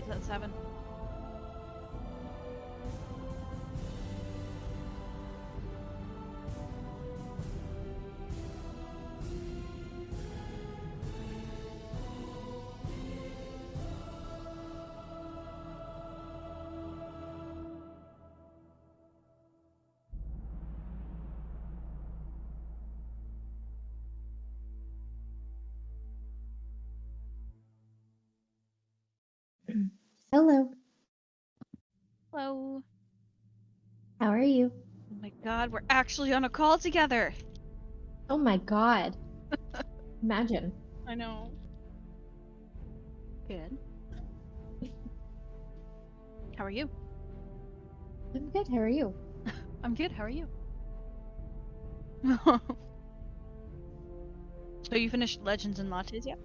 it's at 7. Hello. Hello. How are you? Oh my god, we're actually on a call together. Oh my god. Imagine. I know. Good. How are you? I'm good. How are you? I'm good. How are you? So you finished Legends and Lattes yet?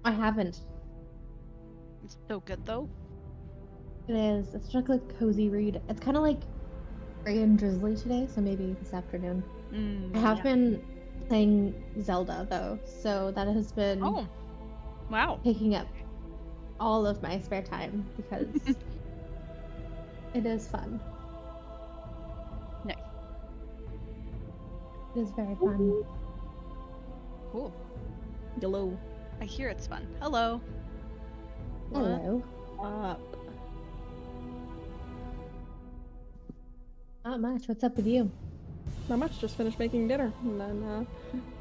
I haven't. It's so good though. It is. It's just like a cozy read. It's kind of like gray and drizzly today, so maybe this afternoon. I have Yeah. been playing Zelda though, so that has been Oh. Wow. taking up all of my spare time because it is fun. Nice. It is very fun. Cool. Hello. I hear it's fun. Hello. Hello. Up. Not much. What's up with you? Not much. Just finished making dinner, and then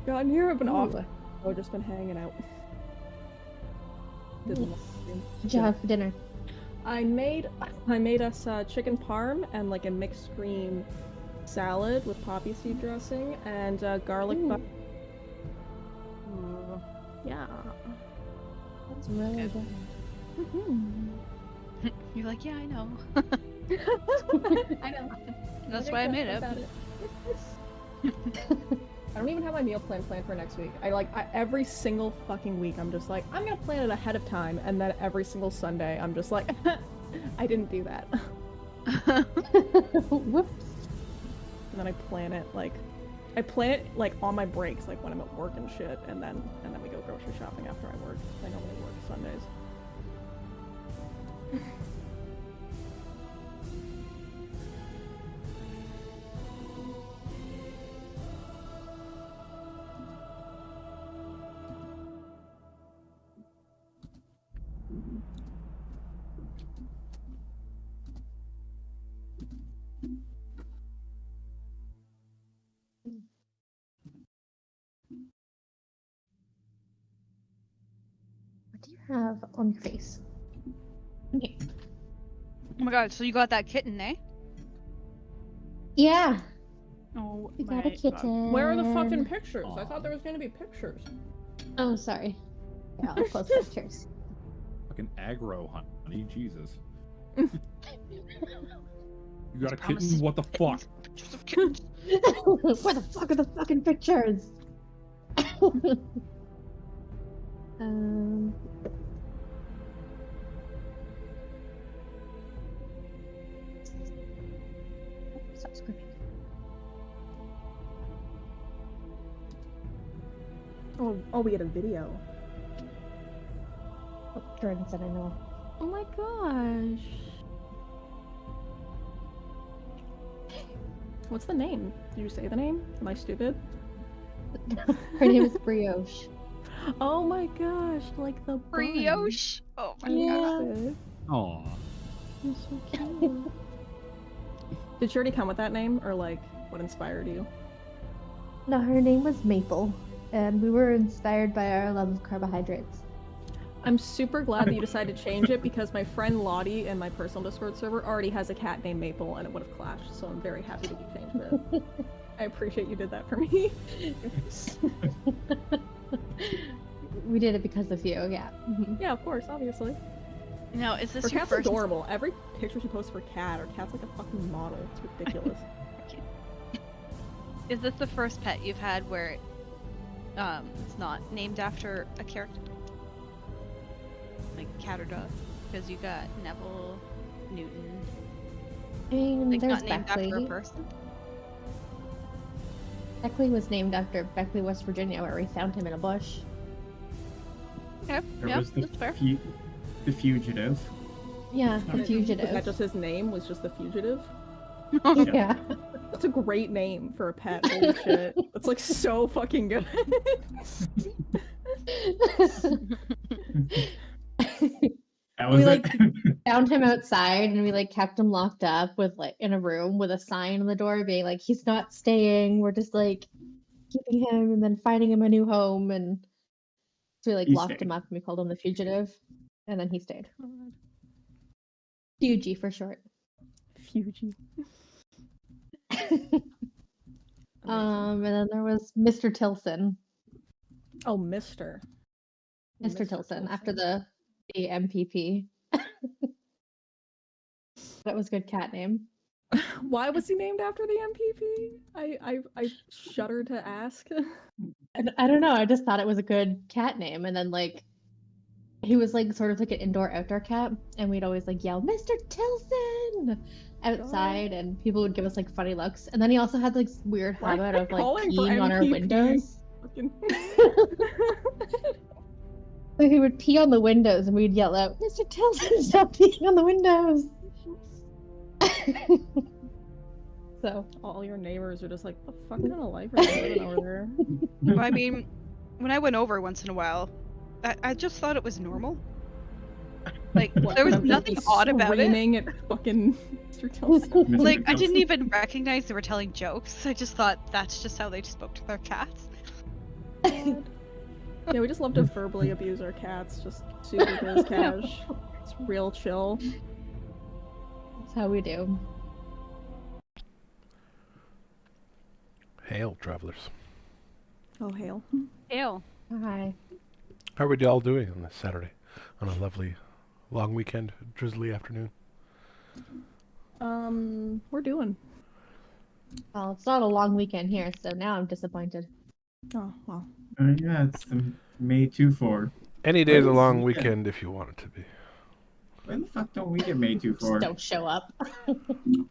got in here. I've been off. Ooh. I've just been hanging out. Nice. Didn't What'd you have for dinner? I made us chicken parm and like a mixed green salad with poppy seed dressing and garlic Ooh. butter. Yeah. That's really Good. good. Mm-hmm. You're like, yeah, I know. I know. That's why I made it. I don't even have my meal plan planned for next week. Every single fucking week I'm just like, I'm gonna plan it ahead of time, and then every single Sunday I'm just like, I didn't do that. Whoops. And then I plan it like on my breaks, like when I'm at work and shit, and then we go grocery shopping after I work. I normally work Sundays. What do you have on your face? Okay. Oh my god, so you got that kitten, eh? Yeah. Oh We got my a kitten. Where are the fucking pictures? I thought there was gonna be pictures. Oh, sorry. Yeah, I'll post pictures. Fucking aggro, honey. Jesus. You got a Promise kitten? What the fuck? Pictures of kittens. Where the fuck are the fucking pictures? um. Stop screaming. Oh, we had a video. Oh, Jordan said I know. Oh my gosh. What's the name? Did you say the name? Am I stupid? Her name is Brioche. Oh my gosh, like the bun. Brioche. Oh my I god. love it. Aw. It's so cute. Did she already come with that name, or like what inspired you? No, her name was Maple, and we were inspired by our love of carbohydrates. I'm super glad that you decided to change it because my friend Lottie in my personal Discord server already has a cat named Maple, and it would have clashed. So I'm very happy that you changed it. I appreciate you did that for me. We did it because of you, yeah. Mhm. Yeah, of course, obviously. Now, is this Her your cat's first? adorable. Every picture she posts of her cat, her cat's like a fucking model. It's ridiculous. Is this the first pet you've had where it's not named after a character? Like cat or dog? Because you got Neville, Newton. I mean, Like there's not named after a Beckley. person? Beckley was named after Beckley, West Virginia, where we found him in a bush. Okay, There yeah, was the that's fair. The Fugitive. Yeah, the Was that fugitive. just his name? Was just the fugitive? Yeah. That's a great name for a pet. Holy shit. That's like so fucking good. That was We, it. Found him outside and we like kept him locked up with like in a room with a sign on the door being like he's not staying. We're just like keeping him and then finding him a new home, and so we like He locked him stayed. up and we called him the fugitive, and then he stayed. Fugie for short. Fuji. And then there was Mr. Tilson. Oh, Mr. Mr. Tilson after the MPP. That was a good cat name. Why was he named after the MPP? I shudder to ask. I don't know. I just thought it was a good cat name, and then like he was like sort of like an indoor outdoor cat, and we'd always like yell Mr. Tilson outside, and people would give us like funny looks. And then he also had like this weird Why habit are of you like calling for peeing on our MPP? windows. Fucking- So he would pee on the windows, and we'd yell out, "Mr. Tilson, stop peeing on the windows!" So All your neighbors are just like, the fuck kind of life are you living over there? Well, I mean, when I went over once in a while, I just thought it was normal. Like, What, there was them just nothing be odd about it. screaming at fucking Mr. Tilson. Mr. Like, I Tilson. didn't even recognize they were telling jokes. I just thought that's just how they spoke to their cats. Yeah, we just love to verbally abuse our cats, just super biz cash. It's real chill. that's how we do. Hail, travelers. Oh, hail. Ew. Hi. How are we all doing on this Saturday? On a lovely, long weekend, drizzly afternoon? We're doing. Well, it's not a long weekend here, so now I'm disappointed. Oh, well. Yeah, it's the May 2-4. Any day is a Well, long yeah. weekend if you want it to be. When the fuck don't we get May 2-4? Don't show up.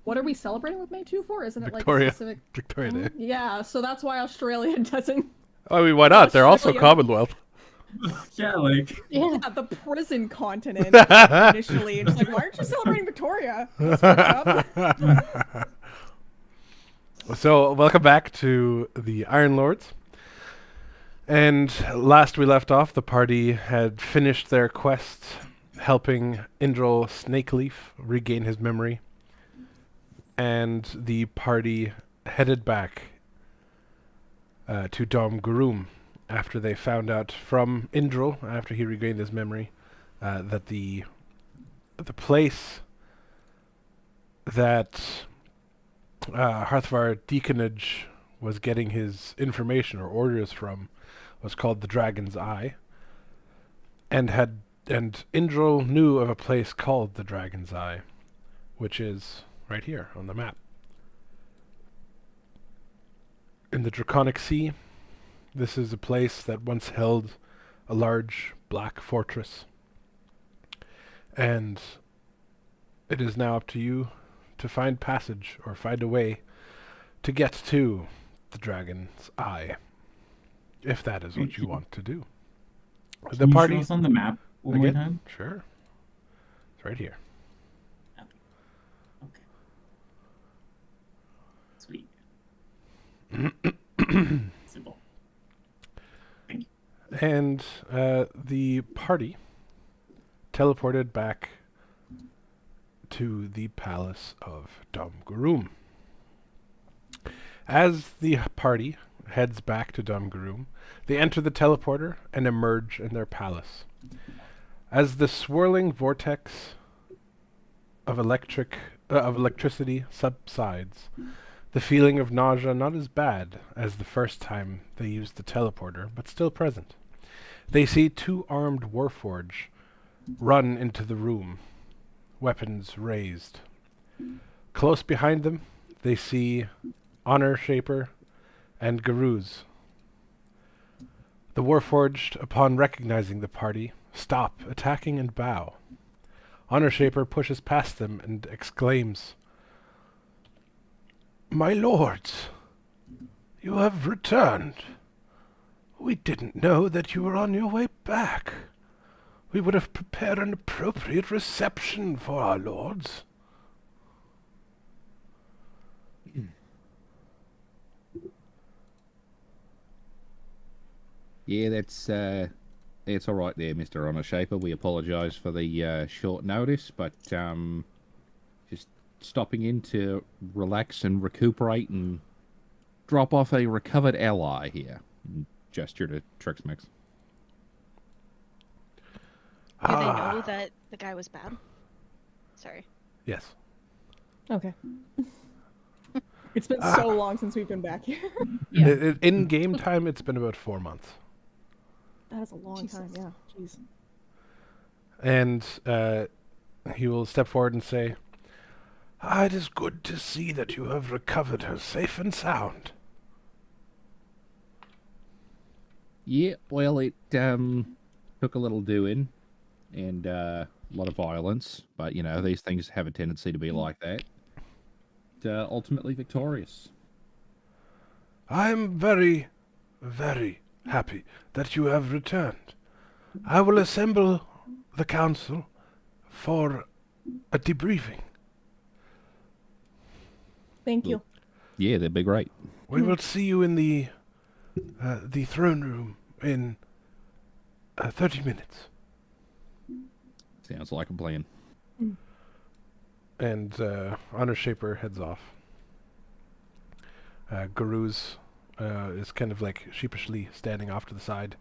What are we celebrating with May 2-4? Isn't it Victoria. like a specific... Victoria Day. Yeah, so that's why Australia doesn't... I mean, why not? They're also Australia. Commonwealth. Yeah, like Yeah. Yeah, the prison continent initially. And just like, why aren't you celebrating Victoria? That's fucked up. So, welcome back to the Iron Lords. And last we left off, the party had finished their quest, helping Indral Snakeleaf regain his memory. And the party headed back to Dom Gurum after they found out from Indral, after he regained his memory, that the place that Hearthvar Deaconage was getting his information or orders from was called the Dragon's Eye, and Indral knew of a place called the Dragon's Eye, which is right here on the map. In the Draconic Sea, this is a place that once held a large black fortress, and it is now up to you to find passage or find a way to get to the Dragon's Eye, if that is what you want to do. can The you party show us on the map one more again? time? Sure. It's right here. Okay. Sweet. Simple. And the party teleported back to the palace of Dom Gurum. As the party heads back to Dom Gurum, they enter the teleporter and emerge in their palace. As the swirling vortex of electricity subsides, the feeling of nausea not as bad as the first time they used the teleporter, but still present. They see two armed warforged run into the room, weapons raised. Close behind them, they see Honor Shaper and Garuz. The warforged, upon recognizing the party, stop attacking and bow. Honor Shaper pushes past them and exclaims, "My lords, you have returned. We didn't know that you were on your way back. We would have prepared an appropriate reception for our lords. Yeah, that's all right there, Mr. Honor Shaper. We apologise for the short notice, but just stopping in to relax and recuperate and drop off a recovered ally here. Gesture to Trixmix. Do they know that the guy was bad? Sorry. Yes. Okay. It's been so long since we've been back here. Yeah. In game time, it's been about 4 months. That is a long time, yeah. Jeez. And he will step forward and say, it is good to see that you have recovered her safe and sound. Yeah, well, it took a little doing and a lot of violence, but, you know, these things have a tendency to be like that. Ultimately victorious. I am very, very happy that you have returned. I will assemble the council for a debriefing. Thank you. Yeah, that'd be great. We will see you in the throne room in 30 minutes. Sounds like a plan. And Honor Shaper heads off. Garuz is kind of like sheepishly standing off to the side.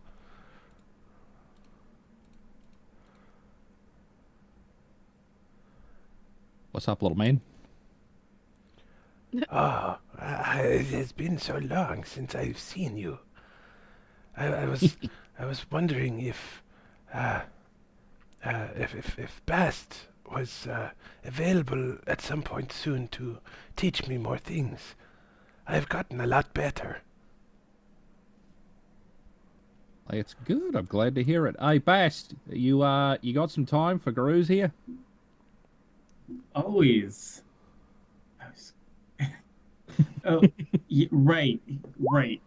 What's up, little man? It has been so long since I've seen you. I was wondering if Bast was available at some point soon to teach me more things. I've gotten a lot better. It's good. I'm glad to hear it. Hey, Bast, you got some time for Garuz here? Always. Oh, right.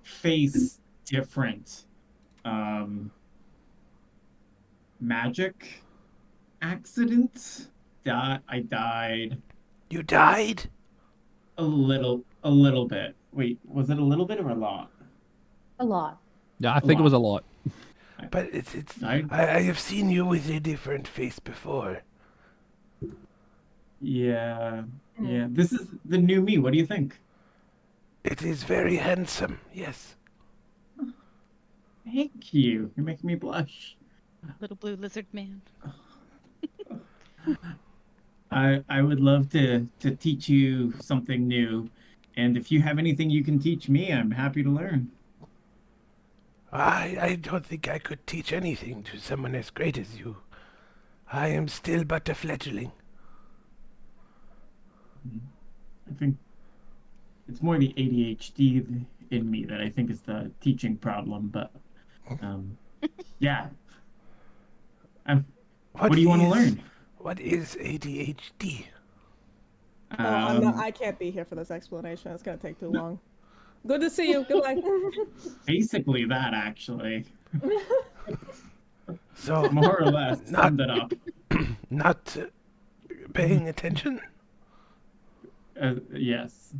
Face different. Magic accident. I died. You died? A little bit. Wait, was it a little bit or a lot? A lot. Yeah, I think it was a lot. But I have seen you with a different face before. Yeah. This is the new me. What do you think? It is very handsome, yes. Thank you. You're making me blush. Little blue lizard man. I would love to teach you something new. And if you have anything you can teach me, I'm happy to learn. I don't think I could teach anything to someone as great as you. I am still but a fledgling. I think it's more the ADHD in me that I think is the teaching problem, but yeah. What do you want to learn? What is ADHD? I can't be here for this explanation. It's gonna take too long. Good to see you. Goodbye. Basically that, actually. So More or less, summed it up. Not paying attention? Yes.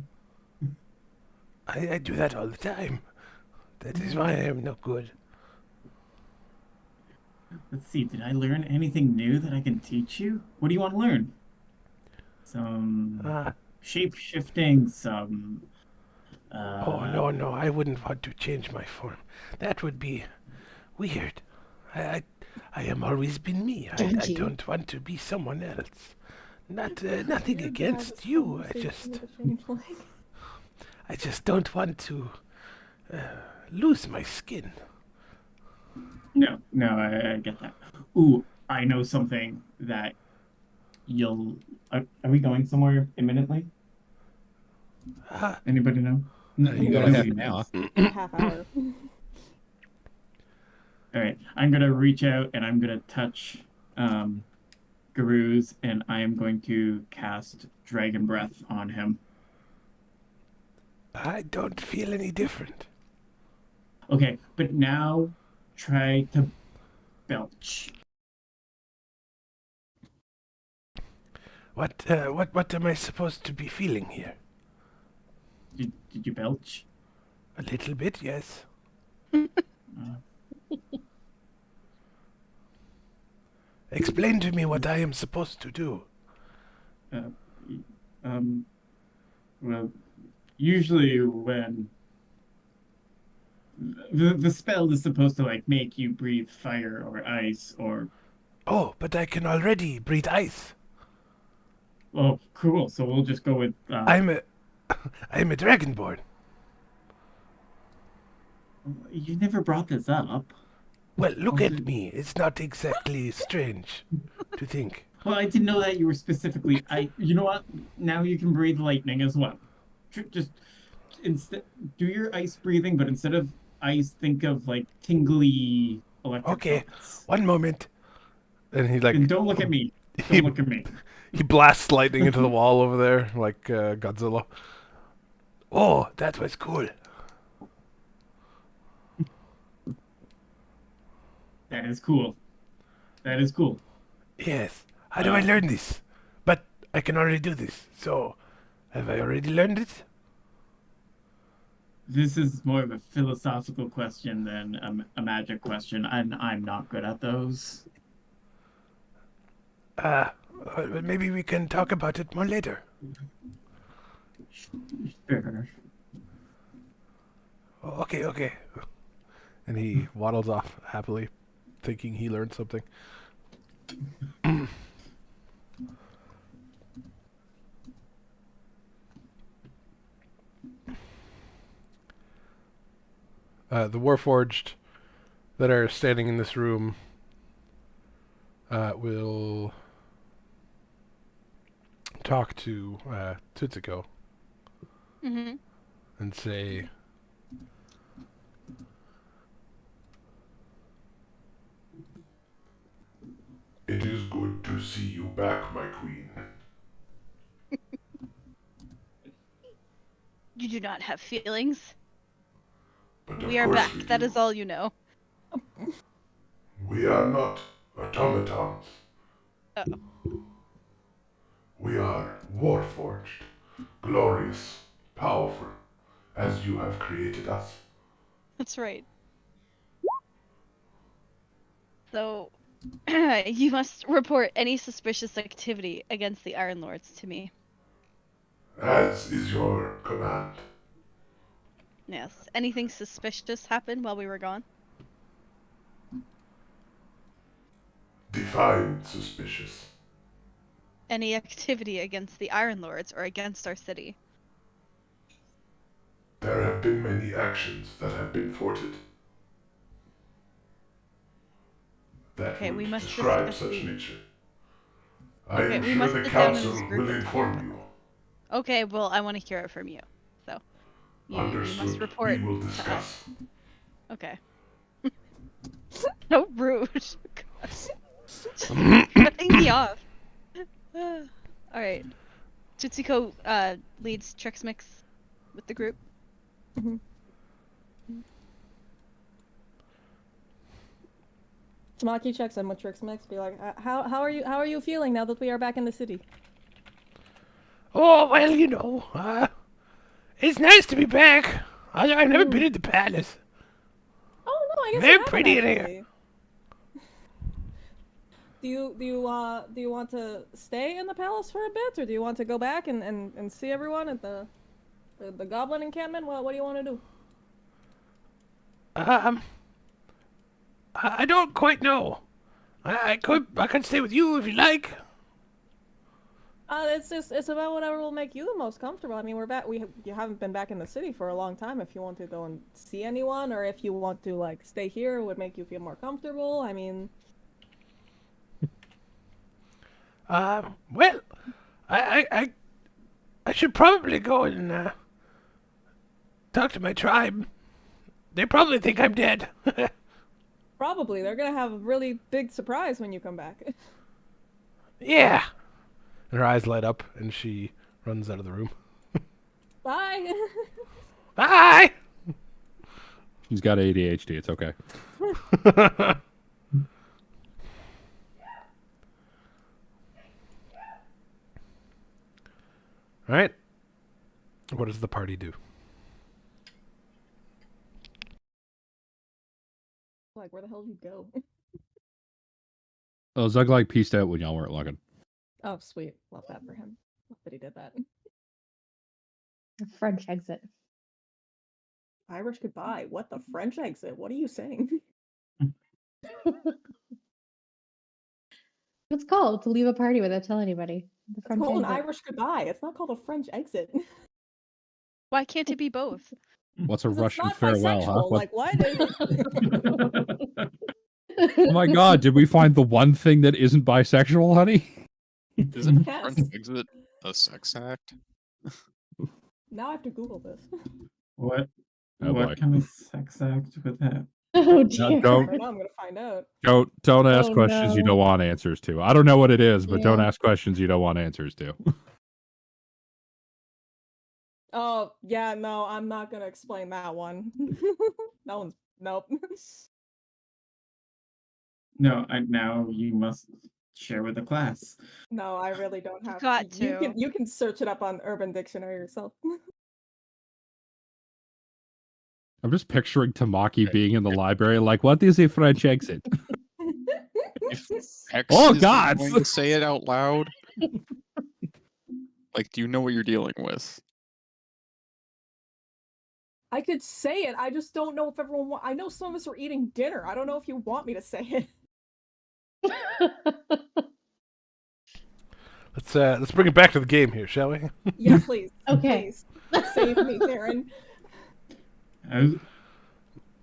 I do that all the time. That is why I am no good. Let's see, did I learn anything new that I can teach you? What do you want to learn? Some shape-shifting, some... Oh, no, I wouldn't want to change my form. That would be weird. I am always been me. I don't want to be someone else. Nothing against you. I just don't want to lose my skin. No, I get that. Ooh, I know something that you'll... Are we going somewhere imminently? Anybody know? You got a half an hour. Half hour. All right, I'm gonna reach out and I'm gonna touch Garuz, and I am going to cast Dragon Breath on him. I don't feel any different. Okay, but now try to belch. What am I supposed to be feeling here? Did you belch? A little bit, yes. Explain to me what I am supposed to do. Well, usually when the spell is supposed to like make you breathe fire or ice or. Oh, but I can already breathe ice. Oh, cool. So we'll just go with. I'm a dragonborn. You never brought this up. Well, look at me. It's not exactly strange to think. Well, I didn't know that you were specifically. You know what? Now you can breathe lightning as well. Just instead, do your ice breathing, but instead of ice, think of like tingly electric. Okay, thoughts. one moment. And he like. And don't look at me. Don't look at me. He blasts lightning into the wall over there, like Godzilla. Oh, that was cool. That is cool. That is cool. Yes. How do I learn this? But I can already do this. So, have I already learned it? This is more of a philosophical question than a magic question, and I'm not good at those. Well, maybe we can talk about it more later. Sure. Oh, okay. And he waddles off happily, thinking he learned something. The Warforged that are standing in this room will talk to Tutsuko and say, "It is good to see you back, my queen." You do not have feelings. But We are of course back. we That do. is all you know. We are not automatons. Uh-oh. We are warforged, glorious, powerful, as you have created us. That's right. So, you must report any suspicious activity against the Iron Lords to me. As is your command. Yes. Anything suspicious happened while we were gone? Define suspicious. Any activity against the Iron Lords or against our city? There have been many actions that have been thwarted. That Okay, would we must describe discuss such the- nature. I Okay, am we sure must the sit down in council this group will and- inform you. Okay, well, I want to hear it from you. So, you must Understood. report We will to us. discuss. Okay. So rude. Cutting me off. Alright. Tutsuko leads Trix Mix with the group. Tamaki checks in with Trix Mix, be like, how are you feeling now that we are back in the city? "Oh, well, you know, it's nice to be back. I've never been in the palace. Oh no, I guess Very you haven't, pretty in here. actually. Do you want to stay in the palace for a bit, or do you want to go back and see everyone at the goblin encampment? What do you want to do? I don't quite know. I could stay with you if you like." It's about whatever will make you the most comfortable. I mean, we're back. You haven't been back in the city for a long time. If you want to go and see anyone, or if you want to like stay here, it would make you feel more comfortable. I mean, Well, I should probably go and talk to my tribe. They probably think I'm dead. probably they're gonna have a really big surprise when you come back. Yeah. And her eyes light up, and she runs out of the room. Bye. Bye! He's got ADHD. It's okay. All right. What does the party do? Like, where the hell did you go? Oh, Zuglag pieced out when y'all weren't looking. Oh, sweet. Love that for him. Love that he did that. French exit. Irish goodbye. What the French exit? What are you saying? It's called to leave a party without telling anybody. The It's French called an exit. Irish goodbye. It's not called a French exit. Why can't it be both? What's a 'Cause it's Russian not farewell, huh? bisexual. Like, what? Oh my god, did we find the one thing that isn't bisexual, honey? Isn't Yes. French exit a sex act? Now I have to Google this. What? Oh, what boy. kind of sex act with that? Oh dear. don't- Right now I'm gonna find out. Don't ask Oh, questions you no. don't want answers to. I don't know what it is, but don't Yeah. ask questions you don't want answers to. Oh, yeah, no, I'm not gonna explain that one. That one's nope. No, now you must share with the class. No, I really don't have got You to. can search it up on Urban Dictionary yourself. I'm just picturing Tamaki being in the library, like, what is a French exit? If X Oh, is God! going to say it out loud, like, do you know what you're dealing with? I could say it. I just don't know if everyone. I know some of us are eating dinner. I don't know if you want me to say it. Let's bring it back to the game here, shall we? Yeah, please. Okay. Please. Save me, Karen.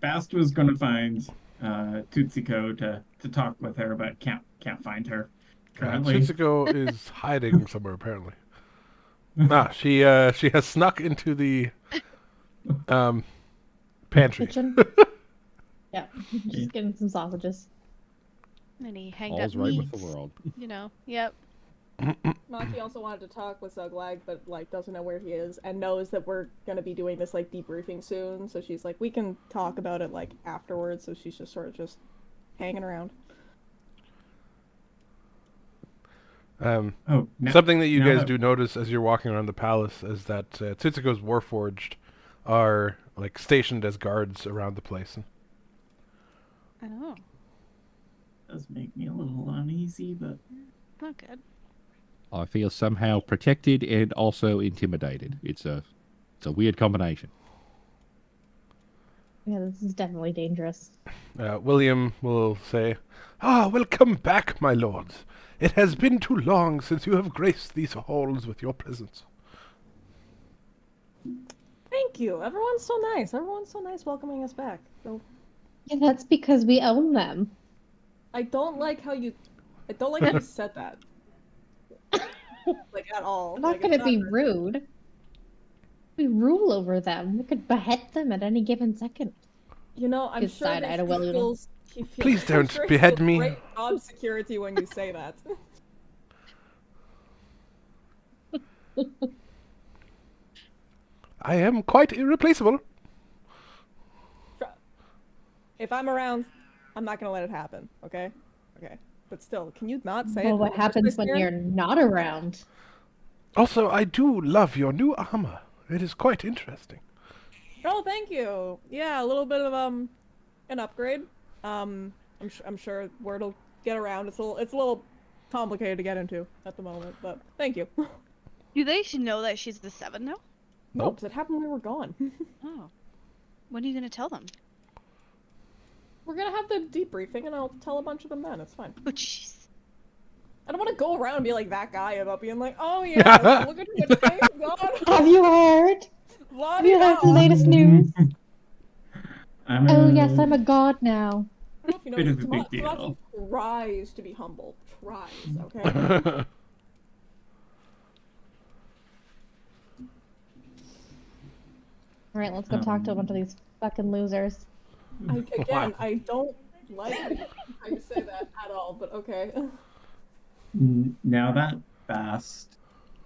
Bast was going to find Tutsuko to talk with her, but can't find her currently. Tsuko is hiding somewhere apparently. She has snuck into the pantry. Kitchen. Yeah, just getting some sausages. And he hanged All's up right meat. with the world. You know. Yep. Maki also wanted to talk with Zuglag, but like doesn't know where he is, and knows that we're gonna be doing this like debriefing soon. So she's like, we can talk about it like afterwards. So she's just sort of just hanging around. Something that you now guys that- do notice as you're walking around the palace is that Tsuko's Warforged are like stationed as guards around the place. I know. Does make me a little uneasy, but Not good. I feel somehow protected and also intimidated. It's a weird combination. Yeah, this is definitely dangerous. William will say, welcome back, my lords. It has been too long since you have graced these halls with your presence. Thank you. Everyone's so nice. Everyone's so nice welcoming us back. So Yeah, that's because we own them. I don't like how you said that. Like at all. I'm not Like, it's gonna be not- rude. We rule over them. We could behead them at any given second. You know, I'm Good sure side that eye to he William. feels. Please I'm don't sure he behead feels me. Great job security when you say that. I am quite irreplaceable. If I'm around, I'm not gonna let it happen. Okay. Okay. But still, can you not say it? Well, in what the first happens place, when Karen? you're not around? Also, I do love your new armor. It is quite interesting. Oh, thank you. Yeah, a little bit of an upgrade. I'm sure word will get around. It's a little complicated to get into at the moment, but thank you. Do they know that she's the 7 now? No, because it happened when we were gone. Oh. When are you gonna tell them? We're gonna have the debriefing, and I'll tell a bunch of them then. It's fine. Oh, jeez. I don't want to go around and be like that guy about being like, oh yeah, look at what things God. Have you heard? La Have you heard the di da. latest news? I'm Oh yes, I'm a god now. I don't know if you know, Bit of a Tamaki big deal. tries to be humble. Tries, okay? Alright, let's go talk to a bunch of these fucking losers. I don't like how you say that at all, but okay. Now that Bast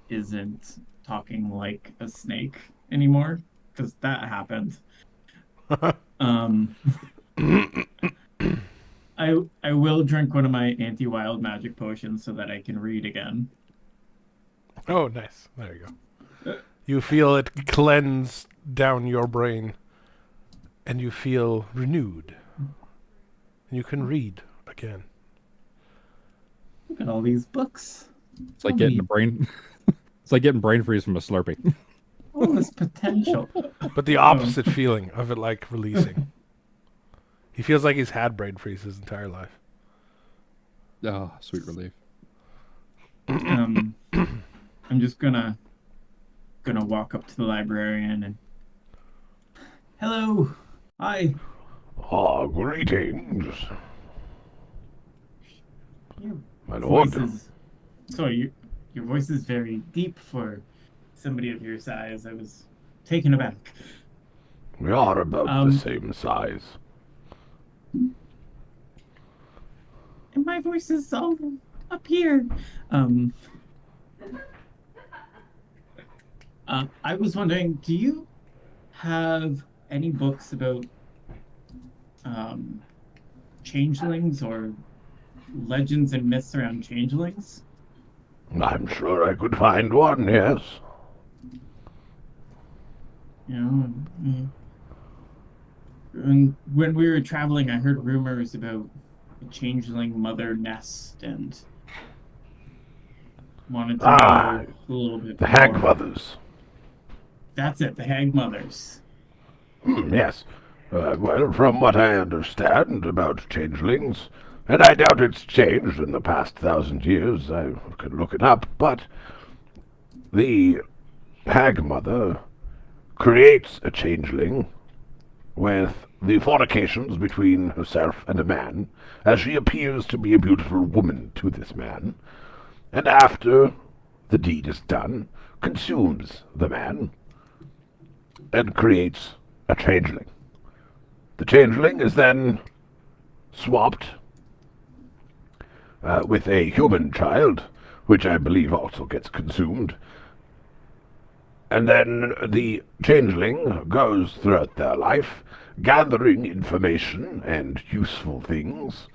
isn't talking like a snake anymore, because that happened. I will drink one of my anti-wild magic potions so that I can read again. Oh, nice. There you go. You feel it cleanse down your brain, and you feel renewed. And you can read again. Look at all these books. It's like getting a brain. It's like getting brain freeze from a Slurpee. All this potential. But the opposite feeling of it, like, releasing. He feels like he's had brain freeze his entire life. Oh, sweet relief. I'm just gonna walk up to the librarian and hello, hi. Ah, greetings, Your my voice lord. is sorry. Your voice is very deep for somebody of your size. I was taken aback. We are about the same size. And my voice is all up here. I was wondering, do you have any books about changelings or legends and myths around changelings? I'm sure I could find one, yes. You know, and when we were traveling, I heard rumors about a changeling mother nest and wanted to know a little bit The more. Hag Mothers. That's it, the Hag Mothers. Yes. Well, from what I understand about changelings, and I doubt it's changed in the past 1,000 years, I could look it up, but the Hag Mother creates a changeling with the fornications between herself and a man, as she appears to be a beautiful woman to this man, and after the deed is done, consumes the man, and creates a changeling. The changeling is then swapped with a human child, which I believe also gets consumed. And then the changeling goes throughout their life, gathering information and useful things,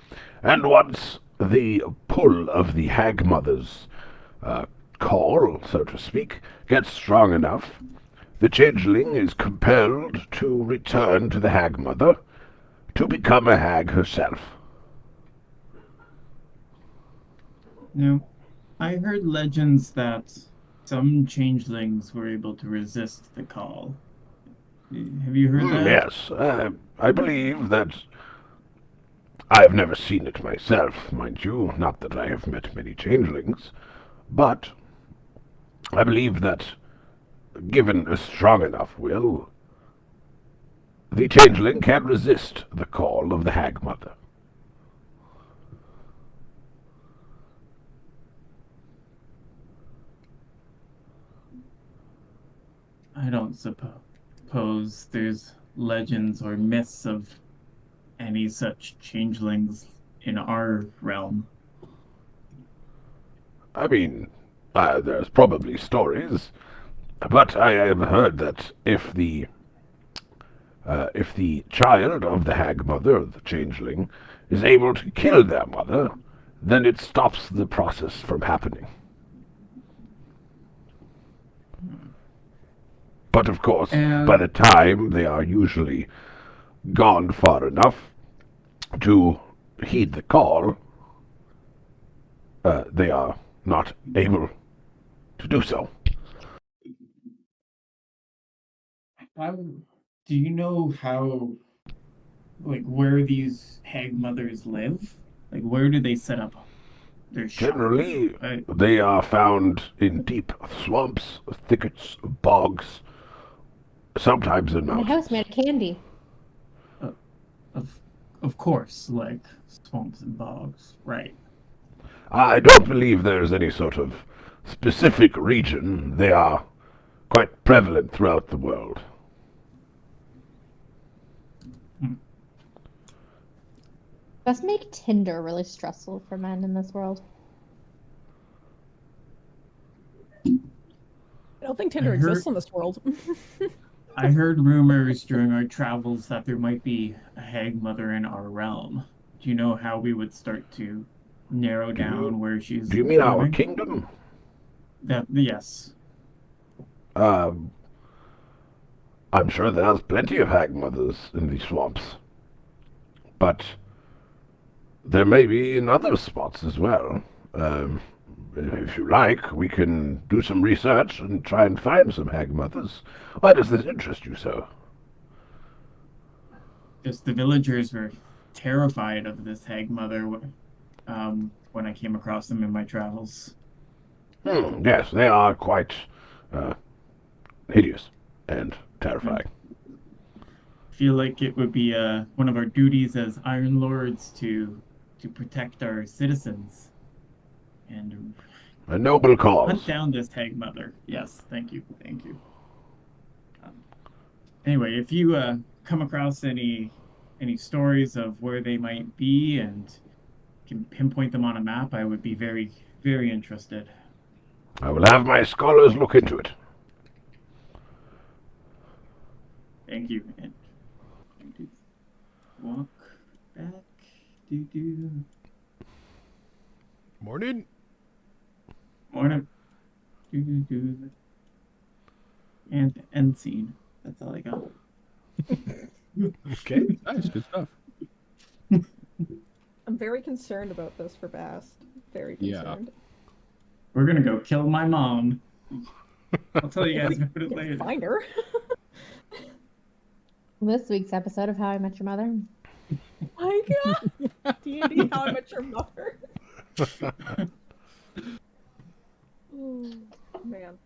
and once the pull of the Hag Mother's call, so to speak, gets strong enough, the changeling is compelled to return to the Hag Mother to become a hag herself. Now, I heard legends that some changelings were able to resist the call. Have you heard that? Yes, I believe that. I've never seen it myself, mind you, not that I have met many changelings, but I believe that, given a strong enough will, the changeling can resist the call of the Hag Mother. I don't suppose there's legends or myths of any such changelings in our realm. I mean, there's probably stories, but I have heard that if the child of the Hag Mother, the changeling, is able to kill their mother, then it stops the process from happening. But of course, by the time they are usually gone far enough to heed the call, they are not able to do so. Do you know how, where these Hag Mothers live? Like, where do they set up their shop? Generally, they are found in deep swamps, thickets, bogs, sometimes in In a mountains. house made of candy. Of course, like swamps and bogs, right? I don't believe there's any sort of specific region. They are quite prevalent throughout the world. Must make Tinder really stressful for men in this world. I don't think Tinder exists in this world. I heard rumors during our travels that there might be a Hag Mother in our realm. Do you know how we would start to narrow down where she's Do you mean our living? kingdom? Yes. I'm sure there's plenty of hag mothers in these swamps. But there may be in other spots as well. If you like, we can do some research and try and find some hag mothers. Why does this interest you so? Just the villagers were terrified of this hag mother when I came across them in my travels. Yes, they are quite hideous and terrifying. I feel like it would be one of our duties as Iron Lords to protect our citizens and A noble cause. hunt down this hag mother. Yes, thank you. Anyway, if you come across any stories of where they might be and can pinpoint them on a map, I would be very, very interested. I will have my scholars look into it. Thank you. And going to walk back. Morning. Morning. And end scene. That's all I got. Okay. Nice, good stuff. I'm very concerned about this for Bast. Very Yeah. concerned. We're gonna go kill my mom. I'll tell you guys about it later. Find her. This week's episode of How I Met Your Mother. My God. D&D How I Met Your Mother. Ooh, man.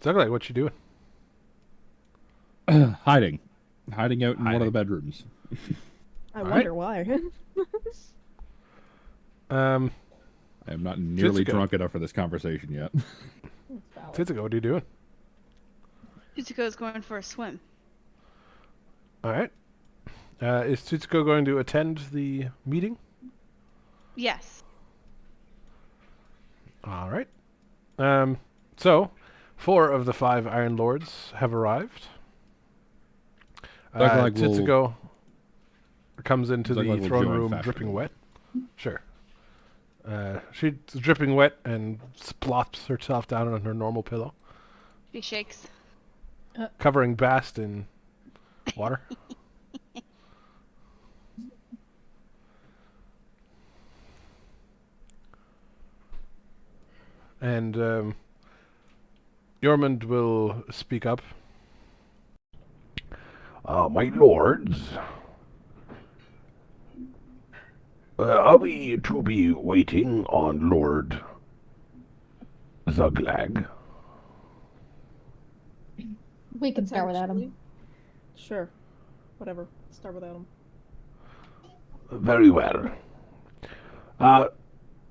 Zuglag, what you doing? Hiding out in one of Hiding. the bedrooms. I All wonder why. I am not nearly Jessica. drunk enough for this conversation yet. Tizico, what are you doing? Tutsuko's going for a swim. All right. Is Tutsuko going to attend the meeting? Yes. All right. So, 4 of the 5 Iron Lords have arrived. Zuglag will- Titsuko comes into Zuglag the will throne join room fashion. dripping wet. Sure. She's dripping wet and plops herself down on her normal pillow, She shakes. covering Bast in water. And Yormund will speak up. My lords, are we to be waiting on Lord Zuglag? We can start without him. Potentially. Sure. Whatever. Start without him. Very well.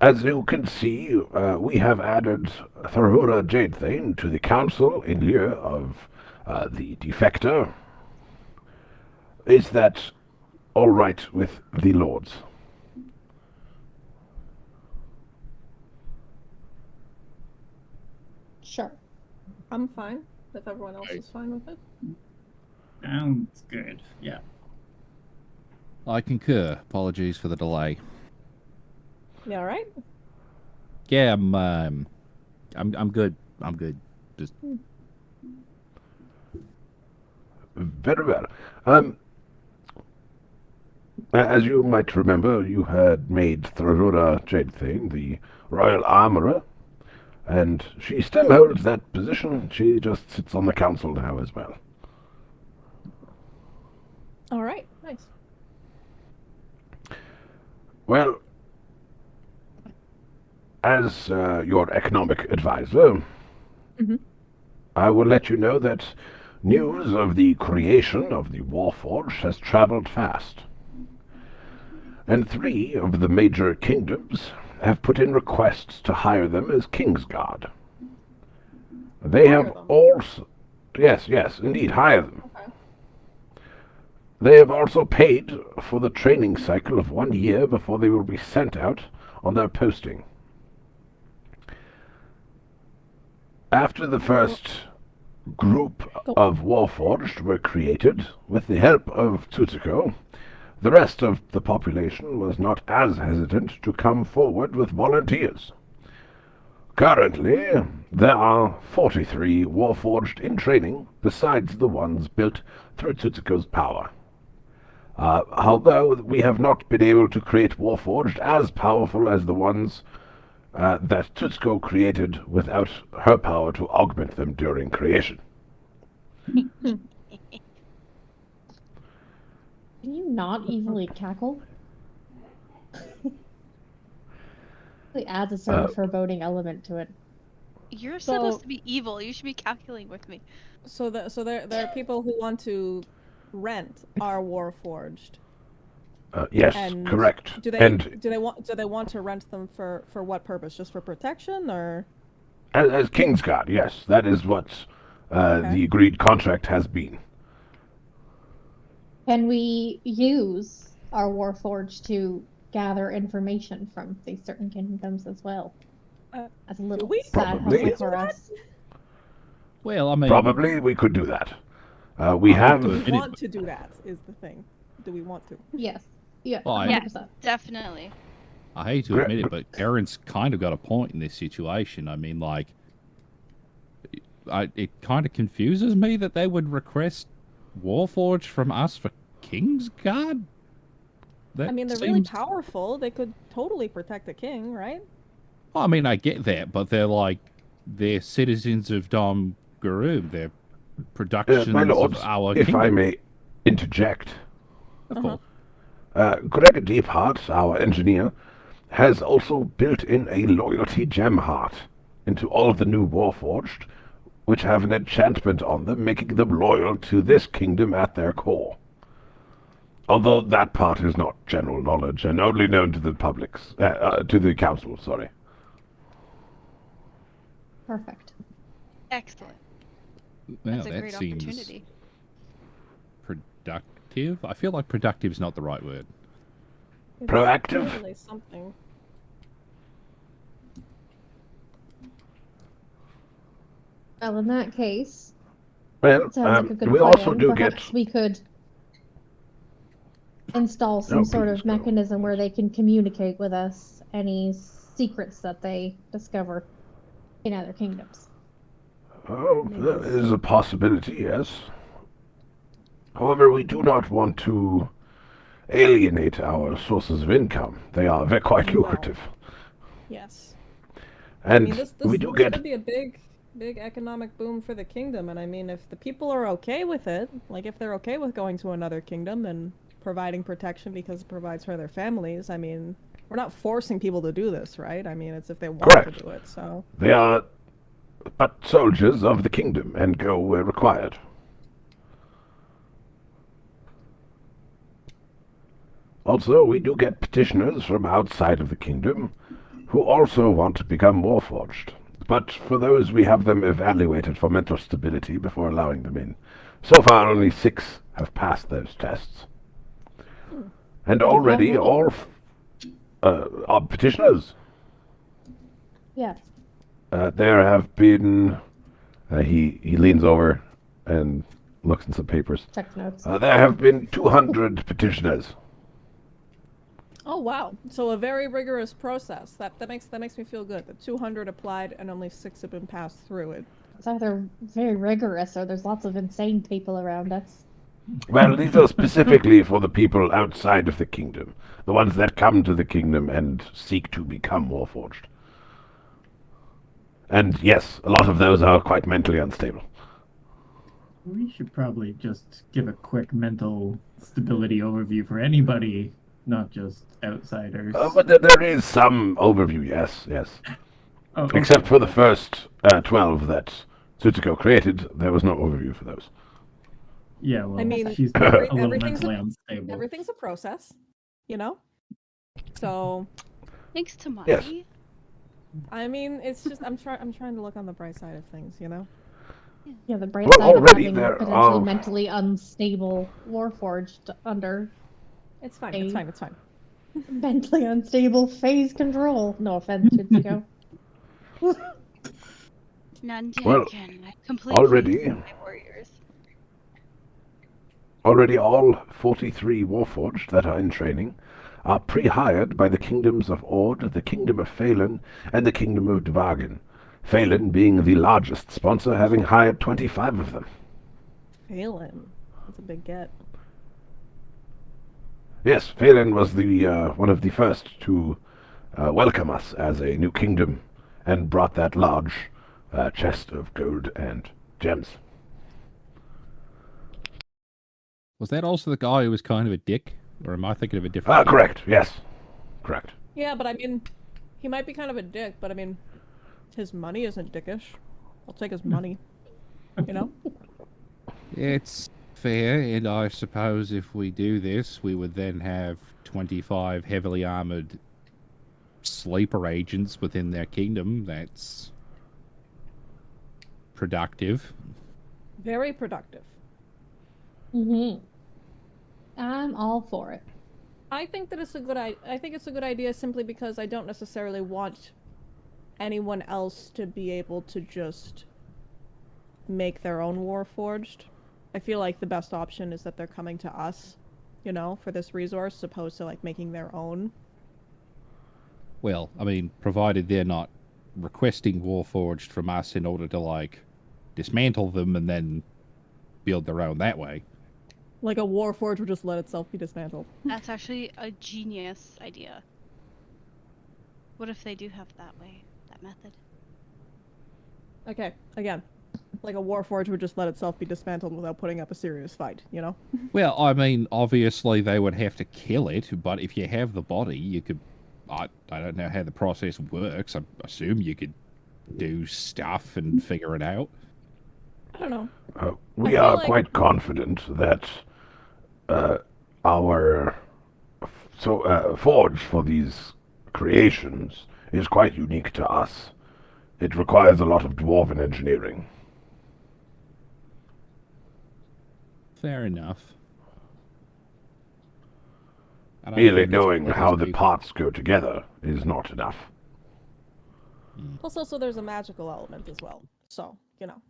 As you can see, we have added Thorora Jadethane to the council in lieu of the defector. Is that all right with the lords? Sure. I'm fine if everyone else Right. is fine with it. Sounds good. Yeah. I concur. Apologies for the delay. You all right? Yeah, I'm good. I'm good. Just Very well. As you might remember, you had made Thorora Jadethane the royal armorer, and she still holds that position. She just sits on the council now as well. All right. Nice. Well, as your economic advisor, Mhm. I will let you know that news of the creation of the Warforged has traveled fast. And 3 of the major kingdoms have put in requests to hire them as Kingsguard. They Hire have them? also... Yes, indeed, hire them. Okay. They have also paid for the training cycle of 1 year before they will be sent out on their posting. After the first group of Warforged were created, with the help of Tutsuko, the rest of the population was not as hesitant to come forward with volunteers. Currently, there are 43 Warforged in training, besides the ones built through Tutsuko's power. Although we have not been able to create Warforged as powerful as the ones that Tutsuko created without her power to augment them during creation. Can you not evilly cackle? It adds a certain foreboding element to it. You're So- supposed to be evil. You should be calculating with me. So there are people who want to rent our Warforged. Yes, And correct. Do they And do they want to rent them for what purpose? Just for protection, or as Kingsguard, yes, that is what the agreed contract has been. Can we use our Warforged to gather information from these certain kingdoms as well? As a little we? side Probably. hustle for us. Well, I mean, Probably we could do that. We have. do we Any- want to do that? Is the thing. Do we want to? Yes. Yeah. Well, I- 100%. Definitely. I hate to admit it, but Aaron's kind of got a point in this situation. I mean, like, it kind of confuses me that they would request Warforged from us for Kingsguard. That I mean, they're really seems- powerful. They could totally protect the king, right? I mean, I get that, but they're citizens of Dom Garoom. They're productions My lord, of our if kingdom. I may interject, Of course. Greg Deepheart, our engineer, has also built in a loyalty gem heart into all of the new Warforged, which have an enchantment on them, making them loyal to this kingdom at their core. Although that part is not general knowledge and only known to the publics, to the council, sorry. Perfect. Excellent. Well, That's a that great seems opportunity. productive. I feel like productive is not the right word. It's Proactive? Really something. Well, in that case, Well, it sounds like a good we plan. also do Perhaps get. we could install some No, sort please of go. mechanism where they can communicate with us any secrets that they discover in other kingdoms. Oh, that is a possibility, yes. However, we do not want to alienate our sources of income. They are quite No. lucrative. Yes. And I mean, this we do this get. could be a big economic boom for the kingdom, and I mean, if the people are okay with it, like if they're okay with going to another kingdom and providing protection because it provides for their families, I mean, we're not forcing people to do this, right? I mean, it's if they want Correct. to do it. So They are but soldiers of the kingdom and go where required. Also, we do get petitioners from outside of the kingdom who also want to become Warforged. But for those, we have them evaluated for mental stability before allowing them in. So far, only 6 have passed those tests. And already, all are petitioners. Yes. There have been. He leans over and looks in some papers. Check notes. There have been 200 petitioners. oh wow, so a very rigorous process. That makes me feel good. That 200 applied and only 6 have been passed through it. It's either very rigorous or there's lots of insane people around us. Well, these are specifically for the people outside of the kingdom, the ones that come to the kingdom and seek to become Warforged. And yes, a lot of those are quite mentally unstable. We should probably just give a quick mental stability overview for anybody, not just outsiders. But there is some overview, yes. Oh, okay. Except for the first 12 that Tsutsuko created, there was no overview for those. Yeah, well, I mean, she's a little everything's mentally unstable. Everything's a process, you know. So Thanks to Monty. Yes. I mean, it's just I'm trying to look on the bright side of things, you know. Yeah, the bright Well, side of already having there potentially are- mentally unstable Warforged under It's fine. It's fine. It's fine. mentally unstable phase control. No offense, Chitsuko. None Well, taken. I completely already- my warriors. Already all 43 Warforged that are in training are pre-hired by the kingdoms of Ord, the kingdom of Phelan, and the kingdom of Dvagan. Phelan being the largest sponsor, having hired 25 of them. Phelan. That's a big get. Yes, Phelan was the one of the first to welcome us as a new kingdom, and brought that large chest of gold and gems. Was that also the guy who was kind of a dick? Or am I thinking of a different guy? Correct, yes. Correct. Yeah, but I mean, he might be kind of a dick, but I mean, his money isn't dickish. I'll take his money. You know? It's fair, and I suppose if we do this, we would then have 25 heavily armored sleeper agents within their kingdom. That's productive. Very productive. Mm-hmm. I'm all for it. I think that it's a good I think it's a good idea simply because I don't necessarily want anyone else to be able to just make their own Warforged. I feel like the best option is that they're coming to us, you know, for this resource, as opposed to like making their own. Well, I mean, provided they're not requesting Warforged from us in order to, like, dismantle them and then build their own that way. Like a Warforged would just let itself be dismantled. That's actually a genius idea. What if they do have that way, that method? Okay, again, like a Warforged would just let itself be dismantled without putting up a serious fight, you know? Well, I mean, obviously they would have to kill it, but if you have the body, you could... I don't know how the process works. I assume you could do stuff and figure it out. I don't know. We feel are like- quite confident that our forge for these creations is quite unique to us. It requires a lot of dwarven engineering. Fair enough. I don't Merely think it's knowing one of how those the people- parts go together is not enough. Plus, also there's a magical element as well. So, you know,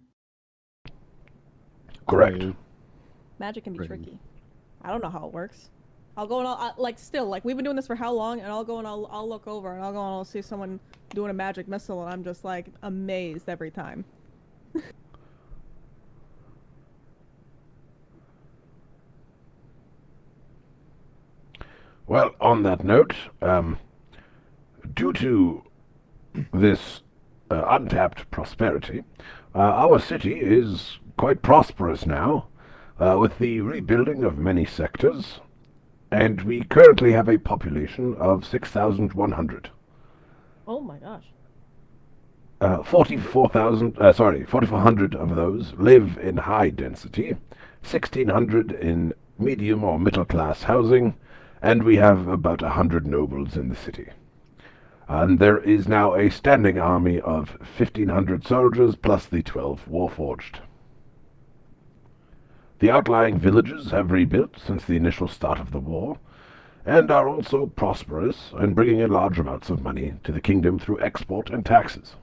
Correct. True. magic can be Pretty. tricky. I don't know how it works. I'll go and like we've been doing this for how long, and I'll go and I'll look over and I'll go and I'll see someone doing a magic missile, and I'm just like amazed every time. Well, on that note, due to this untapped prosperity, our city is quite prosperous now, with the rebuilding of many sectors, and we currently have a population of 6,100. Oh my gosh. 4,400 of those live in high density, 1,600 in medium or middle class housing, and we have about 100 nobles in the city. And there is now a standing army of 1,500 soldiers plus the 12 warforged. The outlying villages have rebuilt since the initial start of the war, and are also prosperous and bringing in large amounts of money to the kingdom through export and taxes.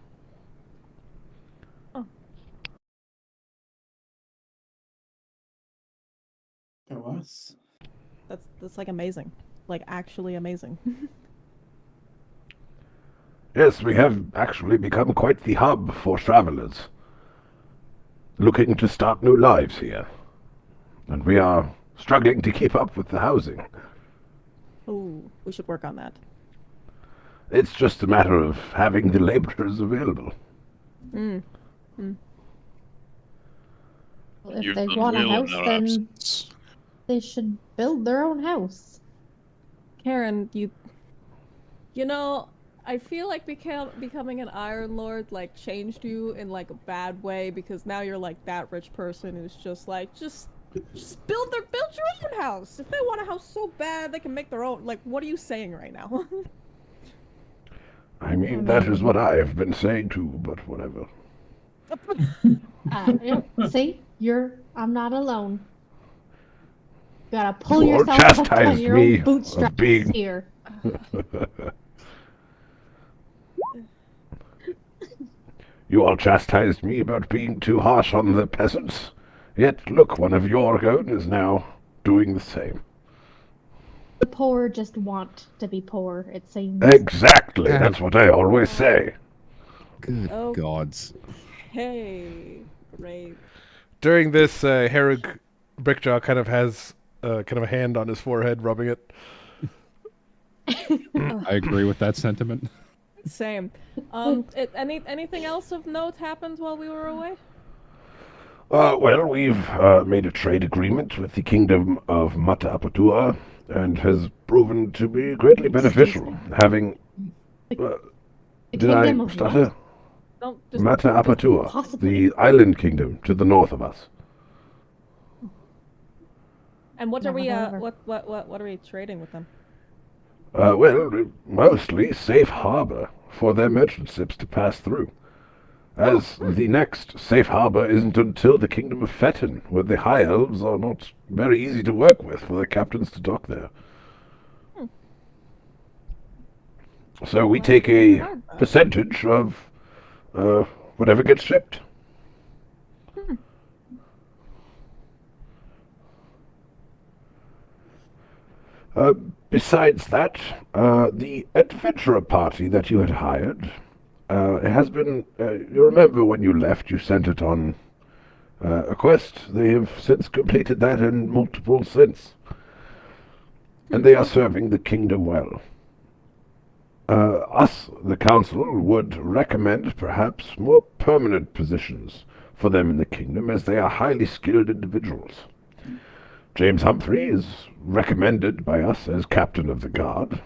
To us. That's like amazing. Like actually amazing. Yes, we have actually become quite the hub for travelers looking to start new lives here. And we are struggling to keep up with the housing. Ooh, we should work on that. It's just a matter of having the laborers available. Well, if You've they done want a well in house, that then absence. they should build their own house. Karen, you know, I feel like becoming an Iron Lord like changed you in like a bad way, because now you're like that rich person who's just like just build your own house. If they want a house so bad, they can make their own. Like, what are you saying right now? I mean, that is what I have been saying too, but whatever. Yeah, see, I'm not alone. You gotta pull You all yourself up on chastised your me own of bootstraps being- here. You all chastised me about being too harsh on the peasants. Yet, look, one of your own is now doing the same. The poor just want to be poor, it seems. Exactly. That's what I always say. Good Oh. gods. Hey, great. During this, Herrig Brickjaw kind of has kind of a hand on his forehead, rubbing it. I agree with that sentiment. Same. Anything else of note happened while we were away? Well, we've made a trade agreement with the Kingdom of Mata Apatua, and has proven to be greatly beneficial. Having... The did I kingdom of stutter? what? Don't just Mata Apatua, possibly. the island kingdom to the north of us. And what are Never we heard of her. what are we trading with them? Well, mostly safe harbor for their merchant ships to pass through. As the next safe harbor isn't until the Kingdom of Fetten, where the High Elves are not very easy to work with for their captains to dock there. So we take a percentage of whatever gets shipped. Besides that, the adventurer party that you had hired has been... you remember when you left, you sent it on a quest. They have since completed that and multiple since. And they are serving the kingdom well. Us, the council, would recommend perhaps more permanent positions for them in the kingdom, as they are highly skilled individuals. James Humphrey is recommended by us as captain of the guard.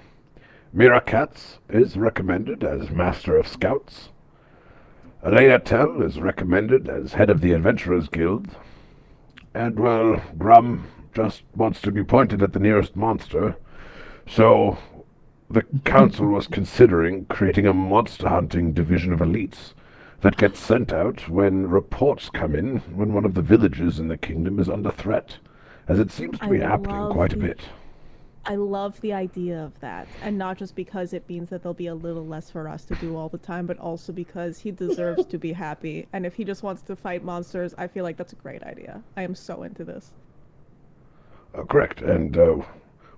Mira Katz is recommended as master of scouts. Elena Tell is recommended as head of the Adventurers Guild. And, well, Grum just wants to be pointed at the nearest monster, so the council was considering creating a monster hunting division of elites that gets sent out when reports come in when one of the villages in the kingdom is under threat, as it seems to be happening quite a bit. I love the idea of that, and not just because it means that there'll be a little less for us to do all the time, but also because he deserves to be happy, and if he just wants to fight monsters, I feel like that's a great idea. I am so into this. Correct, and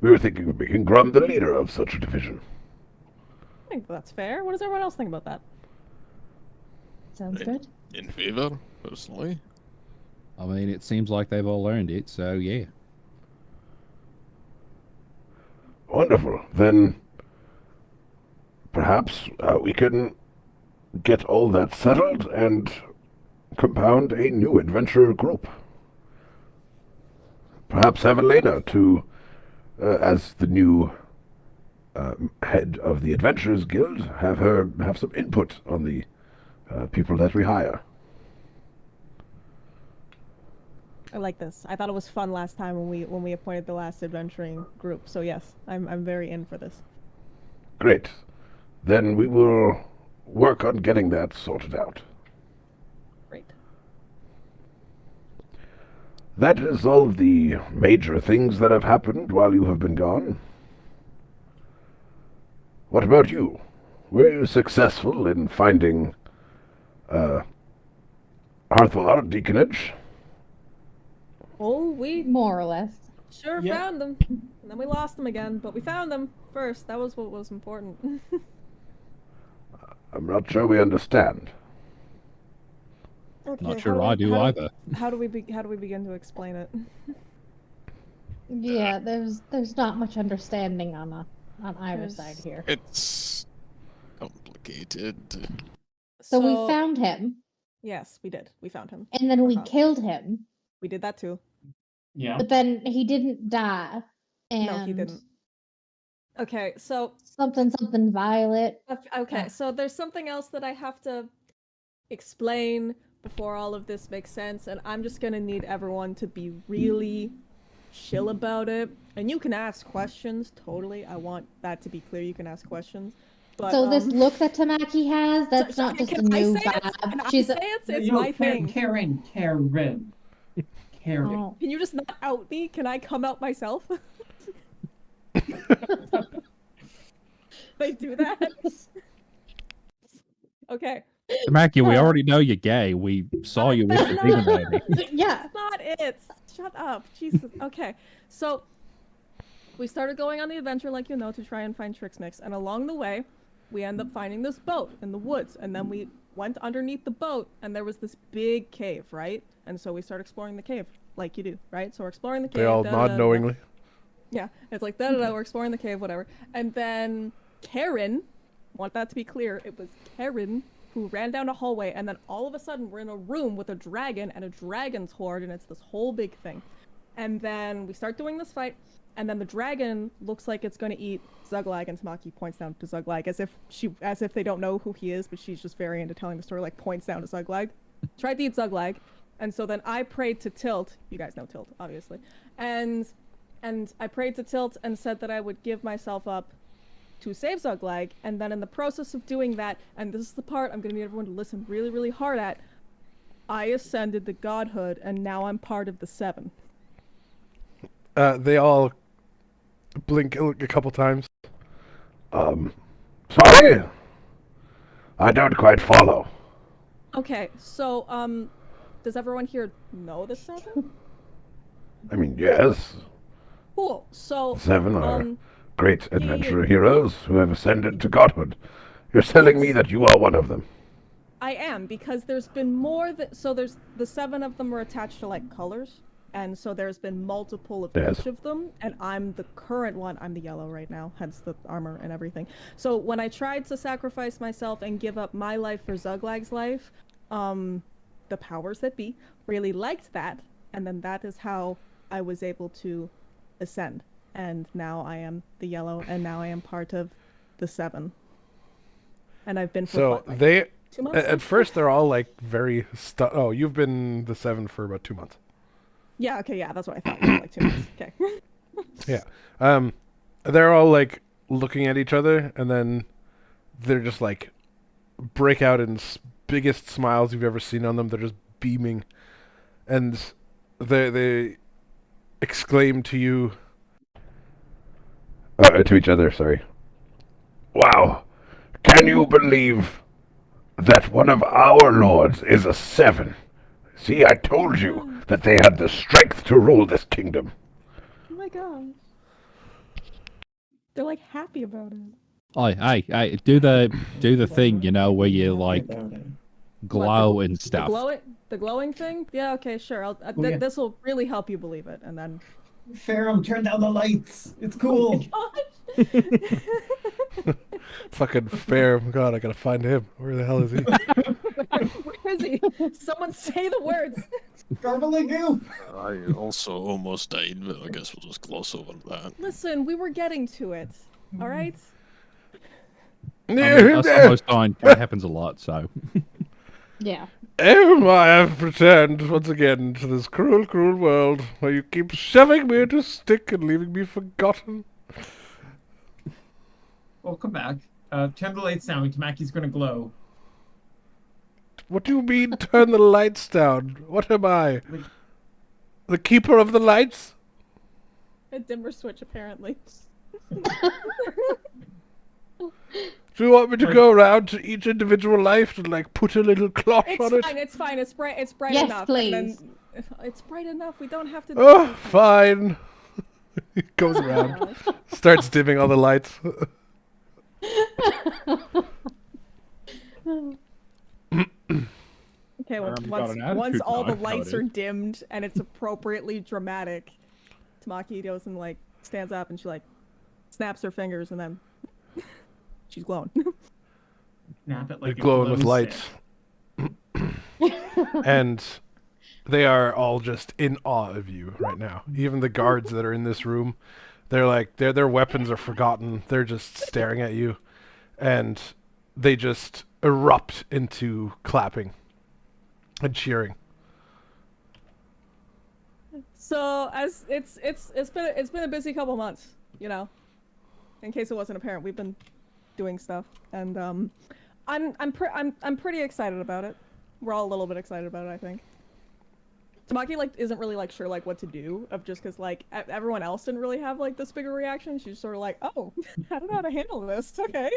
we were thinking of making Grum the leader of such a division. I think that's fair. What does everyone else think about that? Sounds good. In favor, personally. I mean, it seems like they've all learned it, so yeah. Wonderful. Then perhaps we can get all that settled and compound a new adventurer group. Perhaps have Elena to, as the new head of the Adventurers Guild, have her have some input on the people that we hire. I like this. I thought it was fun last time when we appointed the last adventuring group. So yes, I'm very in for this. Great. Then we will work on getting that sorted out. Great. That is all of the major things that have happened while you have been gone. What about you? Were you successful in finding Arthur Deaconage? Oh, we More or less. sure Yeah. found them. And then we lost them again, but we found them first. That was what was important. I'm not sure we understand. Okay, Not sure I do either. How do we begin to explain it? Yeah, there's not much understanding on either There's- side here. It's complicated. So we found him, Yes, we did. We found him. and then we Uh-huh. killed him, We did that too. Yeah. but then he didn't die. And No, he didn't. Okay, so something Violet. okay, so there's something else that I have to explain before all of this makes sense, and I'm just gonna need everyone to be really chill about it. And you can ask questions, totally. I want that to be clear. You can ask questions. But, So this look that Tamaki has, that's so- not just a can I new say it? vibe. Can I She's say it? It's Yo, my thing. Karen. Karen. Oh. Can you just not out me? Can I come out myself? They do that? Okay. Tamaki, we Yeah. already know you're gay. We saw you with the demon lady. Yeah. That's not it. Shut up. Jesus. Okay. So we started going on the adventure, like you know, to try and find Trixmix. And along the way, we end up finding this boat in the woods. And then we went underneath the boat, and there was this big cave, right? And so we start exploring the cave, like you do, right? So we're exploring the cave. They all da-da-da-da. nod knowingly. Yeah, it's like da-da-da, we're exploring the cave, whatever. And then Karen, want that to be clear, it was Karen who ran down a hallway, and then all of a sudden we're in a room with a dragon and a dragon's horde, and it's this whole big thing. And then we start doing this fight, and then the dragon looks like it's going to eat Zuglag, and Tamaki points down to Zuglag as if they don't know who he is, but she's just very into telling the story, like points down to Zuglag. Tried to eat Zuglag, and so then I prayed to Tilt. You guys know Tilt, obviously. And I prayed to Tilt and said that I would give myself up to save Zuglag, and then in the process of doing that, and this is the part I'm going to need everyone to listen really, really hard at, I ascended to godhood, and now I'm part of the Seven. They all blink a couple times. Sorry? I don't quite follow. Okay, so, does everyone here know the Seven? I mean, yes. Cool, so, 7 are great adventure heroes who have ascended to godhood. You're telling me that you are one of them. I am, because there's been more so there's the 7 of them are attached to like colors, and so there's been multiple of Yes. each of them, and I'm the current one. I'm the yellow right now, hence the armor and everything. So when I tried to sacrifice myself and give up my life for Zuglag's life, the powers that be really liked that, and then that is how I was able to ascend. And now I am the yellow, and now I am part of the 7. And I've been for So what, like, they, 2 months? at first, they're all like very. Oh, you've been the 7 for about 2 months. Yeah, okay, yeah, that's what I thought. Like 2 months. Okay. Yeah. They're all like looking at each other, and then they're just like break out in biggest smiles you've ever seen on them. They're just beaming, and they exclaim to you. To each other, sorry. Wow. Can you believe that one of our lords is a 7? See, I told you that they had the strength to rule this kingdom. Oh my gosh. They're like happy about it. I do the thing, you know, where you like glow and stuff. The glowing thing? Yeah, okay, sure. yeah. This will really help you believe it, and then. Ferrum, turn down the lights. It's cool. Fucking fair. God, I gotta find him. Where the hell is he? Where is he? Someone say the words. Garbalagoo. I also almost died, but I guess we'll just gloss over that. Listen, we were getting to it. All right. I mean, that's almost fine. It happens a lot, so. Yeah. Oh, I have returned once again to this cruel, cruel world where you keep shoving me into a stick and leaving me forgotten. Welcome back. Turn the lights down. Tamaki's gonna glow. What do you mean, turn the lights down? What am I? The keeper of the lights? A dimmer switch, apparently. Do you want me to go around to each individual life and like put a little cloth on it? It's fine. It's bright. It's bright Yes, enough. please. And then, it's bright enough. We don't have to. Oh, fine. He goes around, starts dimming all the lights. Okay, well, got an attitude once all the now, lights Cody. are dimmed and it's appropriately dramatic, Tamaki goes and like stands up and she like snaps her fingers and then she's glowing. Snap it They're like a glowing with glow lights. And they are all just in awe of you right now. Even the guards that are in this room, they're like their weapons are forgotten. They're just staring at you, and they just erupt into clapping and cheering. So as it's been a busy couple months, you know. In case it wasn't apparent, we've been doing stuff, and I'm pretty excited about it. We're all a little bit excited about it, I think. Tamaki like isn't really like sure like what to do of just because like everyone else didn't really have like this bigger reaction. She's sort of like, oh, I don't know how to handle this. Okay.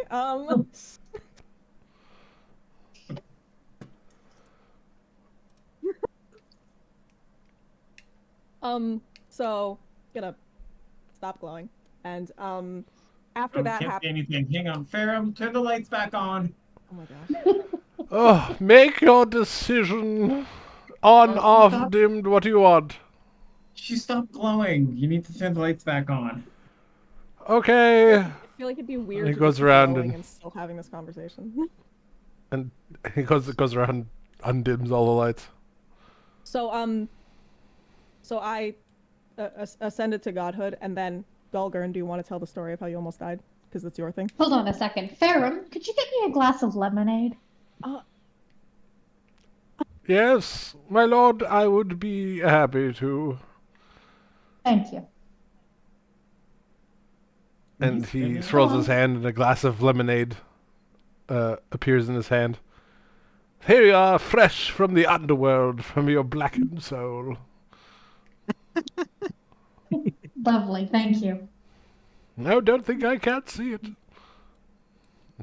So gonna stop glowing, and after that Can't see happens. anything. Hang on, Ferrum, turn the lights back on. Oh my gosh. Oh, make your decision. On, off, stop. dimmed, what do you want? She stopped glowing. You need to turn the lights back on. Okay. I feel like it'd be weird. He to goes just be around glowing and- still having this conversation. And he goes around, undims all the lights. So I ascended to godhood, and then Gulgurn, do you want to tell the story of how you almost died? Because it's your thing. Hold on a second. Ferrum, could you get me a glass of lemonade? Yes, my lord, I would be happy to. Thank you. And he swirls his hand, and a glass of lemonade appears in his hand. Here you are, fresh from the underworld, from your blackened soul. Lovely, thank you. No, don't think I can't see it.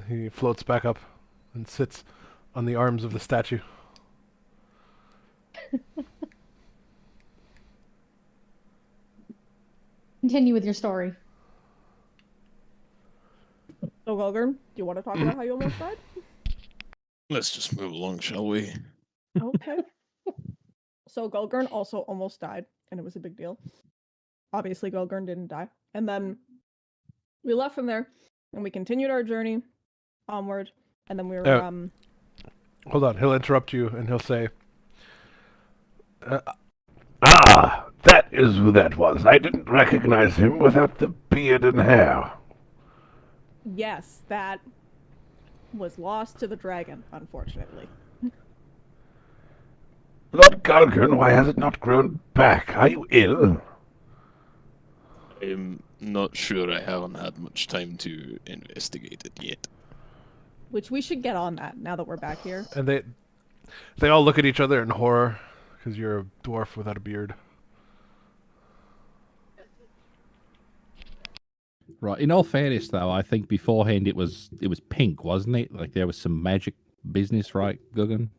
He floats back up and sits on the arms of the statue. Continue with your story. So Gulgurn, do you want to talk about how you almost died? Let's just move along, shall we? Okay. So Gulgurn also almost died, and it was a big deal. Obviously, Gulgurn didn't die. And then we left from there, and we continued our journey onward, and then we were, Hold on, he'll interrupt you, and he'll say, Ah, that is who that was. I didn't recognize him without the beard and hair. yes, that was lost to the dragon, unfortunately. Lord Gulgurn, why has it not grown back? Are you ill? I'm not sure. I haven't had much time to investigate it yet. Which we should get on that now that we're back here. and they all look at each other in horror, because you're a dwarf without a beard. Right. In all fairness, though, I think beforehand it was pink, wasn't it? Like there was some magic business, right, Guggen?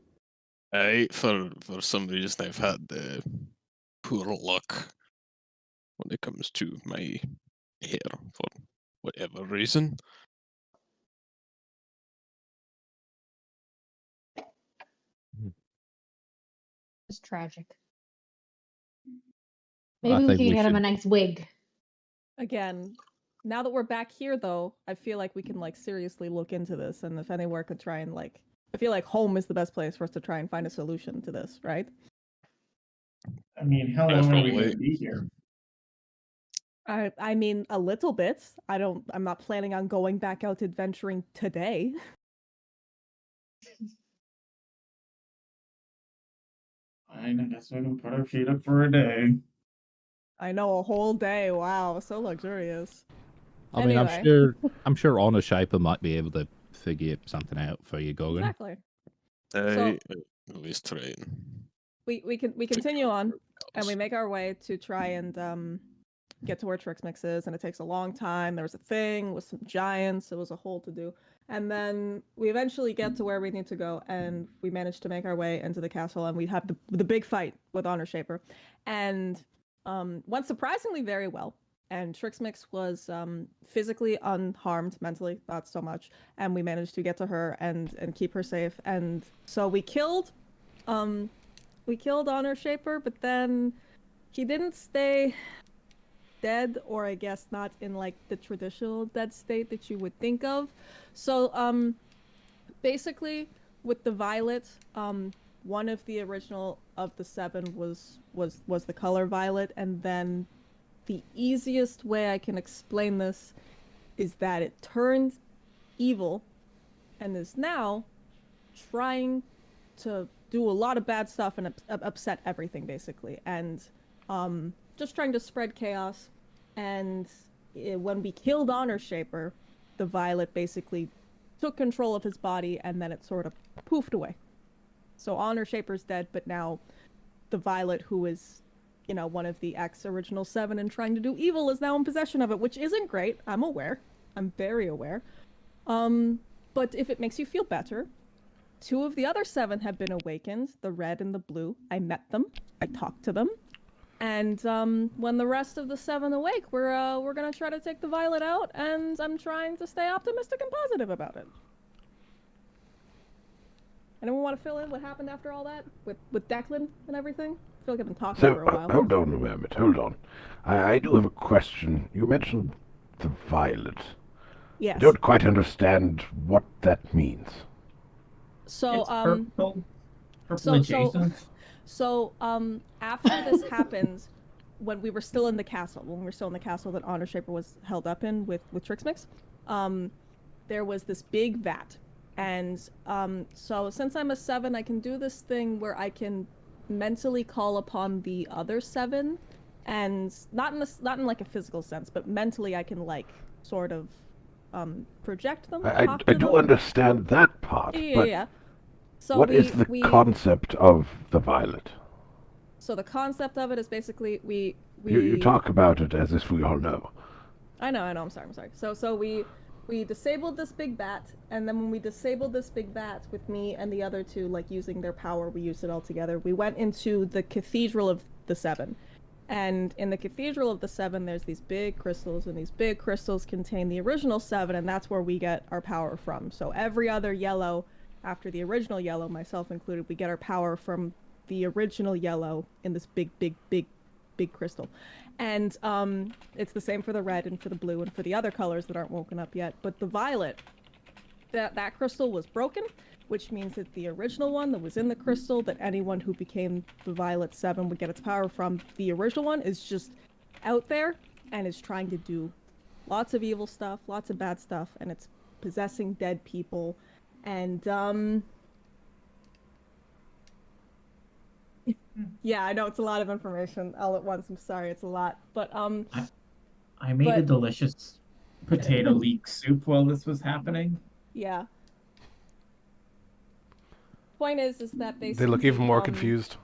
For some reason, I've had poor luck when it comes to my hair for whatever reason. It's tragic. I Maybe we think can we get him a should- nice wig. Again, now that we're back here, though, I feel like we can seriously look into this, and if anywhere could try and I feel like home is the best place for us to try and find a solution to this, right? I mean, how Yeah, long are we probably. going to be here? I mean, a little bit. I'm not planning on going back out adventuring today. Fine, I guess we can put our feet up for a day. I know, a whole day. Wow, so luxurious. I mean, Anyway. I'm sure Honor Shaper might be able to figure something out for you, Guggen. Exactly. I at least trying. We continue on, and we make our way to try and get to where Trixmix is, and it takes a long time. There was a thing with some giants. It was a whole to do. And then we eventually get to where we need to go, and we manage to make our way into the castle, and we have the big fight with Honor Shaper. And went surprisingly very well. And Trixmix was physically unharmed, mentally not so much. And we managed to get to her and keep her safe. And so we killed Honor Shaper, but then he didn't stay dead, or I guess not in the traditional dead state that you would think of. So basically with the violet, one of the original of the 7 was the color violet, and then the easiest way I can explain this is that it turned evil and is now trying to do a lot of bad stuff and upset everything, basically, and just trying to spread chaos. And when we killed Honor Shaper, the violet basically took control of his body, and then it sort of poofed away. So Honor Shaper's dead, but now the violet, who is, one of the original 7 and trying to do evil, is now in possession of it, which isn't great. I'm aware. I'm very aware. But if it makes you feel better, 2 of the other 7 have been awakened, the red and the blue. I met them. I talked to them. And when the rest of the 7 awake, we're gonna try to take the Violet out, and I'm trying to stay optimistic and positive about it. Anyone want to fill in what happened after all that with Declan and everything? I feel like I've been talking So, for a while. hold on a moment, hold on. I do have a question. You mentioned the violet. Yes. I don't quite understand what that means. So It's purple. Purple so- adjacent. So, after this happened, when we were still in the castle, that Honor Shaper was held up in with Trixmix, there was this big vat. And, so since I'm a 7, I can do this thing where I can mentally call upon the other 7, and not in like a physical sense, but mentally I can, like, sort of, project them. I talk to do them. understand that part, but Yeah. So what is the concept of the violet? So the concept of it is basically we You talk about it as if we all know. I know, I'm sorry. So we disabled this big bat, and then when we disabled this big bat with me and the other 2, like, using their power, we used it all together. We went into the Cathedral of the 7. And in the Cathedral of the 7, there's these big crystals, and these big crystals contain the original 7, and that's where we get our power from. So every other yellow after the original yellow, myself included, we get our power from the original yellow in this big crystal. And it's the same for the red and for the blue and for the other colors that aren't woken up yet. But the violet, that crystal was broken, which means that the original one that was in the crystal that anyone who became the Violet 7 would get its power from, the original one is just out there and is trying to do lots of evil stuff, lots of bad stuff, and it's possessing dead people. And yeah, I know it's a lot of information all at once. I'm sorry, it's a lot. But I made a delicious potato leek soup while this was happening. Yeah. Point is that basically They look even more confused.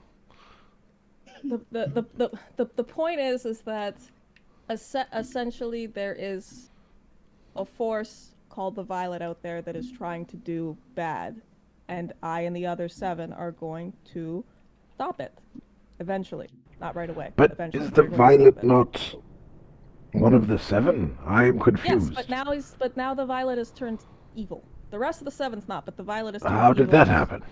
The point is that essentially there is a force called the Violet out there that is trying to do bad, and I and the other 7 are going to stop it eventually, not right away. But eventually is the we're going to violet stop it. not one of the 7? I'm confused. Yes, but now the Violet has turned evil. The rest of the 7's not, but the Violet is turned How did evil. that happen?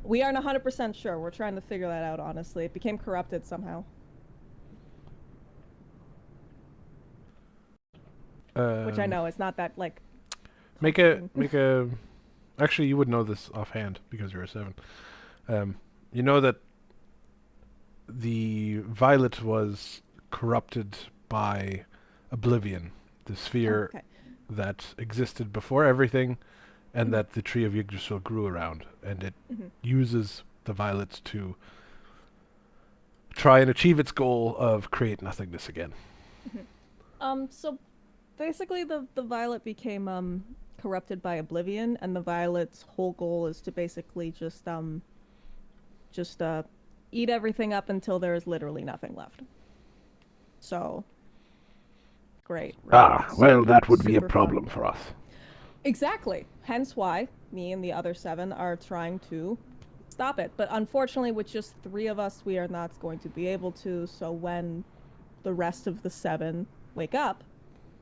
We aren't 100% sure. We're trying to figure that out, honestly. It became corrupted somehow. Which I know is not that, like... Make a... Actually, you would know this offhand, because you're a 7. You know that the violet was corrupted by Oblivion, the sphere that existed before everything, and that the Tree of Yggdrasil grew around, and it uses the violets to try and achieve its goal of create nothingness again. So basically the violet became corrupted by Oblivion, and the violet's whole goal is to basically just eat everything up until there is literally nothing left. So great. Right? Well, that would be a Super problem fun. for us. Exactly. Hence why me and the other 7 are trying to stop it. But unfortunately, with just 3 of us, we are not going to be able to. So when the rest of the 7 wake up,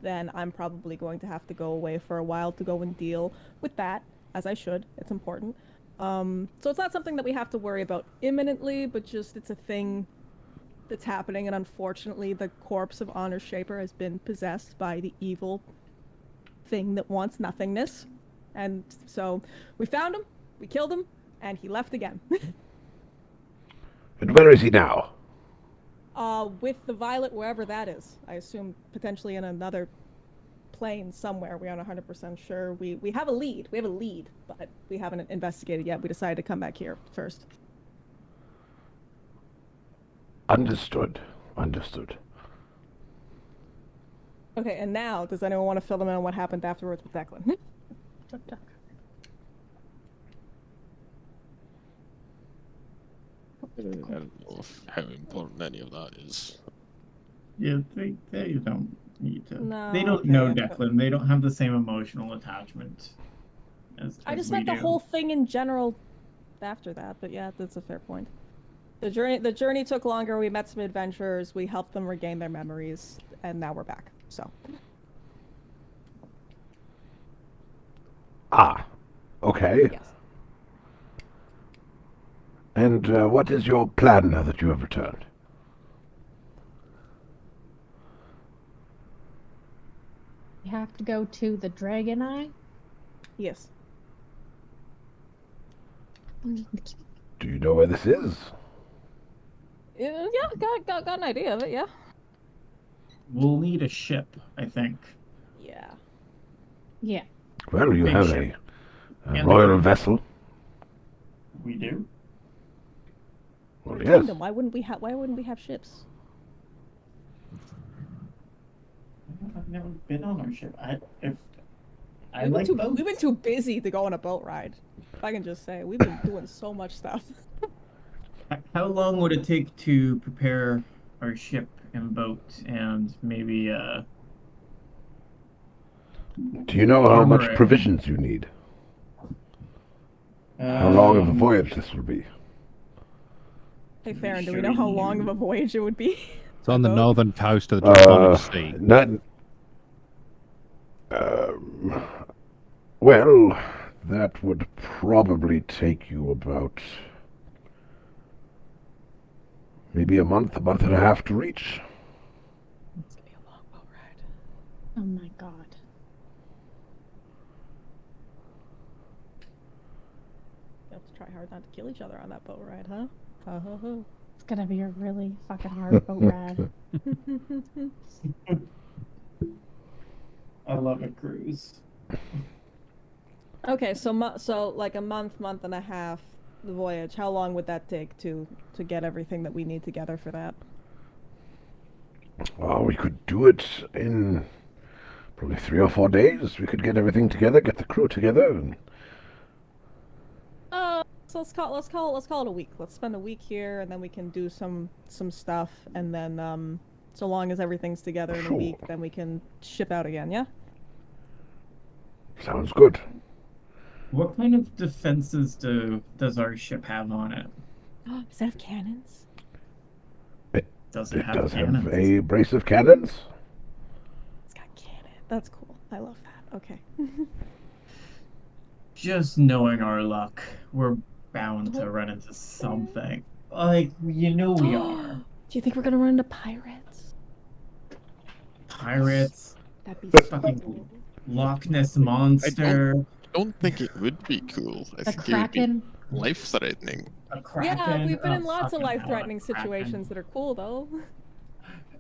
then I'm probably going to have to go away for a while to go and deal with that, as I should. It's important. So it's not something that we have to worry about imminently, but just it's a thing that's happening, and unfortunately the corpse of Honor Shaper has been possessed by the evil thing that wants nothingness. And so we found him, we killed him, and he left again. And where is he now? With the Violet, wherever that is. I assume potentially in another plane somewhere. We aren't 100% sure. We have a lead. We have a lead, but we haven't investigated yet. We decided to come back here first. Understood. Understood. Okay, and now, does anyone want to fill them in on what happened afterwards with Declan? I don't know how important any of that is. Yeah, they don't need to. No, They don't okay, know okay. Declan. They don't have the same emotional attachment as I just we meant the do. whole thing in general after that, but yeah, that's a fair point. The journey took longer. We met some adventurers. We helped them regain their memories, and now we're back. So. Ah, okay. Yes. And what is your plan now that you have returned? We have to go to the Dragon Eye. Yes. Do you know where this is? Yeah, got an idea of it. Yeah. We'll need a ship, I think. Yeah. Yeah. Well, you Big have ship. a And royal the- vessel. We do. Well, We're a yes. kingdom. Why wouldn't we have ships? I've never been on our ship. I We've like boats. been too busy to go on a boat ride. If I can just say, we've been doing so much stuff. How long would it take to prepare our ship and boat, and maybe Do you know how much Armory. provisions you need? How long of a voyage this will be? Hey, Farron, do we know how long of a voyage it would be? It's on the boat? northern coast of the Draconic Sea. Not. Well, that would probably take you about maybe a month and a half to reach. It's gonna be a long boat ride. Oh my god. You have to try hard not to kill each other on that boat ride, huh? Ha ha ha. It's gonna be a really fucking hard boat ride. I love a cruise. Okay, so like a month and a half, the voyage. How long would that take to get everything that we need together for that? Well, we could do it in probably 3 or 4 days. We could get everything together, get the crew together, and So let's call it a week. Let's spend a week here, and then we can do some stuff, and then so long as everything's together in a Sure. week, then we can ship out again. Yeah. sounds good. What kind of defenses does our ship have on it? Does that have cannons? Does It it have does cannons? have a brace of cannons. It's got cannon. That's cool. I love that. Okay. Just knowing our luck, we're bound to run into something. Like, you know we are. Do you think we're gonna run into pirates? Pirates, That'd be fucking Loch Ness Monster, don't think it would be cool. I The think it would be Kraken. life-threatening. a kraken. Yeah, we've been in a lots of fucking hell, life-threatening a kraken. situations that are cool, though.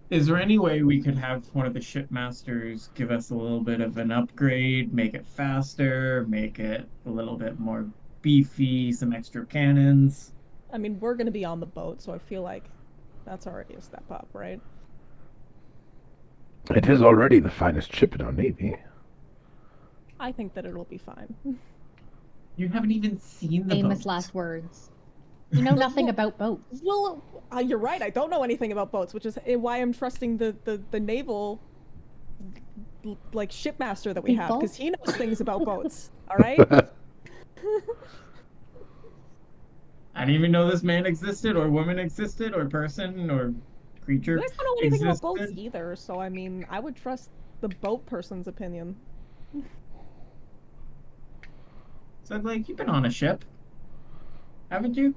Is there any way we could have one of the shipmasters give us a little bit of an upgrade, make it faster, make it a little bit more beefy, some extra cannons? I mean, we're gonna be on the boat, so I feel like that's already a step up, right? It is already the finest ship in our navy. I think that it'll be fine. You haven't even seen the Famous boat. last words. You know nothing about boats. Well, you're right. I don't know anything about boats, which is why I'm trusting the naval like shipmaster that we have, People? because he knows things about boats. All right. I didn't even know this man existed, or woman existed, or person, or creature You guys don't know anything about boats existed. either, so I mean, I would trust the boat person's opinion. So, like, you've been on a ship, haven't you?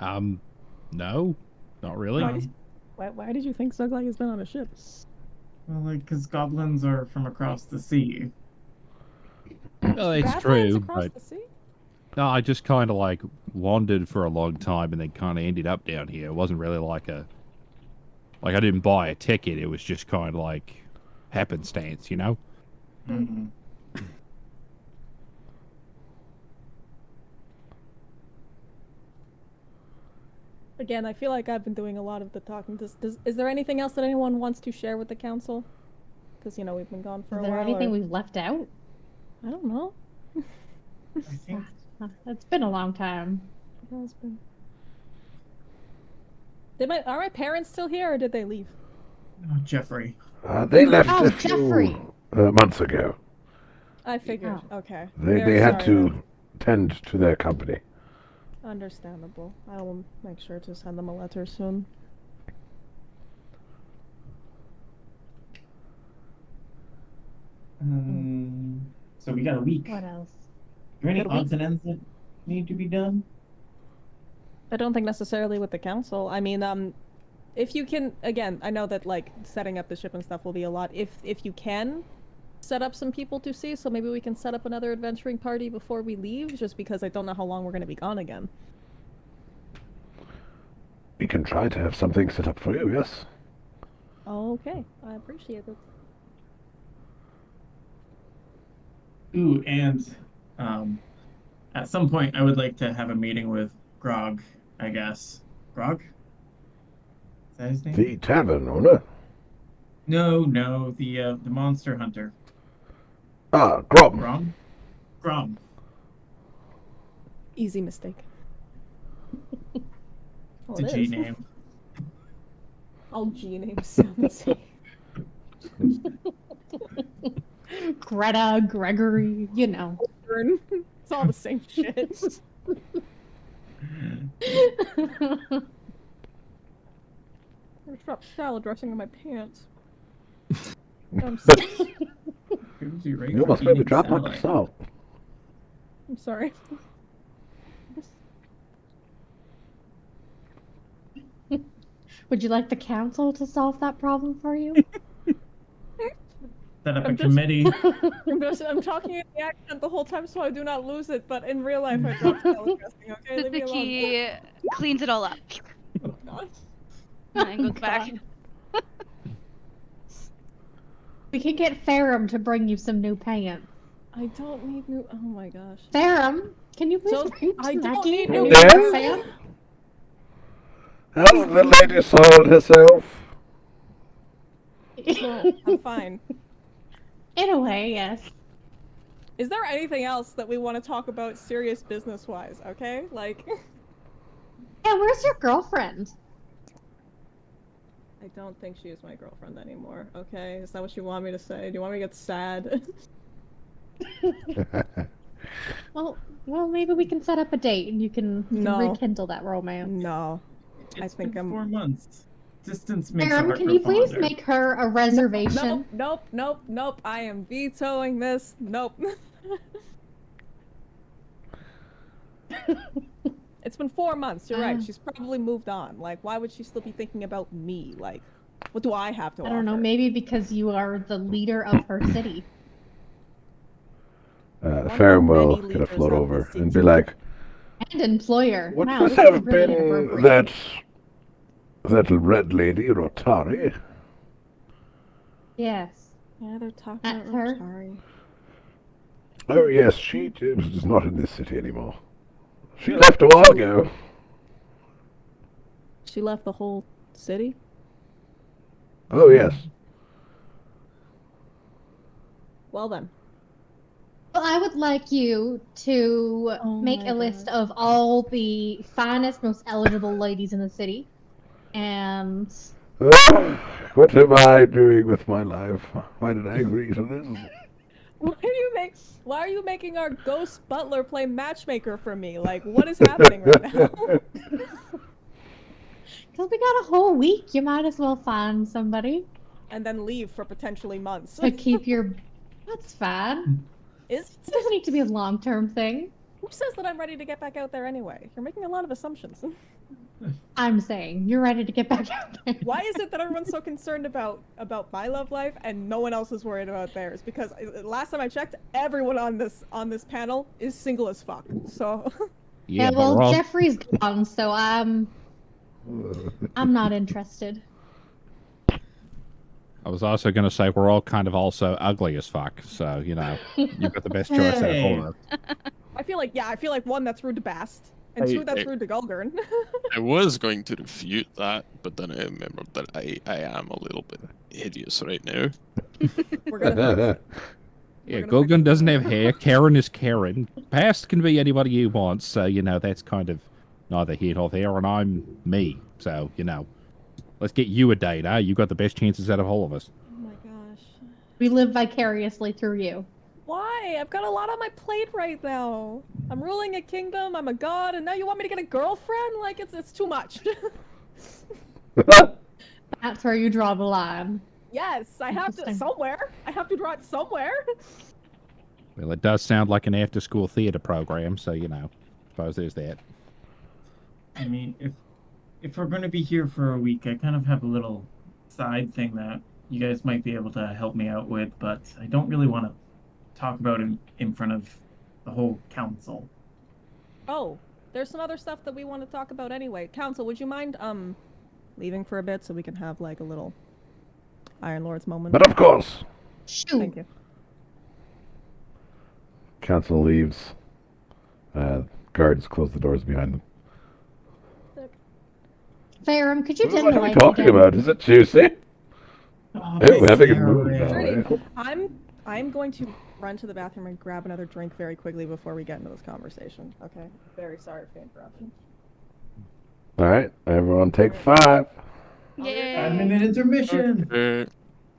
No, not really. Why did you think Zuglag has been on a ship? Well, like, because goblins are from across the sea. Well, it's Badlands true, across but the sea? no, I just kind of like wandered for a long time and then kind of ended up down here. It wasn't really like I didn't buy a ticket. It was just kind of like happenstance, you know? Mm-hmm. Again, I feel like I've been doing a lot of the talking. Is there anything else that anyone wants to share with the council? Because, you know, we've been gone for Is a there while. anything or- we've left out? I don't know. I think It's been a long time. It has been. Are my parents still here, or did they leave? Jeffrey. They left Oh, a few Jeffrey! months ago. I figured. Oh. Okay. They Very had sorry to then. tend to their company. Understandable. I will make sure to send them a letter soon. So we got a week. What else? Are there any Got a week. odds and ends that need to be done? I don't think necessarily with the council. I mean, if you can, again, I know that like setting up the ship and stuff will be a lot. If you can set up some people to see, so maybe we can set up another adventuring party before we leave, just because I don't know how long we're going to be gone again. We can try to have something set up for you, yes? Okay, I appreciate it. Ooh, and at some point I would like to have a meeting with Grog, I guess. Grog? Is that his name? The tavern owner? No, the monster hunter. Ah, Grom. Grom? Grom. Easy mistake. It's a G name. All G names sound the same. Greta, Gregory, you know. It's all the same shit. I dropped salad dressing in my pants. I'm sorry. You almost made me drop like salt. I'm sorry. Would you like the council to solve that problem for you? Set up a I'm just- committee. I'm talking in the accent the whole time so I do not lose it, but in real life I dropped salad dressing, okay? Leave me alone. Vicky cleans it all up. Oh, God. And then goes back. We can get Ferrum to bring you some new pants. I don't need new. Oh my gosh. Ferrum, can you please So, bring I don't Maggie need a new new Yes? pants? Has the lady sold herself? No, I'm fine. In a way, yes. Is there anything else that we want to talk about serious business-wise, okay? Like, Yeah, where's your girlfriend? I don't think she is my girlfriend anymore, okay? Is that what you want me to say? Do you want me to get sad? Well, maybe we can set up a date and you can No. rekindle that romance. No. It's think been I'm- 4 months. Distance makes the Ferrum, heart can grow you please fonder. make her a reservation? Nope. I am vetoing this. Nope. It's been 4 months. You're right. She's probably moved on. Like, why would she still be thinking about me? Like, what do I have to I don't know, offer? maybe because you are the leader of her city. of Ferrum many will get a leaders float of over the and be city. like, And employer. would Wow, this this is have really been inappropriate. that red lady, Rotari? Yes. Yeah, they're talking That's about her. Sorry. Oh yes, she is not in this city anymore. She left a while ago. She left the whole city? Oh yes. Well then. Well, I would like you to Oh make my a list God. of all the finest, most eligible ladies in the city. And What am I doing with my life? Why did I agree to this? Why are you making our ghost butler play matchmaker for me? Like, what is happening right now? because we got a whole week, you might as well find somebody And then leave for potentially months. to keep your. That's fine. Is It doesn't need to be a long-term thing. Who says that I'm ready to get back out there anyway? You're making a lot of assumptions. I'm saying you're ready to get back out there. Why is it that everyone's so concerned about my love life and no one else is worried about theirs? Because last time I checked, everyone on this panel is single as fuck. So Yeah, but well, we're all- Jeffrey's gone, so I'm not interested. I was also going to say we're all kind of also ugly as fuck, so you know you've got the best choice out of all of us. I feel like one, that's rude to Bast, and two, that's Hey. rude to Gulgurn. I was going to refute that, but then I remembered that I am a little bit hideous right now. We're gonna Yeah, gonna Gulgun doesn't have hair. Karen is Karen. Past can be anybody you want, so you know that's kind of neither here nor there. And I'm me, so you know, let's get you a date, huh? You got the best chances out of all of us. Oh my gosh. We live vicariously through you. Why? I've got a lot on my plate right now. I'm ruling a kingdom, I'm a god, and now you want me to get a girlfriend? Like, it's too much. That's where you draw the line. Yes, I have to, Interesting. somewhere. I have to draw it somewhere. Well, it does sound like an after-school theater program, so, you know, suppose there's that. I mean, if we're going to be here for a week, I kind of have a little side thing that you guys might be able to help me out with, but I don't really want to talk about it in front of the whole council. Oh, there's some other stuff that we want to talk about anyway. Council, would you mind, leaving for a bit so we can have, like, a little Iron Lords moment? But of course. Shoot. Thank you. Council leaves. Guards close the doors behind them. Farum, could you dim What the are we lights talking again? about? Is it Tuesday? Oh, Hey, we're having a Sarah, mood man. now, eh? I'm going to run to the bathroom and grab another drink very quickly before we get into this conversation. Okay? Very sorry for the interruption. Alright, everyone take 5. Yay! 5-minute intermission.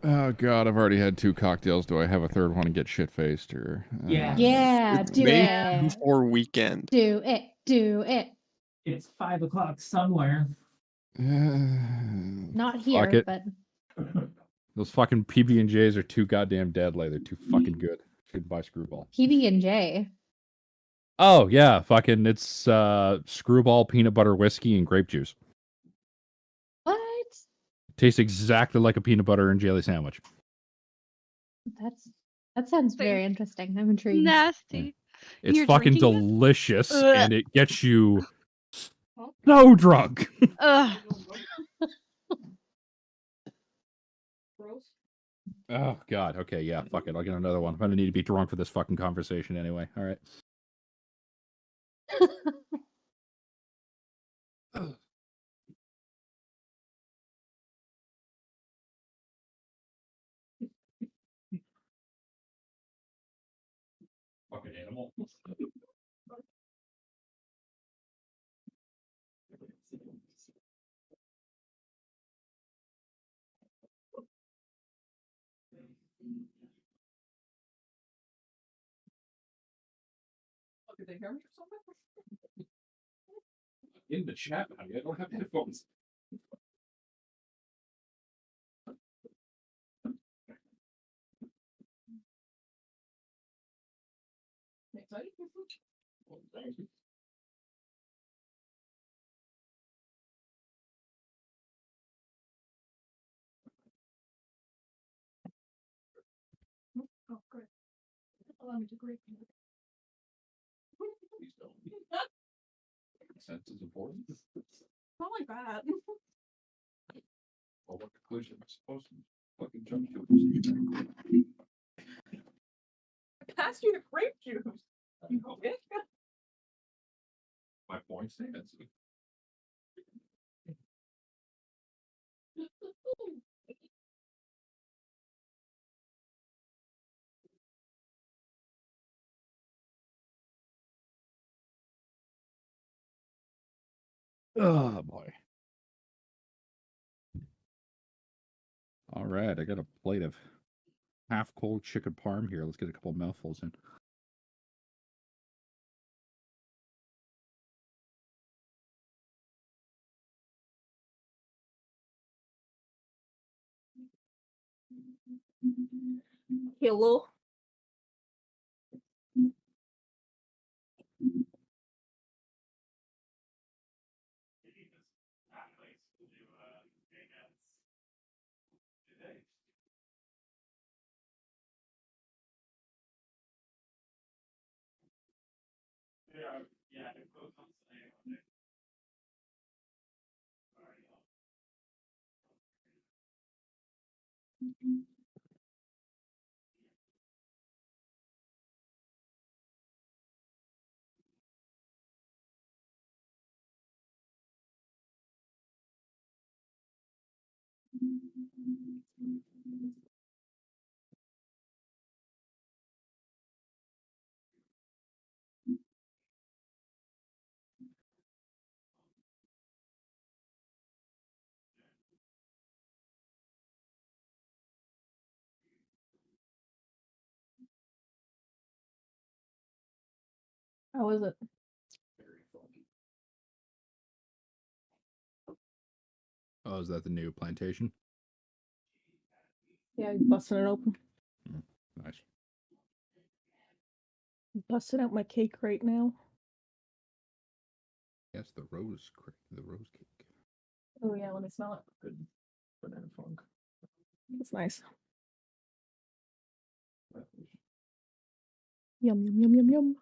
Oh god, I've already had 2 cocktails. Do I have a third one and get shit-faced, or... Yeah. Yeah, do Maybe it. before weekend. Do it. Do it. It's 5 o'clock somewhere. Not here, Fuck it. but Those fucking PB&Js are too goddamn deadly. They're too fucking good. Should buy Screwball. PB&J. Oh, yeah, fucking, it's Screwball, peanut butter whiskey, and grape juice. What? Tastes exactly like a peanut butter and jelly sandwich. That sounds Wait. very interesting. I'm intrigued. Nasty. It's You're fucking drinking it? delicious, Ugh. and it gets you so drunk. Ugh. Oh, God. Okay, yeah, fuck it. I'll get another one. I'm gonna need to be drunk for this fucking conversation anyway. All right. Fucking animal. Did they hear me or something? In the chat, honey. I don't have headphones. Oh, great. Allow me to greet you. Please don't. Consent is important. Not like that. Well, what conclusion am I supposed to fucking jump to? I passed you the grape juice. You know it. My point stands. Oh boy. All right, I got a plate of half cold chicken parm here. Let's get a couple mouthfuls in. Hello. How is it? Oh, is that the new plantation? Yeah, you busting it open. Nice. Busting out my cake right now. Yes, the rose cake. Oh yeah, let me smell it. Good banana funk. It's nice. Yum yum yum yum yum.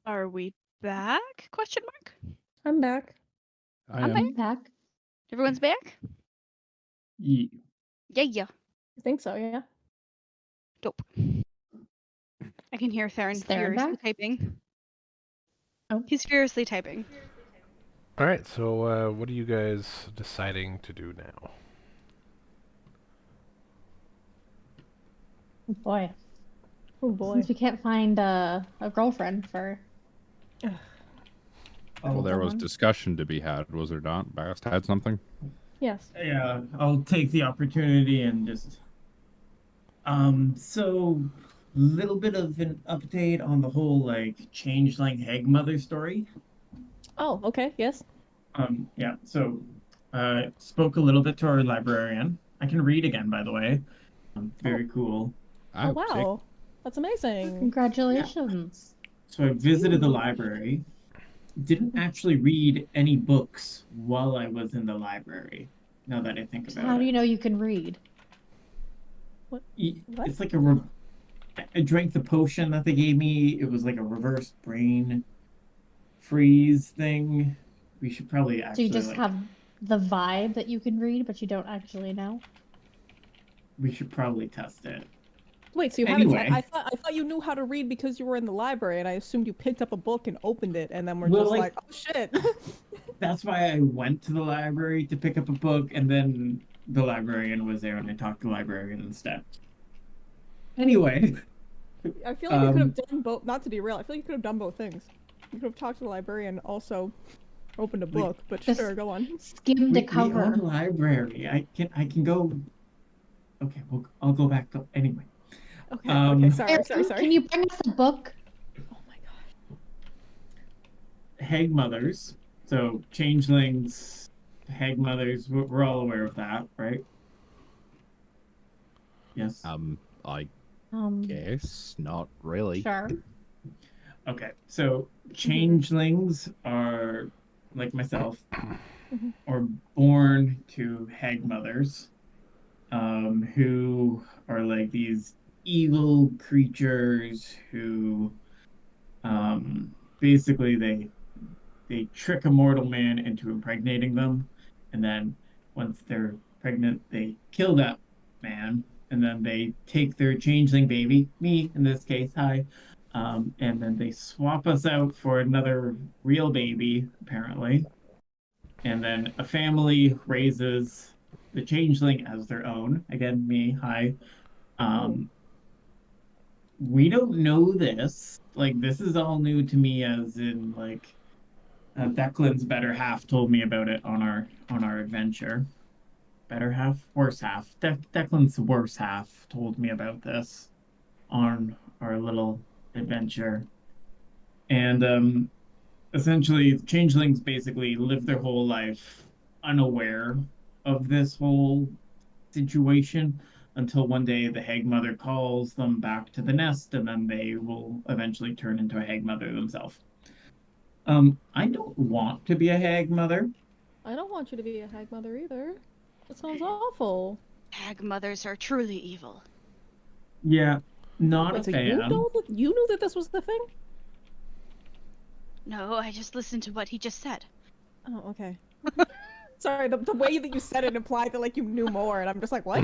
Are we back? Question mark. I'm back. I I'm am. Back. Everyone's back. Ye- Yeah. I think so, yeah. Dope. I can hear Theron Is Theron furiously back? typing. Oh. He's furiously typing. All right. So, what are you guys deciding to do now? Oh boy. Oh boy. Since we can't find a girlfriend for. Well, there was someone. discussion to be had, was there not? Bast had something? Yes. Yeah, I'll take the opportunity and just. So, little bit of an update on the whole like changeling hag mother story. Oh, okay, yes. Yeah. So, spoke a little bit to our librarian. I can read again, by the way. Very cool. Oh, wow. That's amazing. Congratulations. So I visited the library. Didn't actually read any books while I was in the library. Now that I think So about how do it. you know you can read? What? It's like I drank the potion that they gave me. It was like a reverse brain freeze thing. We should probably So actually you just like, have the vibe that you can read, but you don't actually know? we should probably test it. Wait, so you Anyway. haven't? I thought you knew how to read because you were in the library, and I assumed you picked up a book and opened it, and then we're Well, just like- like, oh shit. That's why I went to the library to pick up a book, and then the librarian was there, and I talked to the librarian instead. Anyway, I feel like you could have done both. Not to derail, I feel like you could have done both things. You could have talked to the librarian, also opened a book. But Just- sure, go on. Skimmed we a cover. own the library. I can go. Okay, well, I'll go back. Anyway, Okay. Okay. Sorry. Can you bring us a book? Oh my god. hag mothers. So changelings, hag mothers. We're all aware of that, right? Yes. I Um, guess not really. Sure. Okay, so changelings are like myself, are born to hag mothers, who are like these evil creatures who, basically they trick a mortal man into impregnating them, and then once they're pregnant, they kill that man, and then they take their changeling baby, me in this case, hi, and then they swap us out for another real baby, apparently. And then a family raises the changeling as their own. Again, me, hi. We don't know this. Like, this is all new to me, as in, like, Declan's better half told me about it on our adventure. Better half? Worse half. Declan's worse half told me about this on our little adventure. And essentially changelings basically live their whole life unaware of this whole situation until one day the hag mother calls them back to the nest, and then they will eventually turn into a hag mother themselves. I don't want to be a hag mother. I don't want you to be a hag mother either. That sounds awful. Hag mothers are truly evil. Yeah, not Wait, a so fan. you knew that this was the thing? No, I just listened to what he just said. Oh, okay. Sorry, the way that you said it implied that like you knew more, and I'm just like, what?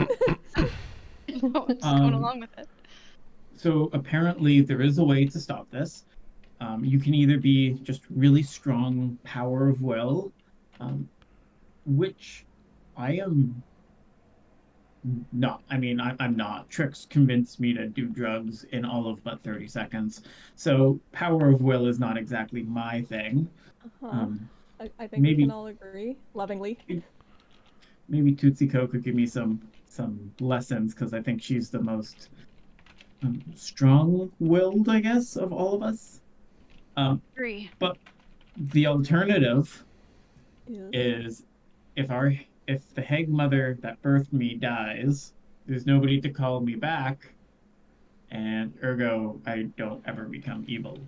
No, I'm just going along with it. So apparently there is a way to stop this. You can either be just really strong power of will, which I am not. I mean, I'm not. Trix convinced me to do drugs in all of but 30 seconds. So power of will is not exactly my thing. Uh-huh. I think maybe- we can all agree, lovingly. Maybe Tootsiko could give me some lessons, because I think she's the most strong-willed, I guess, of all of us. Agree. But the alternative Yeah. is if the hag mother that birthed me dies, there's nobody to call me back, and ergo I don't ever become evil.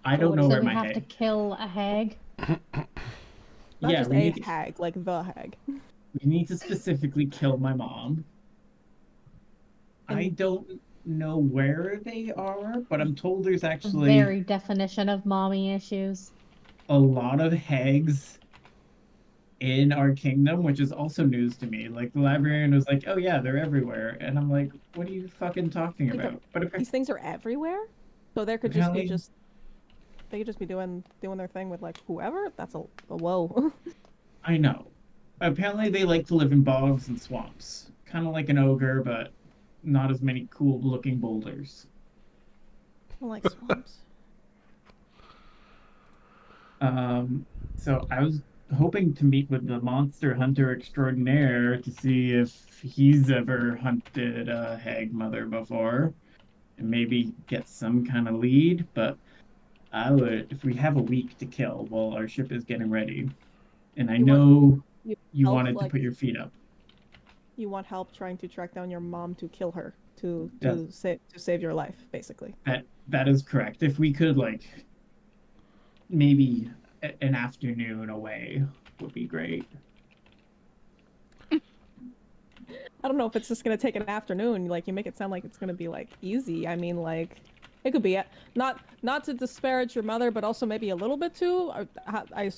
I don't know So where we my have to hag. kill a hag. Not Yeah, just we a need to- hag, like the hag. We need to specifically kill my mom. I don't know where they are, but I'm told there's actually Very definition of mommy issues. a lot of hags in our kingdom, which is also news to me. Like the librarian was like, "Oh yeah, they're everywhere," and I'm like, "What are you fucking talking Like, about?" But These things are everywhere, so there could just be Apparently- they could just be doing their thing with like whoever. That's a whoa. I know. Apparently, they like to live in bogs and swamps, kind of like an ogre, but not as many cool-looking boulders. I like swamps. So I was hoping to meet with the monster hunter extraordinaire to see if he's ever hunted a hag mother before, and maybe get some kind of lead. But I would, if we have a week to kill while our ship is getting ready, and I You know you help, wanted to like- put your feet up. You want help trying to track down your mom to kill her to Yes. save your life, basically. That is correct. If we could, like, maybe an afternoon away would be great. I don't know if it's just gonna take an afternoon. Like you make it sound like it's gonna be like easy. I mean, like it could be not to disparage your mother, but also maybe a little bit too. I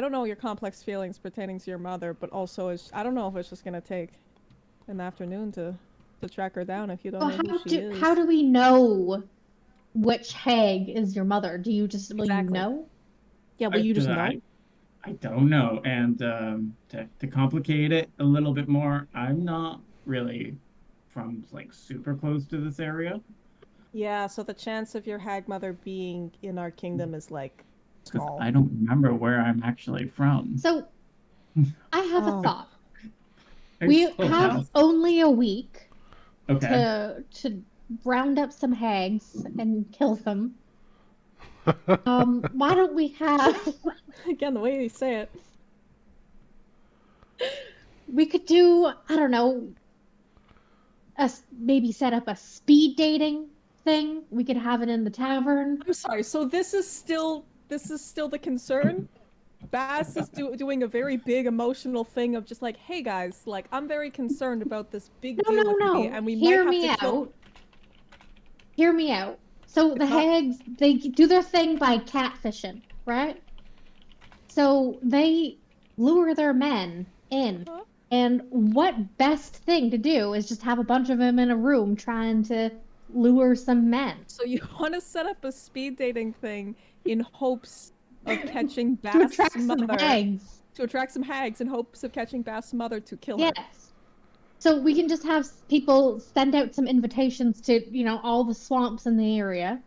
don't know your complex feelings pertaining to your mother, but also I don't know if it's just gonna take an afternoon to track her down if you don't Well, know who she is. how do we know which hag is your mother? Do you just will Exactly. you know? Yeah, well, you just know. I don't know. And to complicate it a little bit more, I'm not really from like super close to this area. Yeah, so the chance of your hag mother being in our kingdom is like Because small. I don't remember where I'm actually from. So I have Oh. a thought. I We still have only a week Okay. to round up some hags and kill them. Why don't we have Again, the way you say it. we could do, I don't know, maybe set up a speed dating thing. We could have it in the tavern. I'm sorry. So this is still the concern. Bass is doing a very big emotional thing of just like, hey guys, like I'm very concerned about this big No, deal no, with no. me, and we Hear might me have to kill. out. Hear me out. So the It's not- hags, they do their thing by catfishing, right? So they lure their men in. Huh? And what best thing to do is just have a bunch of them in a room trying to lure some men. So you want to set up a speed dating thing in hopes of catching To Bass' attract some mother hags. to attract some hags in hopes of catching Bass' mother to kill her. Yes. So we can just have people send out some invitations to, all the swamps in the area.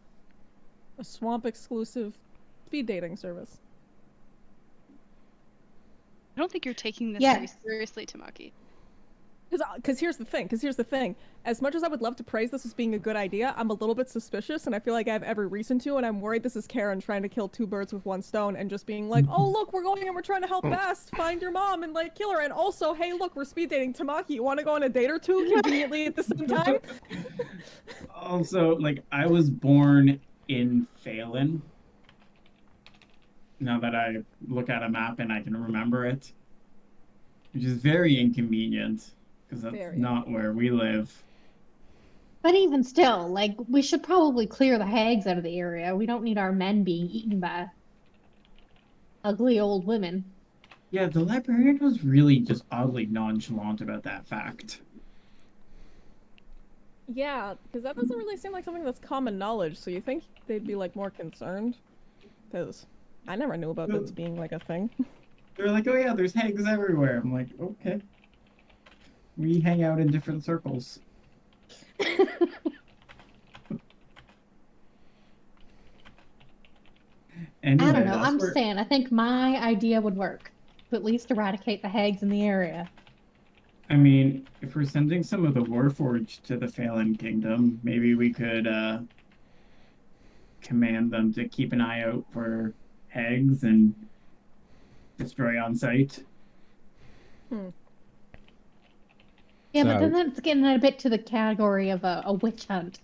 A swamp exclusive speed dating service. I don't think you're taking this Yes. very seriously, Tamaki. Because here's the thing. As much as I would love to praise this as being a good idea, I'm a little bit suspicious, and I feel like I have every reason to, and I'm worried this is Karen trying to kill two birds with one stone and just being like, oh look, we're going and we're trying to help Bass find your mom and like kill her, and also, hey look, we're speed dating Tamaki. You want to go on a date or two conveniently at the same time? Also, like, I was born in Phelan. Now that I look at a map and I can remember it, which is very inconvenient because that's Very. not where we live. But even still, like, we should probably clear the hags out of the area. We don't need our men being eaten by ugly old women. Yeah, the librarian was really just oddly nonchalant about that fact. Yeah, because that doesn't really seem like something that's common knowledge, so you think they'd be like more concerned? Because I never knew about this being like a thing. They're like, oh yeah, there's hags everywhere. I'm like, okay. We hang out in different circles. Anyway, I don't know. that's I'm where- saying, I think my idea would work. To at least eradicate the hags in the area. I mean, if we're sending some of the Warforged to the Phelan Kingdom, maybe we could command them to keep an eye out for hags and destroy on sight. Yeah, but So- then that's getting a bit to the category of a witch hunt.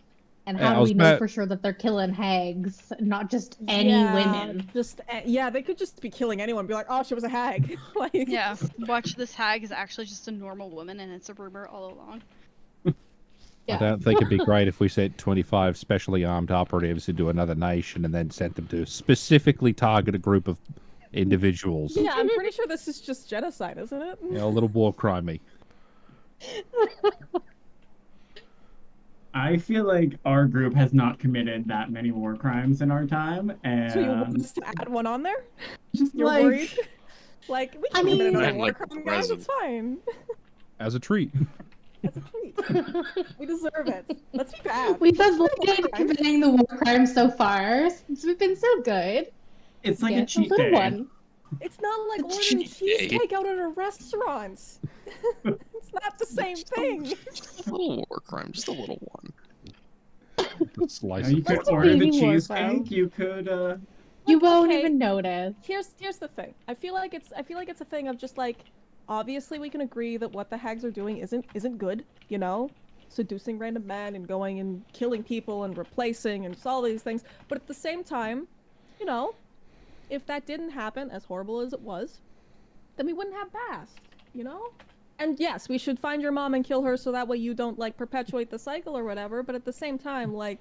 And Yeah, how I do was we know about- for sure that they're killing hags, not just any Yeah, women? Yeah, they could just be killing anyone. Be like, oh, she was a hag. Like, Yeah, watch this hag is actually just a normal woman and it's a rumor all along. Yeah. I don't think it'd be great if we sent 25 specially armed operatives into another nation and then sent them to specifically target a group of individuals. Yeah, I'm pretty sure this is just genocide, isn't it? You know, a little war crimey. I feel like our group has not committed that many war crimes in our time, and So you want us to add one on there? just You're like worried? Like, we can commit another Right, war like crime, guys, it's fine. As a treat. It's a treat. We deserve it. Let's be bad. We've Let's do avoided war crimes. committing the war crime so far since we've been so good. it's like Yeah, a cheat little day. one. It's not like It's ordering cheat day. cheesecake out at a restaurant. It's not the same thing. Just a little war crime, just a little one. Slice You of could What's a order the baby war cheesecake. crime? You could You won't okay. even notice. Here's the thing. I feel like it's a thing of just like, obviously we can agree that what the hags are doing isn't good, you know? Seducing random men and going and killing people and replacing and just all these things. But at the same time, you know, if that didn't happen, as horrible as it was, then we wouldn't have Bast, you know? And yes, we should find your mom and kill her so that way you don't like perpetuate the cycle or whatever, but at the same time, like,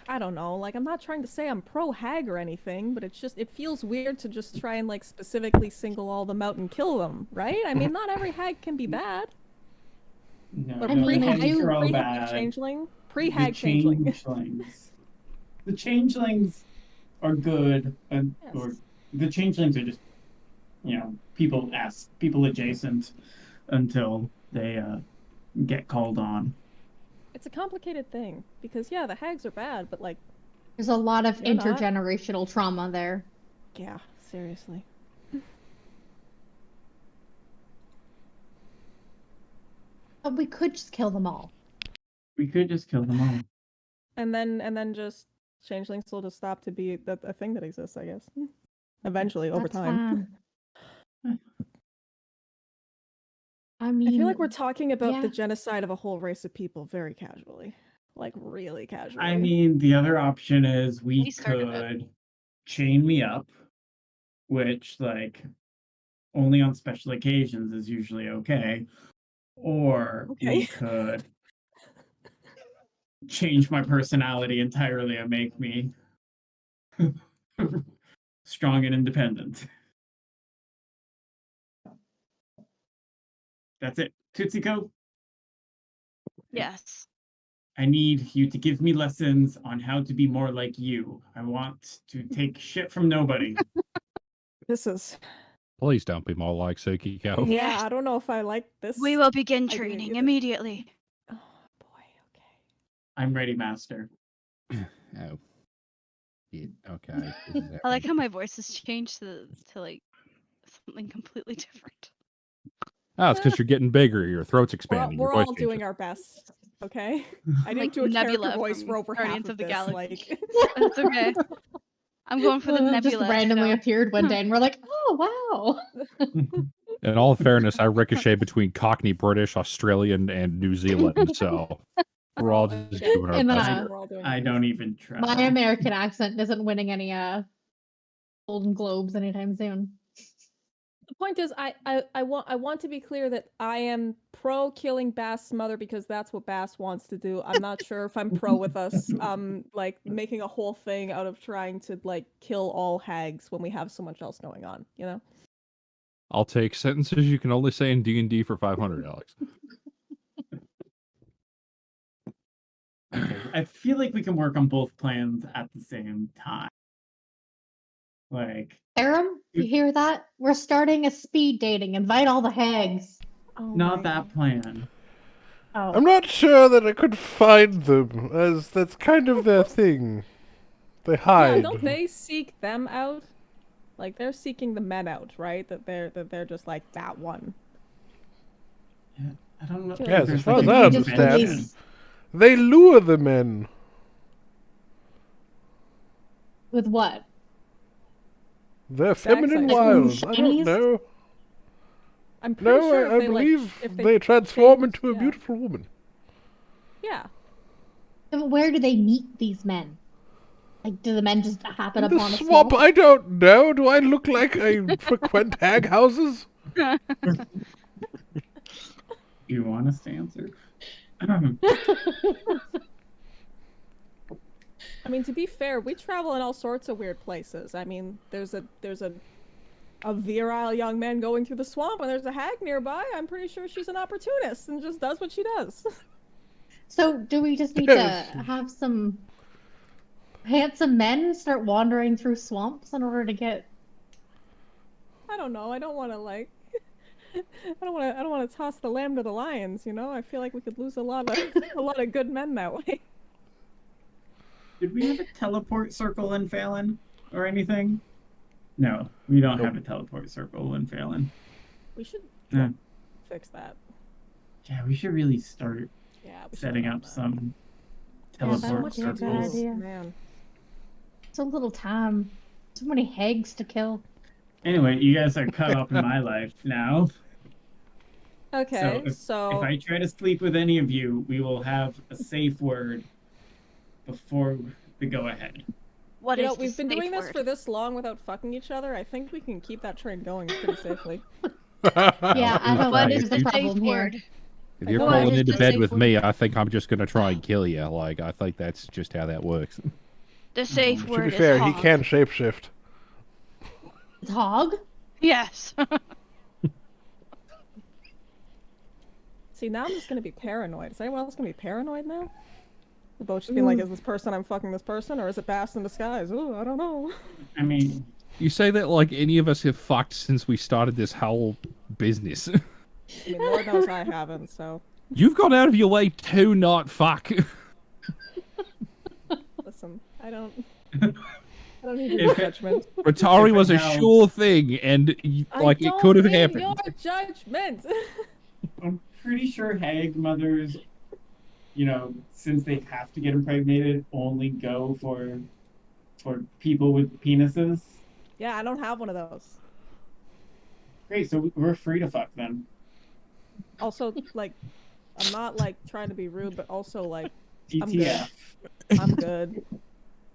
I don't know, like, I'm not trying to say I'm pro-hag or anything, but it's just, it feels weird to just try and, like, specifically single all them out and kill them, right? I mean, not every hag can be bad. no. But I mean, the I hags do- are all pre-hag bad. changeling? The Pre-hag changeling. changelings. The changelings are good, or Yes. the changelings are just, you know, people adjacent until they get called on. It's a complicated thing, because yeah, the hags are bad, but like, There's a lot of They're not. intergenerational trauma there. yeah, seriously. But we could just kill them all. We could just kill them all. And then just changelings will just stop to be a thing that exists, I guess. Eventually, over That's time. fine. I I mean, feel like we're talking about yeah. the genocide of a whole race of people very casually. Like, really casually. I mean, the other option is we We started it. could chain me up, which, like, only on special occasions is usually okay. Or we Okay. could change my personality entirely and make me strong and independent. That's it. Tootsiko, Yes. I need you to give me lessons on how to be more like you. I want to take shit from nobody. This is... Please don't be more like Tsukiko. Yeah, I don't know if I like this. We will begin idea training either. immediately. Oh, boy, okay. I'm ready, master. Oh. Yeah, okay. This is I like happening. how my voice has changed to like something completely different. Oh, it's because you're getting bigger. Your throat's expanding. We're your voice all changes. doing our best, okay? I didn't Like do a Nebula character voice from for over Guardians half of the this, Galaxy. like... It's okay. I'm going for the Just nebula. randomly you know? appeared one day, and we're like, oh wow. In all fairness, I ricochet between Cockney British, Australian, and New Zealand, so we're all Oh, just okay. doing our And, best. We're all doing I our don't even try. My American accent isn't winning any Golden Globes anytime soon. The point is, I want to be clear that I am pro killing Bast's mother because that's what Bast wants to do. I'm not sure if I'm pro with us like making a whole thing out of trying to like kill all hags when we have so much else going on, you know? I'll take sentences you can only say in D&D for 500, Alex. Okay, I feel like we can work on both plans at the same time. Like, Aram, you hear that? We're starting a speed dating. Invite all the hags. Oh not my that plan. Oh. I'm not sure that I could find them, as that's kind of their thing. They Yeah, hide. don't they seek them out? Like they're seeking the men out, right? That they're just like that one. Yeah, I don't know. Yes, if there's, as far like, as a I Just understand. release They lure the men. with what? Their Sex, feminine I wiles. suppose. I don't Shinies? know. I'm pretty No, sure I if they, like, believe if they transform change- into a yeah. beautiful woman. Yeah. But where do they meet these men? Like, do the men just happen In the upon a swamp, small... I don't know. Do I look like I frequent hag houses? You want us to answer? I mean, to be fair, we travel in all sorts of weird places. I mean, there's a virile young man going through the swamp, and there's a hag nearby. I'm pretty sure she's an opportunist and just does what she does. So, do we just need to have some handsome men start wandering through swamps in order to get? I don't know. I don't want to like. I don't want to toss the lamb to the lions. You know. I feel like we could lose a lot of good men that way. Did we have a teleport circle in Phelan or anything? No, we don't have a teleport circle in Phelan. We should fix that. Yeah, we should really start setting up some teleport that would be a good circles. idea. Man. So little time, so many hags to kill. Anyway, you guys are cut off in my life now. Okay, So if I try to sleep with any of you, we will have a safe word before the go ahead. What you is know, the we've been safe doing this word? for this long without fucking each other. I think we can keep that train going pretty safely. Yeah, I don't What know is what's the the safe problem here. word? If you're What crawling is into the bed safe with word? me, I think I'm just gonna try and kill you. Like, I think that's just how that works. The safe To be word fair, is he hog. can shapeshift. It's hog? Yes. See, now I'm just gonna be paranoid. Is anyone else gonna be paranoid now? We're both just being like, is this person I'm fucking this person, or is it Bast in disguise? Oh, I don't know. I mean, You say that like any of us have fucked since we started this whole business. I mean, Lord knows I haven't, so. You've gone out of your way to not fuck. Listen, I don't need your If it- judgment. Atari If was a now- sure thing, and like I it could have don't need happened. your judgment. I'm pretty sure hag mothers, you know, since they have to get impregnated, only go for people with penises. Yeah, I don't have one of those. Great, so we're free to fuck then. Also, like, I'm not like trying to be rude, but also like, DTF. I'm good.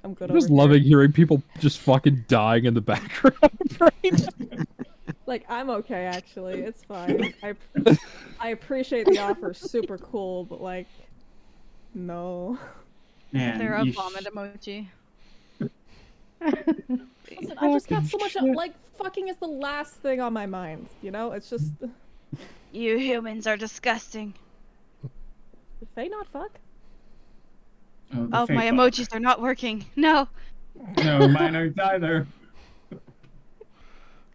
I'm good. I'm just over here. loving hearing people just fucking dying in the background. Right? Like, I'm okay actually. It's fine. I appreciate the offer. Super cool, but like, no. Man, They're a you vomit emoji. Listen, I just got so much like fucking is the last thing on my mind. You know, it's just. You humans are disgusting. Did Faye not fuck? the Oh, fake my fuck. emojis are not working. No. No, mine aren't either.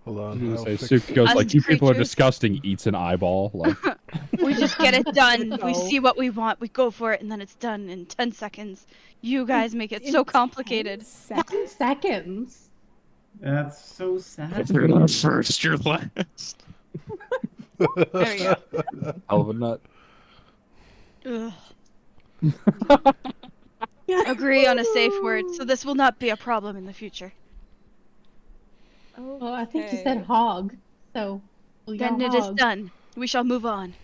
Hold on. I was gonna I'll say, fix- Soup goes Us like, you people are creatures. disgusting, eats an eyeball. Like, We just get it done. We No. see what we want. We go for it, and then it's done in 10 seconds. You guys make it so complicated. 10 seconds. That's so sad. You're not first, you're last. There we go. hell of a nut. Ugh. Agree on a safe word, so this will not be a problem in the future. Well, I think you said hog, so. Well, Then yeah, it is hog. done. We shall move on.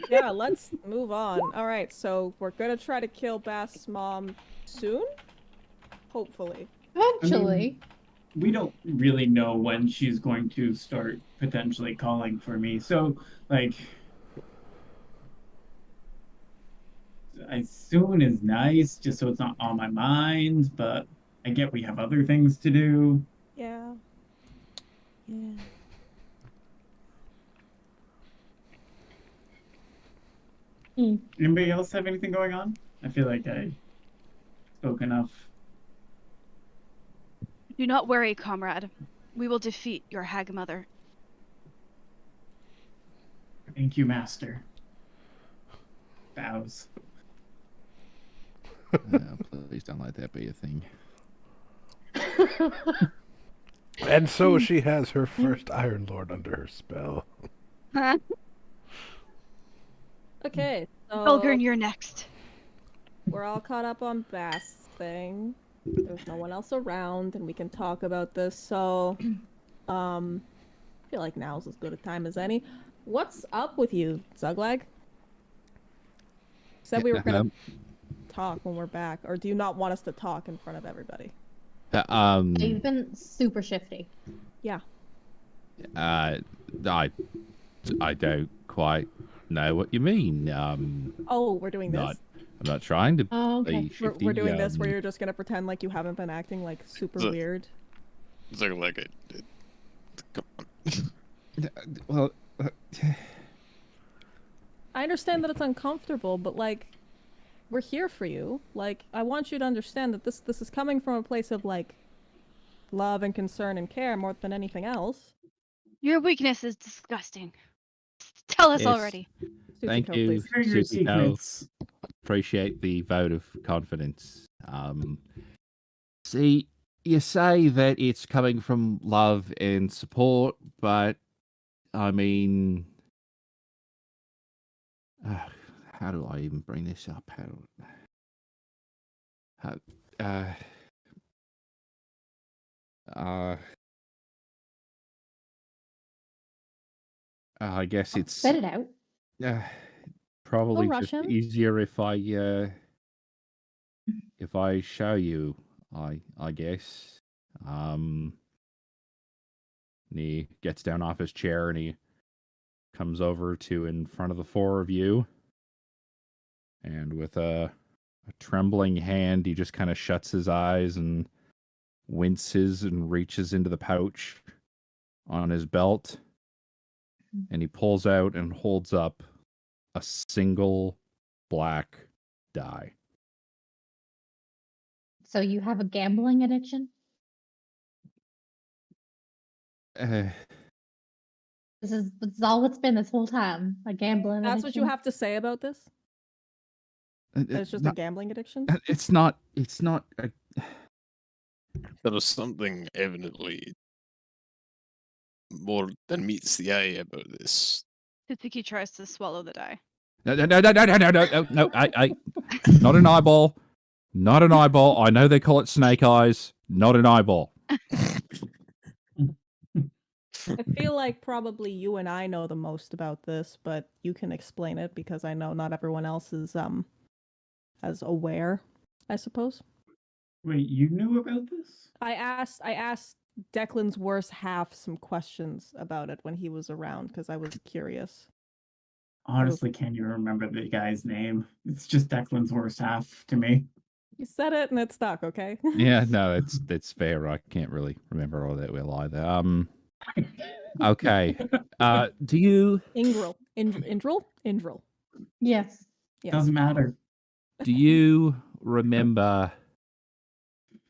Yeah, let's move on. All right, so we're gonna try to kill Bast's mom soon. Hopefully. Eventually. We don't really know when she's going to start potentially calling for me. So, like, as soon is nice, just so it's not on my mind, but I get we have other things to do. Yeah. Yeah. Anybody else have anything going on? I feel like I spoke enough. Do not worry, comrade. We will defeat your hag mother. Thank you, Master. Bows. Please don't let that be a thing. And so she has her first Iron Lord under her spell. Huh? Okay, so Belgern, you're next. we're all caught up on Bast's thing. There's no one else around, and we can talk about this. So, I feel like now's as good a time as any. What's up with you, Zuglag? Said we were gonna talk when we're back, or do you not want us to talk in front of everybody? You've been super shifty. Yeah. I don't quite know what you mean. Oh, we're doing this. Not, I'm not trying to Oh, be okay. We're shifty. doing this where you're just gonna pretend like you haven't been acting like super The- weird. It's like come on. Well, I understand that it's uncomfortable, but like, we're here for you. Like, I want you to understand that this is coming from a place of like love and concern and care more than anything else. Your weakness is disgusting. Tell us Yes. already. thank Suzuko, you, please. Share your Suzuko. secrets. Appreciate the vote of confidence. See, you say that it's coming from love and support, but I mean, how do I even bring this up? I guess it's Spit it out. probably Don't rush just him. easier if I show you. I guess. And he gets down off his chair and he comes over to in front of the four of you. And with a trembling hand, he just kind of shuts his eyes and winces and reaches into the pouch on his belt. And he pulls out and holds up a single black die. So you have a gambling addiction? This is all it's been this whole time. A gambling That's addiction. what you have to say about this? That it's just a not, gambling addiction? it's not. It's not. There is something evidently more than meets the eye about this. Tsuki tries to swallow the die. No. I not an eyeball. Not an eyeball. I know they call it snake eyes. Not an eyeball. I feel like probably you and I know the most about this, but you can explain it because I know not everyone else is as aware, I suppose. Wait, you knew about this? I asked Declan's worse half some questions about it when he was around because I was curious. Honestly, can't even remember the guy's name. It's just Declan's worst half to me. You said it and it stuck, okay? Yeah, no, it's fair. I can't really remember all that well either. Okay. Do you Indril? Yes. Yeah. Doesn't matter. do you remember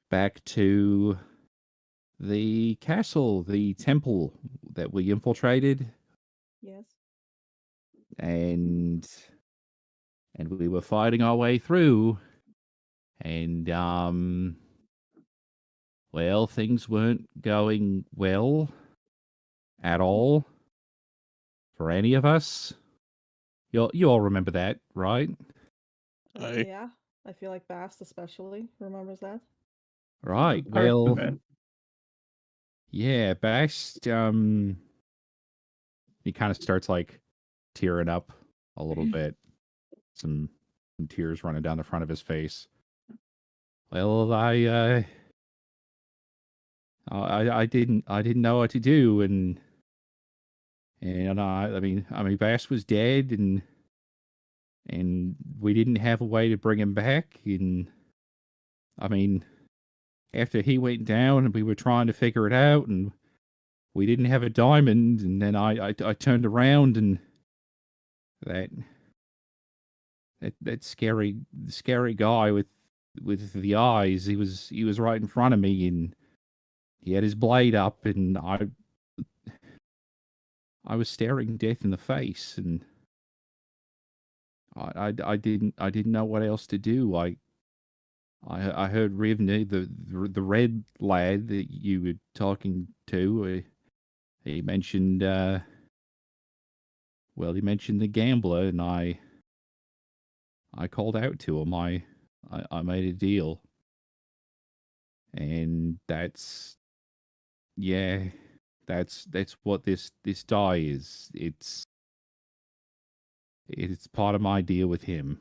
back to the castle, the temple that we infiltrated, Yes. and we were fighting our way through, and well, things weren't going well at all for any of us. You all remember that, right? Aye. Yeah. I feel like Bast especially remembers that. Right. Parts of Well, it. yeah, Bast, he kind of starts like tearing up a little bit. Some tears running down the front of his face. Well, I didn't know what to do, and I mean, Bast was dead, and we didn't have a way to bring him back, and I mean, after he went down, and we were trying to figure it out, and we didn't have a diamond, and then I turned around, and that scary guy with the eyes, he was right in front of me, and he had his blade up, and I was staring death in the face, and I didn't know what else to do. I heard Rivni, the red lad that you were talking to. He mentioned he mentioned the gambler, and I called out to him. I made a deal, and that's what this die is. It's part of my deal with him.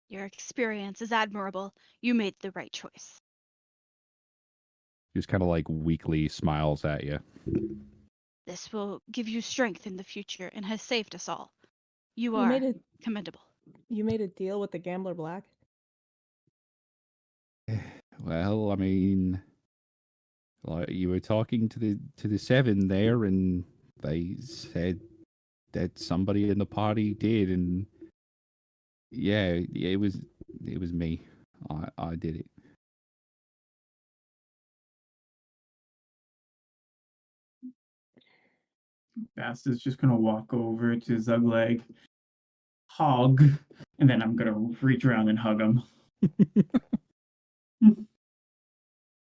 Your experience is admirable. You made the right choice. He just kind of like weakly smiles at you. This will give you strength in the future and has saved us all. You You are made a commendable. you made a deal with the Gambler Black. Well, I mean, like you were talking to the seven there, and they said that somebody in the party did, and yeah, it was me. I did it. Bast is just gonna walk over to Zuglag, hog, and then I'm gonna reach around and hug him.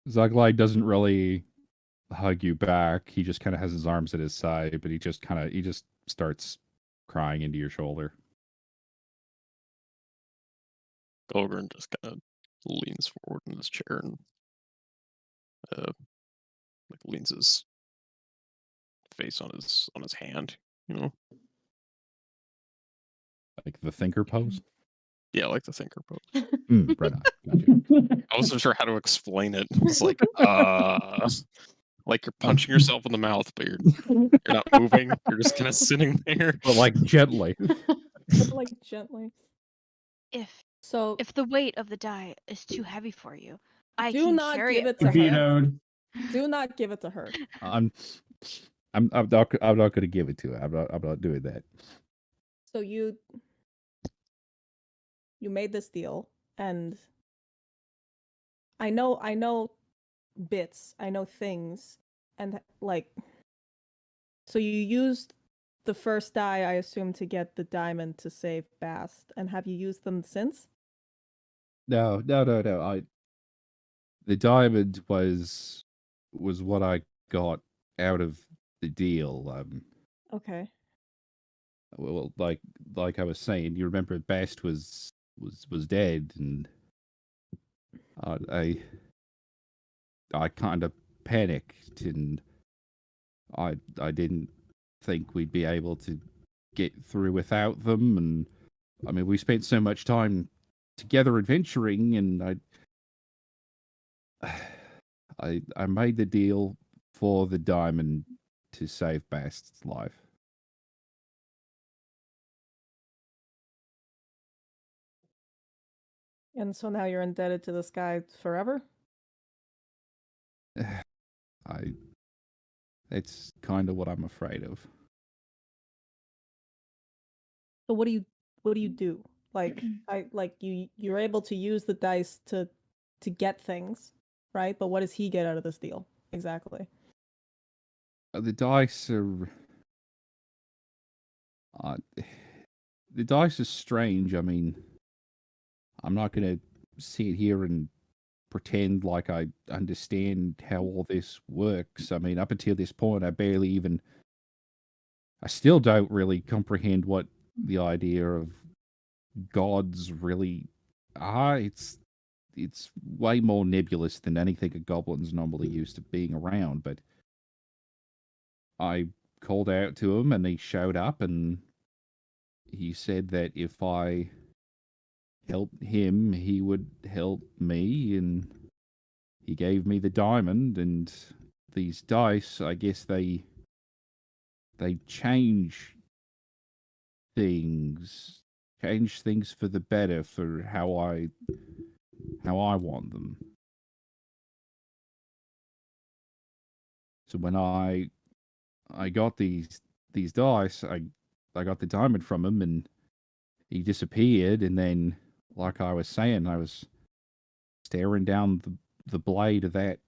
Zuglag doesn't really hug you back. He just kind of has his arms at his side, but he just starts crying into your shoulder. Golgren just kind of leans forward in his chair and like leans his face on his hand, you know. Like the thinker pose? Yeah, like the thinker pose. Right on. Gotcha. I wasn't sure how to explain it. It's like like you're punching yourself in the mouth, but you're not moving. You're just kind of sitting there. But like gently. Like gently. If So the weight of the die is too heavy for you, I do can not carry give it it to for you. her. Do not give it to her. I'm not gonna give it to her. I'm not doing that. So you made this deal, and I know bits, I know things, and like, so you used the first die, I assume, to get the diamond to save Bast, and have you used them since? No. The diamond was what I got out of the deal. Okay. Well, like I was saying, you remember Bast was dead, and I kind of panicked, and I didn't think we'd be able to get through without them. And I mean, we spent so much time together adventuring, and I made the deal for the diamond to save Bast's life. And so now you're indebted to this guy forever? It's kind of what I'm afraid of. So what do you do? Like you're able to use the dice to get things, right? But what does he get out of this deal exactly? The dice are the dice is strange. I mean, I'm not gonna sit here and pretend like I understand how all this works. I mean, up until this point, I still don't really comprehend what the idea of gods really are. It's way more nebulous than anything a goblin's normally used to being around, but I called out to him and he showed up, and he said that if I helped him, he would help me, and he gave me the diamond. And these dice, I guess they change things for the better, for how I want them. So when I got these dice, I got the diamond from him, and he disappeared. And then, like I was saying, I was staring down the blade of that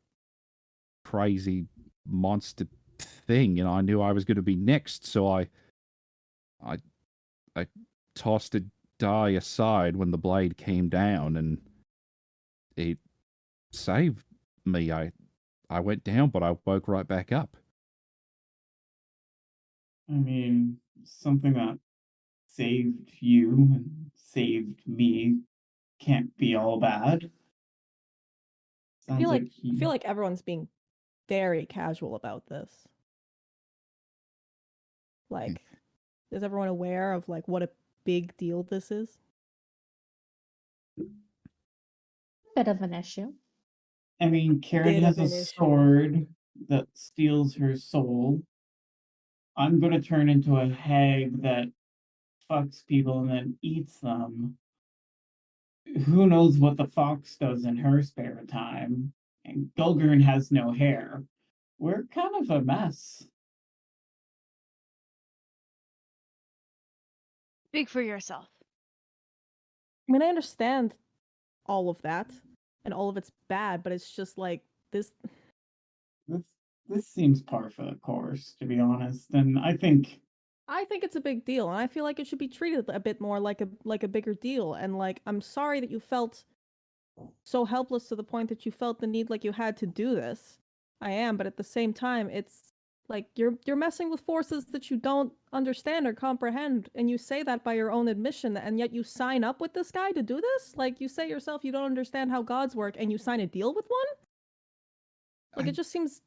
crazy monster thing, and I knew I was going to be next. So I tossed a die aside when the blade came down, and it saved me. I went down, but I woke right back up. I mean, something that saved you and saved me can't be all bad. I feel like everyone's being very casual about this. Like, is everyone aware of like what a big deal this is? Bit of an issue. I mean, Karen has a sword that steals her soul. I'm gonna turn into a hag that fucks people and then eats them. Who knows what the fox does in her spare time? And Gulgurn has no hair. We're kind of a mess. Speak for yourself. I mean, I understand all of that, and all of it's bad, but it's just like this. This seems par for the course, to be honest. And I think it's a big deal, and I feel like it should be treated a bit more like a bigger deal. And like, I'm sorry that you felt so helpless to the point that you felt the need like you had to do this. I am, but at the same time, it's like you're messing with forces that you don't understand or comprehend, and you say that by your own admission, and yet you sign up with this guy to do this? Like, you say yourself you don't understand how gods work, and you sign a deal with one? Like, it just seems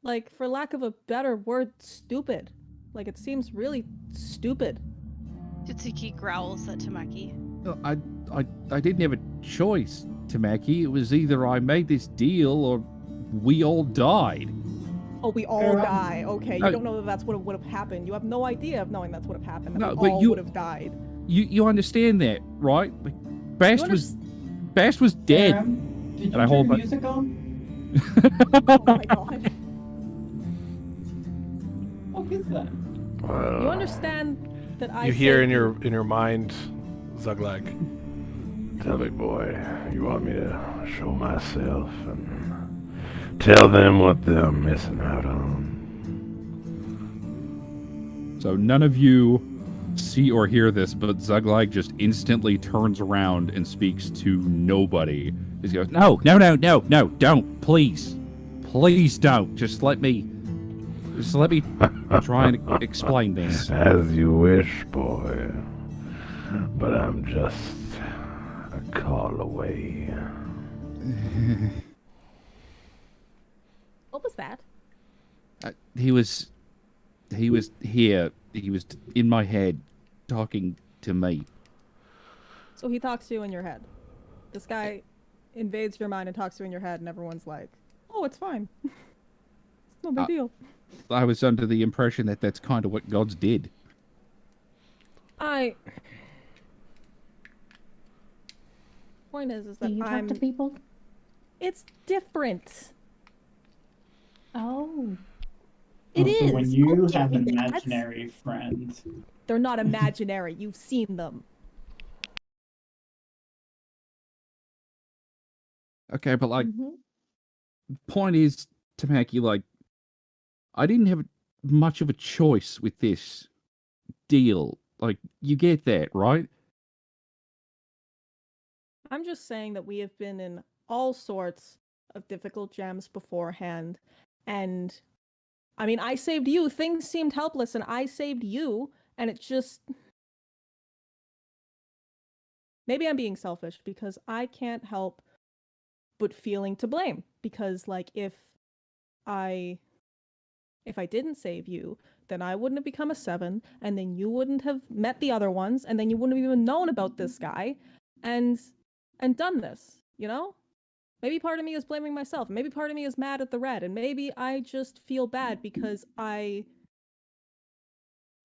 like, for lack of a better word, stupid. Like, it seems really stupid. Tsuki growls at Tamaki. I didn't have a choice, Tamaki. It was either I made this deal or we all died. Oh, we all Fair enough. die. Okay, you don't know that that's what would have happened. You have no idea of knowing that's what have happened. That No, we but all you- would have died. You understand that, right? Like, Bast was dead. Aram, did you And I turn hold my- music on? Oh my god. What is that? You understand that I You hear saved in your mind, Zuglag. Tell me, boy, you want me to show myself and tell them what they're missing out on? So none of you see or hear this, but Zuglag just instantly turns around and speaks to nobody. He goes, no, don't, please. Please don't. Just let me try and explain this. As you wish, boy. But I'm just a call away. What was that? He was here. He was in my head, talking to me. So he talks to you in your head. This guy invades your mind and talks to you in your head, and everyone's like, oh, it's fine. It's no big deal. I was under the impression that that's kind of what gods did. Point is Do that you talk to people? It's different. Oh. It is. So when you Don't give have me an that. imaginary friend, They're not imaginary. You've seen them. Okay, but like, Mhm. point is, Tamaki, like, I didn't have much of a choice with this deal. Like, you get that, right? I'm just saying that we have been in all sorts of difficult jams beforehand. And I mean, I saved you. Things seemed helpless, and I saved you. And it just. Maybe I'm being selfish because I can't help but feeling to blame. Because, like, if I didn't save you, then I wouldn't have become a 7, and then you wouldn't have met the other ones, and then you wouldn't have even known about this guy, and done this, you know? Maybe part of me is blaming myself. Maybe part of me is mad at the red, and maybe I just feel bad because I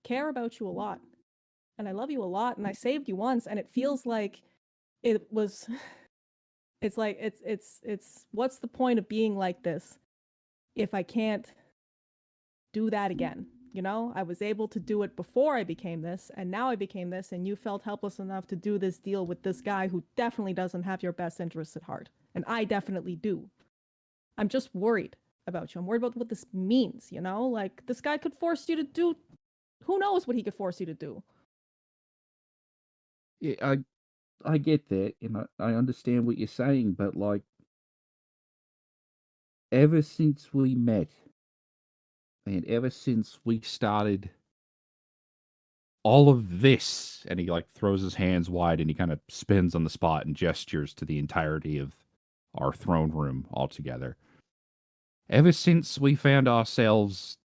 care about you a lot, and I love you a lot, and I saved you once, and it feels like it was. It's like it's. What's the point of being like this if I can't do that again? You know, I was able to do it before I became this, and now I became this, and you felt helpless enough to do this deal with this guy who definitely doesn't have your best interests at heart. And I definitely do. I'm just worried about you. I'm worried about what this means, you know? Like, this guy could force you to do. Who knows what he could force you to do? Yeah, I get that, and I understand what you're saying, but like, ever since we met, and ever since we started all of this, and he like throws his hands wide and he kind of spins on the spot and gestures to the entirety of our throne room altogether. Ever since we found ourselves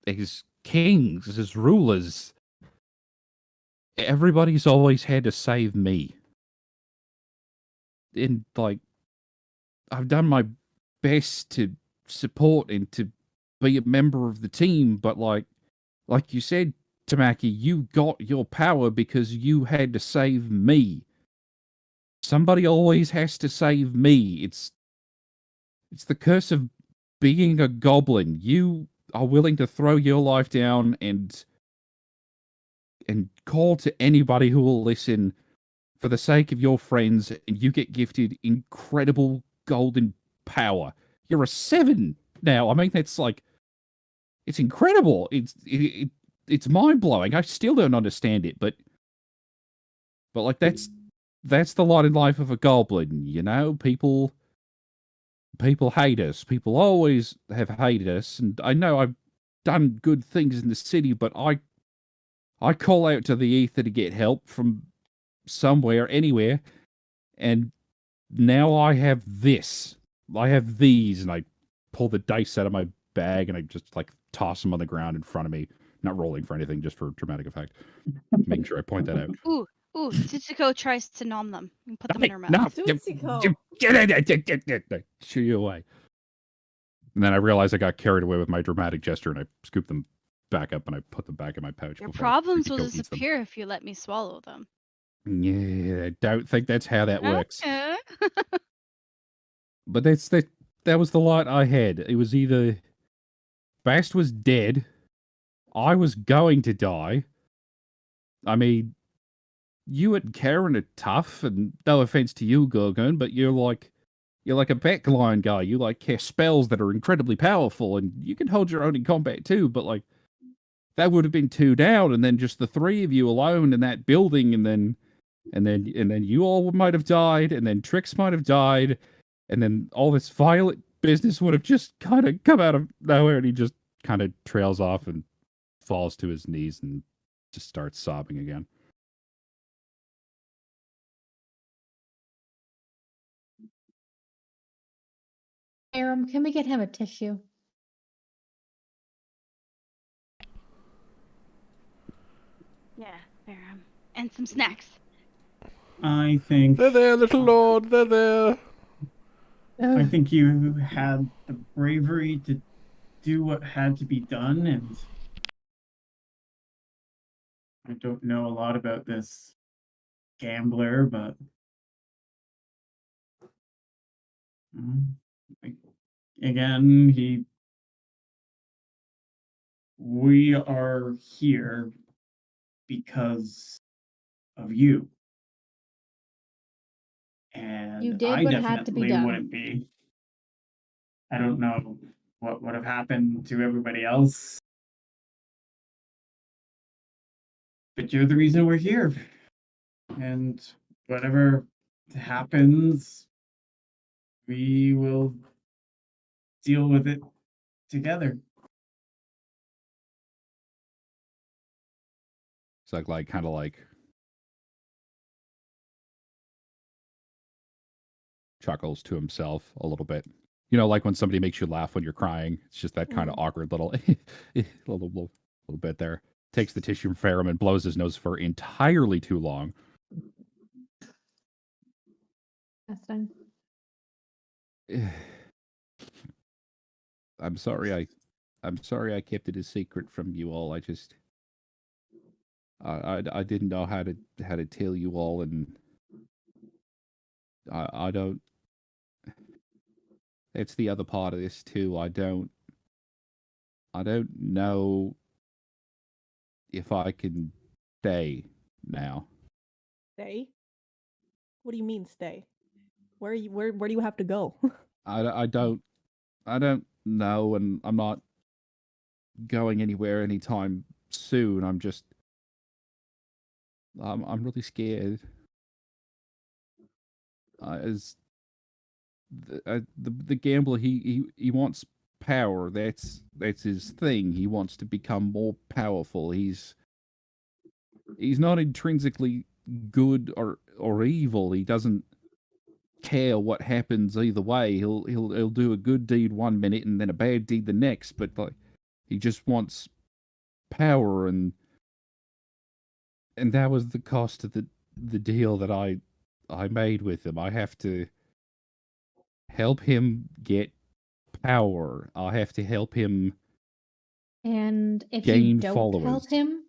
as kings, as rulers, everybody's always had to save me. And like, I've done my best to support and to be a member of the team, but like you said, Tamaki, you got your power because you had to save me. Somebody always has to save me. It's the curse of being a goblin. You are willing to throw your life down and call to anybody who will listen for the sake of your friends, and you get gifted incredible golden power. You're a 7 now. I mean, that's like, it's incredible. It's mind blowing. I still don't understand it, but like that's the lot in life of a goblin. You know, people hate us. People always have hated us, and I know I've done good things in the city, but I call out to the ether to get help from somewhere, anywhere, and now I have this. I have these, and I pull the dice out of my bag, and I just like toss them on the ground in front of me. Not rolling for anything, just for dramatic effect. Making sure I point that out. Ooh, Tsuchiko tries to nom them and put them in her mouth. No, Tsuchiko. get shoo you away. And then I realized I got carried away with my dramatic gesture, and I scooped them back up and I put them back in my pouch. Your before problems will Tsuchiko eats them. disappear if you let me swallow them. Yeah, I don't think that's how that works. Okay. But that was the lot I had. It was either Bast was dead, I was going to die. I mean, you and Karen are tough, and no offense to you, Gorgon, but you're like a backline guy. You like cast spells that are incredibly powerful, and you can hold your own in combat too. But like, that would have been 2 down, and then just the 3 of you alone in that building, and then you all might have died, and then Trix might have died, and then all this Violet business would have just kind of come out of nowhere, and he just kind of trails off and falls to his knees and just starts sobbing again. Aram, can we get him a tissue? Yeah, and some snacks. I think They're there, little lord. They're there. I think you had the bravery to do what had to be done, and I don't know a lot about this gambler, but again, we are here because of you. And You did I what had to be definitely done. wouldn't be. I don't know what would have happened to everybody else. But you're the reason we're here. And whatever happens, we will deal with it together. So like kind of like chuckles to himself a little bit. You know, like when somebody makes you laugh when you're crying. It's just that kind of awkward little little bit there. Takes the tissue from Farum and blows his nose for entirely too long. That's fine. I'm sorry I kept it a secret from you all. I just I didn't know how to tell you all, and I don't. It's the other part of this too. I don't know if I can stay now. Stay? What do you mean stay? Where do you have to go? I don't know, and I'm not going anywhere anytime soon. I'm really scared. As the gambler, he wants power. That's his thing. He wants to become more powerful. He's not intrinsically good or evil. He doesn't care what happens either way. He'll do a good deed 1 minute and then a bad deed the next, but like he just wants power, and that was the cost of the deal that I made with him. I have to help him get power. I have to help him And if you Gain don't followers. help him,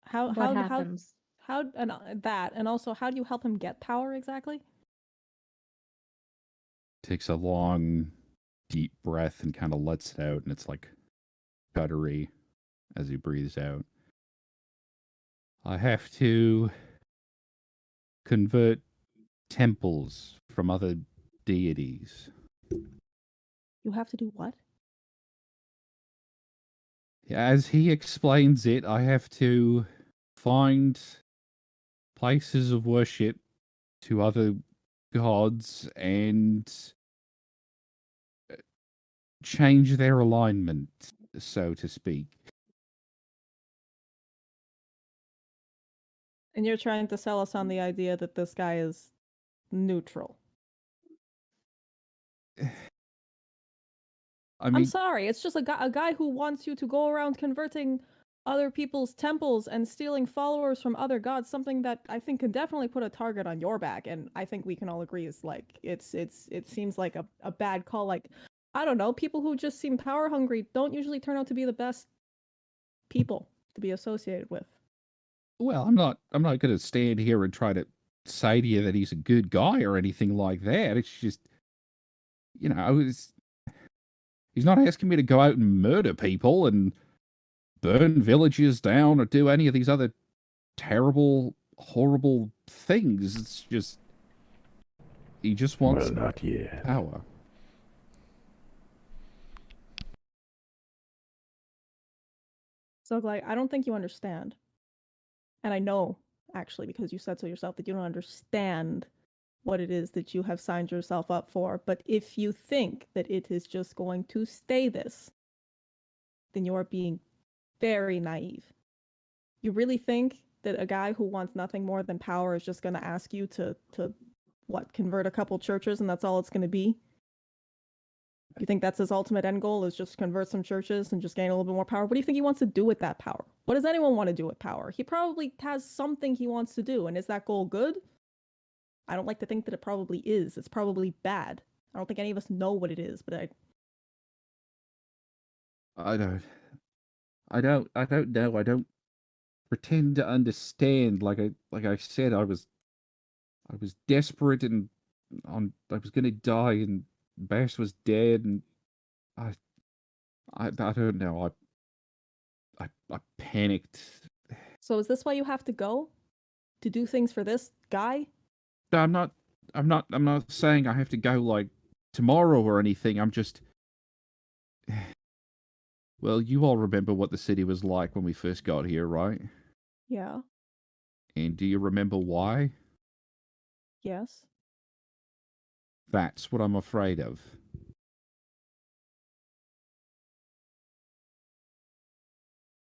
How what how happens? and that, and also how do you help him get power exactly? Takes a long, deep breath and kind of lets it out, and it's like guttery as he breathes out. I have to convert temples from other deities. You have to do what? As he explains it, I have to find places of worship to other gods and change their alignment, so to speak. And you're trying to sell us on the idea that this guy is neutral. I mean, I'm sorry, it's just a guy who wants you to go around converting other people's temples and stealing followers from other gods, something that I think can definitely put a target on your back, and I think we can all agree is like it seems like a bad call. Like, I don't know, people who just seem power hungry don't usually turn out to be the best people to be associated with. well, I'm not going to stand here and try to say to you that he's a good guy or anything like that. It's just, he's not asking me to go out and murder people and burn villages down or do any of these other terrible, horrible things. It's just, he just wants Well, not yet. power. So, like, I don't think you understand. And I know, actually, because you said so yourself, that you don't understand what it is that you have signed yourself up for. But if you think that it is just going to stay this, then you are being very naive. You really think that a guy who wants nothing more than power is just going to ask you to convert a couple churches and that's all it's going to be? You think that's his ultimate end goal, is just convert some churches and just gain a little bit more power? What do you think he wants to do with that power? What does anyone want to do with power? He probably has something he wants to do, and is that goal good? I don't like to think that it probably is. It's probably bad. I don't think any of us know what it is, but I don't know. I don't pretend to understand. Like I said, I was desperate and I was gonna die, and Bash was dead, and I don't know. I panicked. So is this why you have to go? To do things for this guy? No, I'm not saying I have to go like tomorrow or anything. I'm just. Well, you all remember what the city was like when we first got here, right? Yeah. And do you remember why? Yes. That's what I'm afraid of.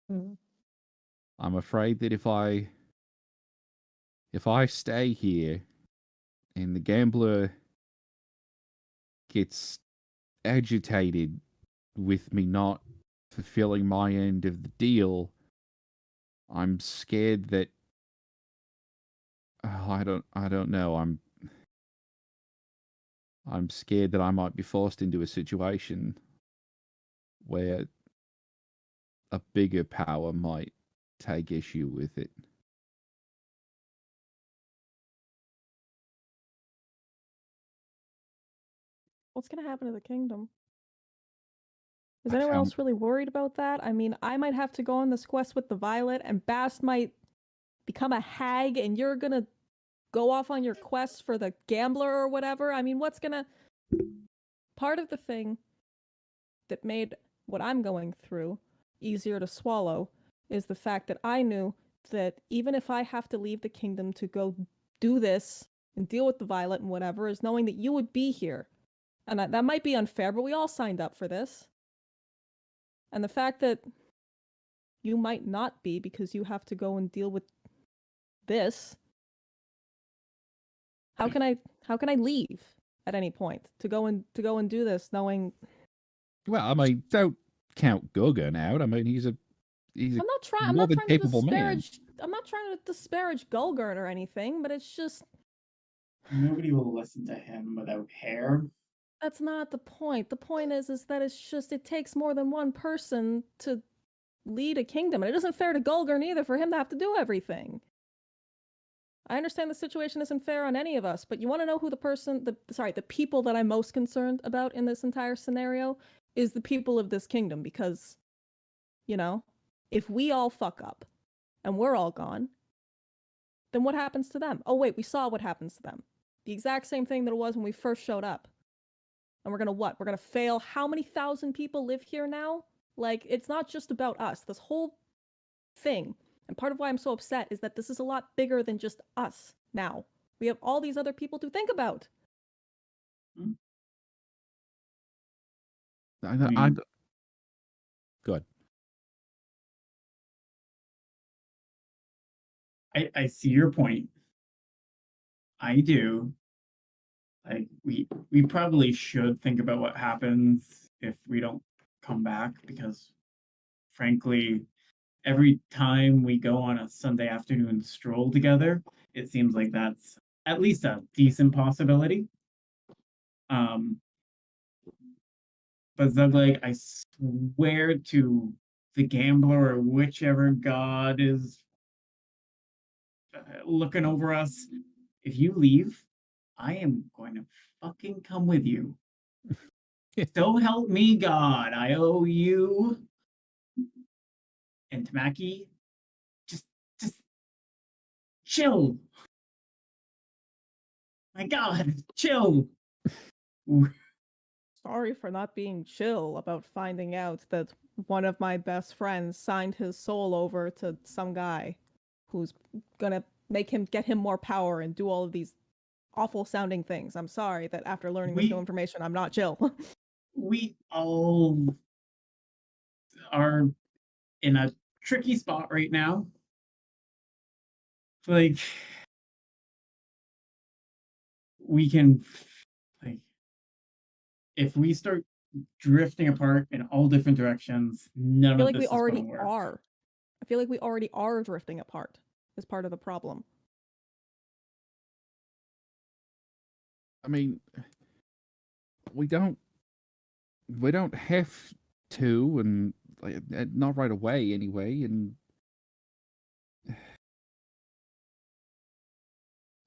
I'm afraid that if I stay here and the gambler gets agitated with me not fulfilling my end of the deal, I'm scared that I don't know. I'm scared that I might be forced into a situation where a bigger power might take issue with it. What's going to happen to the kingdom? Is anyone else really worried about that? I mean, I might have to go on this quest with the Violet, and Bast might become a hag, and you're going to go off on your quest for the gambler or whatever. I mean, part of the thing that made what I'm going through easier to swallow is the fact that I knew that even if I have to leave the kingdom to go do this and deal with the Violet and whatever, is knowing that you would be here. And that might be unfair, but we all signed up for this. And the fact that you might not be because you have to go and deal with this, how can I leave at any point to go and do this knowing? Well, I mean, don't count Guggen out. I mean, he's a I'm not trying to disparage Gulgurn or anything, but it's just nobody will listen to him without hair. That's not the point. The point is that it takes more than one person to lead a kingdom, and it isn't fair to Gulgurn either for him to have to do everything. I understand the situation isn't fair on any of us, but you want to know who the people that I'm most concerned about in this entire scenario is the people of this kingdom, because, you know, if we all fuck up and we're all gone, then what happens to them? Oh wait, we saw what happens to them. The exact same thing that it was when we first showed up. And we're gonna what? We're gonna fail. How many thousand people live here now? Like, it's not just about us. This whole thing, and part of why I'm so upset, is that this is a lot bigger than just us now. We have all these other people to think about. Good. I see your point. I do. Like, we probably should think about what happens if we don't come back, because frankly, every time we go on a Sunday afternoon stroll together, it seems like that's at least a decent possibility. But Zuglag, I swear to the gambler or whichever god is looking over us, if you leave, I am going to fucking come with you. So help me God, I owe you. And Tamaki, just chill. My God, chill. Sorry for not being chill about finding out that one of my best friends signed his soul over to some guy who's gonna get him more power and do all of these awful sounding things. I'm sorry that after learning this new information, I'm not chill. We all are in a tricky spot right now. Like, we can, like, if we start drifting apart in all different directions, none of this is going to work. I feel like we already are drifting apart as part of the problem. I mean, we don't have to, and like, not right away anyway. And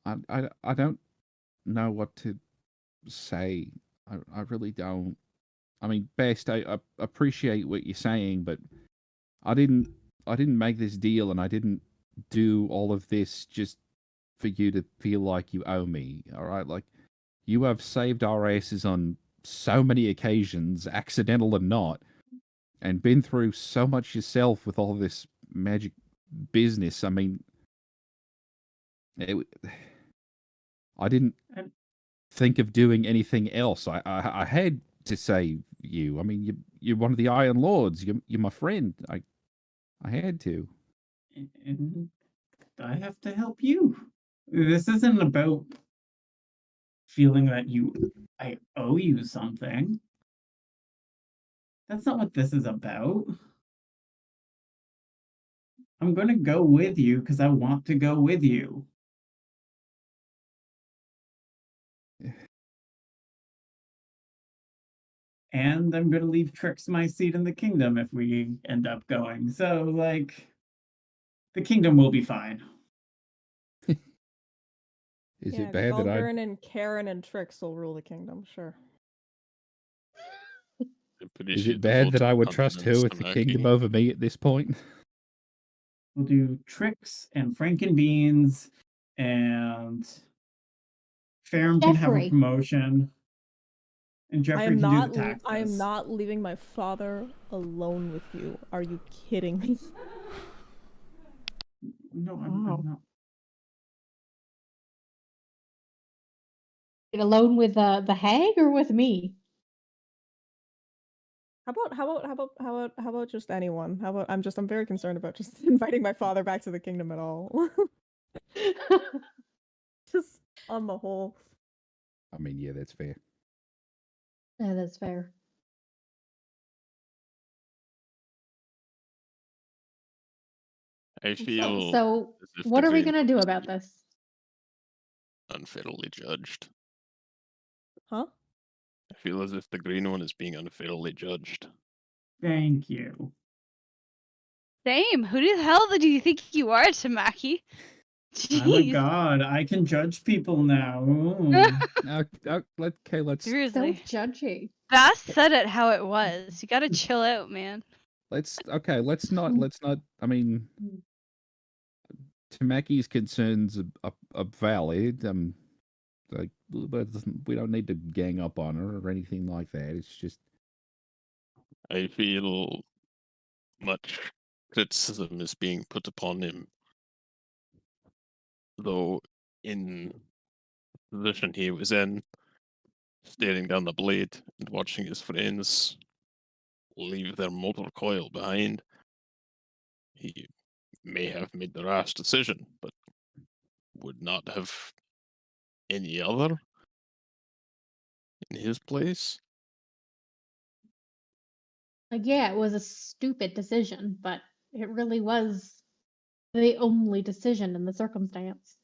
I don't know what to say. I really don't. I mean, Best, I appreciate what you're saying, but I didn't make this deal, and I didn't do all of this just for you to feel like you owe me. All right, like, you have saved our asses on so many occasions, accidental or not, and been through so much yourself with all this magic business. I mean, I didn't think of doing anything else. I had to save you. I mean, you're one of the Iron Lords. You're my friend. I had to. And I have to help you. This isn't about feeling that I owe you something. That's not what this is about. I'm going to go with you because I want to go with you. And I'm going to leave Trix my seat in the kingdom if we end up going. So, like, the kingdom will be fine. Is it bad that I... Gulgurn and Karen and Trix will rule the kingdom, sure. Is it bad that I would trust her with the kingdom over me at this point? We'll do Trix and Frankenbeans, and Ferrum can have a promotion. And Jeffrey can do the taxes. I am not leaving my father alone with you. Are you kidding me? No, I'm not. Alone with the hag or with me? How about just anyone? I'm very concerned about just inviting my father back to the kingdom at all. Just on the whole. I mean, yeah, that's fair. Yeah, that's fair. I feel. So what are we gonna do about this? Unfairly judged. Huh? I feel as if the green one is being unfairly judged. Thank you. Same. Who the hell do you think you are, Tamaki? I'm a Jeez. god. I can judge people now. Ooh. Okay, let's So Seriously. judgy. Bass said it how it was. You gotta chill out, man. let's not I mean, Tamaki's concerns are valid. Like, but we don't need to gang up on her or anything like that. It's just I feel much criticism is being put upon him, though in the position he was in, staring down the blade and watching his friends leave their motor coil behind, he may have made the rash decision, but would not have any other in his place. Like, yeah, it was a stupid decision, but it really was the only decision in the circumstance.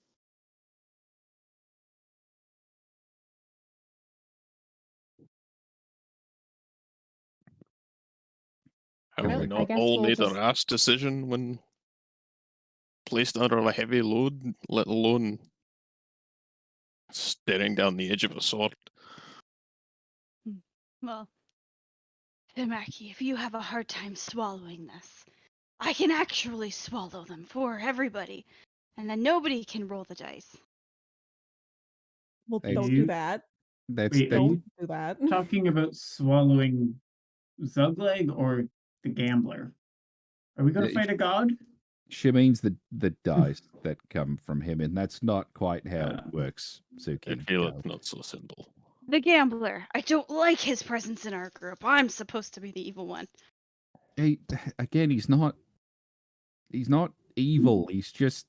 Have Well, we I not guess all we'll made just- a rash decision when placed under a heavy load, let alone staring down the edge of a sword? Well, Tamaki, if you have a hard time swallowing this, I can actually swallow them for everybody, and then nobody can roll the dice. Well, Hey, don't you- do that. that's Wait, are Don't you do that. talking about swallowing Zugleg or the gambler? Are we gonna Yeah, fight a god? she means the dice that come from him, and that's not quite how Ah. it works, Suki. I feel no. it's not so simple. The gambler. I don't like his presence in our group. I'm supposed to be the evil one. He, again, he's not evil. He's just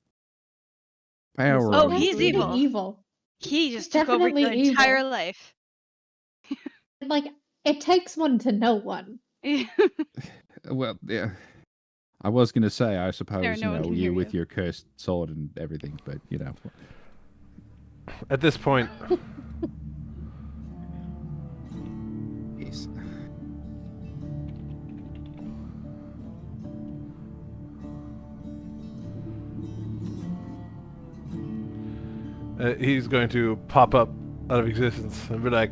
power. Oh, He's he's definitely evil. He just took over your Definitely entire evil. life. Like, it takes one to know one. Well, yeah. I was going to say, I suppose, no one can hear you with you. your cursed sword and everything, but, At this point, yes. he's going to pop up out of existence and be like,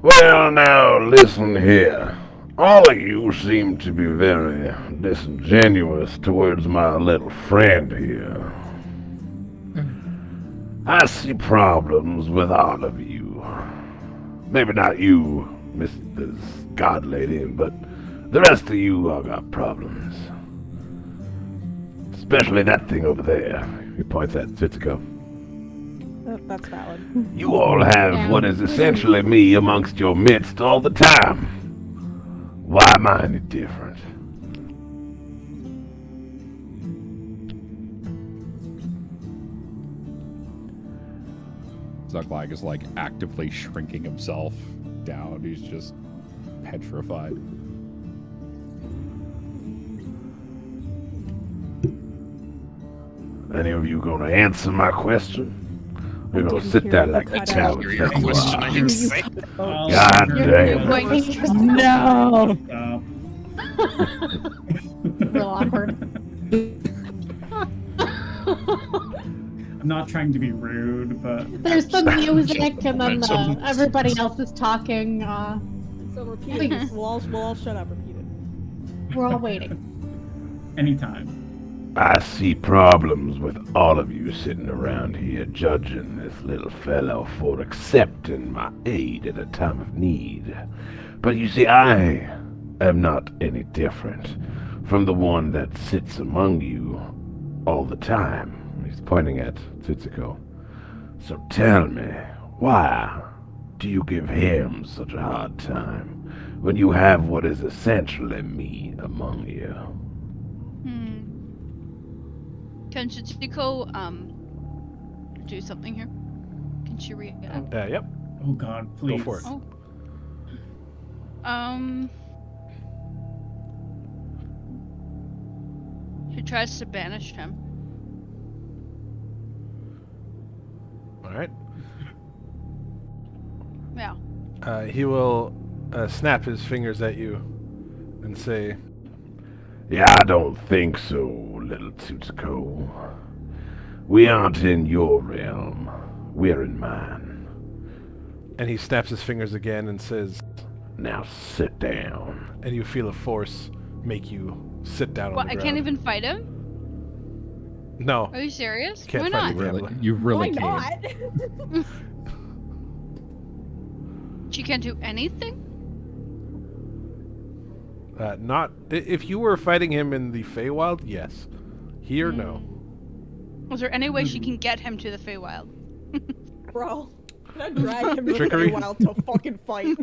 Well, now, listen here. All of you seem to be very disingenuous towards my little friend here. I see problems with all of you. Maybe not you, Mrs. God Lady, but the rest of you all got problems. Especially that thing over there. He points at Tsutsiko. That's valid. You all have what is essentially me amongst your midst all the time. Why am I any different? Zuglag is like actively shrinking himself down. He's just petrified. Any of you gonna answer my question? You're gonna didn't sit hear there you like cut out. cowards Hear your that you question, are. I can say. Oh, God you're damn. going Stop. Real awkward. I'm not trying to be rude, but There's some music and then Momentum. everybody else is talking. So repeat it. We'll all shut up. Repeat it. We're all waiting. anytime. I see problems with all of you sitting around here judging this little fellow for accepting my aid at a time of need. But you see, I am not any different from the one that sits among you all the time. He's pointing at Tsutsiko. So tell me, why do you give him such a hard time when you have what is essentially me among you? Can Chichiko do something here? Can she react? yep. Oh God, please. Go for it. Oh. She tries to banish him. All right. Yeah, He will snap his fingers at you and say, Yeah, I don't think so, little Tutsko. We aren't in your realm. We're in mine. and he snaps his fingers again and says, Now sit down. and you feel a force make you sit down What? on the I ground. can't even fight him? No. Are you serious? Can't Why fight not? the Really, gambler. you really Why can't. not? She can't do anything? Not if you were fighting him in the Feywild, yes. Here, no. Was there any way she can get him to the Feywild? Bro, I'm gonna drag him to the Trickery? Feywild to fucking fight.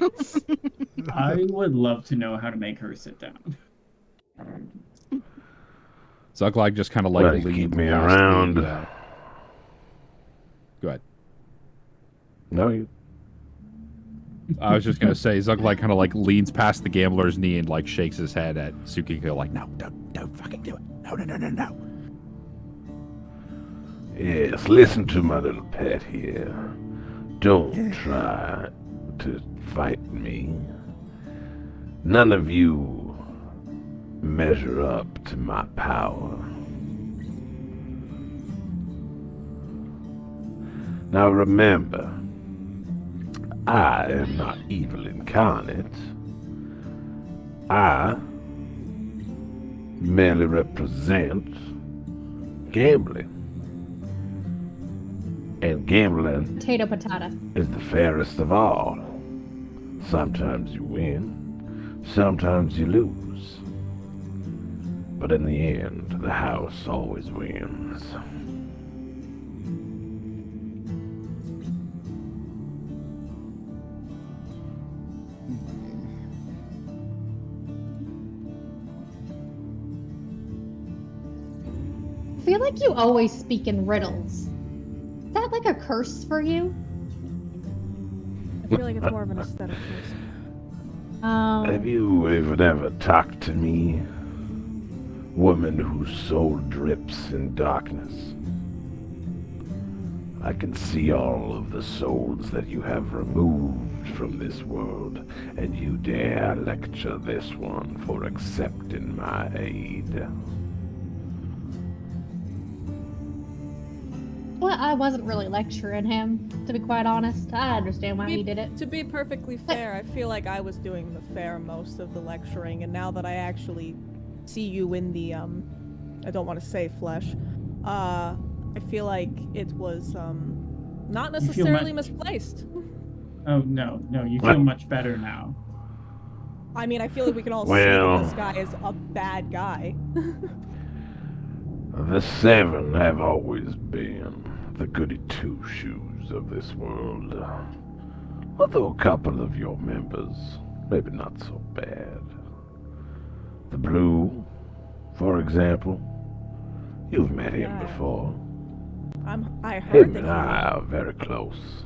I would love to know how to make her sit down. Zuglag just kind of like Well, leans keep me past around. Go ahead. No, you. I was just gonna say, Zuglag kind of like leans past the gambler's knee and like shakes his head at Tsukiko, like, no, don't fucking do it. No. Yes, listen to my little pet here. Don't try to fight me. None of you measure up to my power. Now remember, I am not evil incarnate. I merely represent gambling. And gambling Potato patata. is the fairest of all. Sometimes you win, sometimes you lose. But in the end, the house always wins. I feel like you always speak in riddles. Is that like a curse for you? I feel like it's more of an aesthetic choice. Have you even ever talked to me? Woman whose soul drips in darkness. I can see all of the souls that you have removed from this world, and you dare lecture this one for accepting my aid. Well, I wasn't really lecturing him, to be quite honest. I understand why he did it. To be perfectly fair, I feel like I was doing the fair most of the lecturing, and now that I actually see you in the I don't want to say flesh, I feel like it was not necessarily misplaced. Oh no, you feel much better now. I mean, I feel like we can all see Well- that this guy is a bad guy. The Seven have always been the goody two-shoes of this world. Although a couple of your members, maybe not so bad. The Blue, for example. You've met him Yeah. before. I heard Him that and I are very close.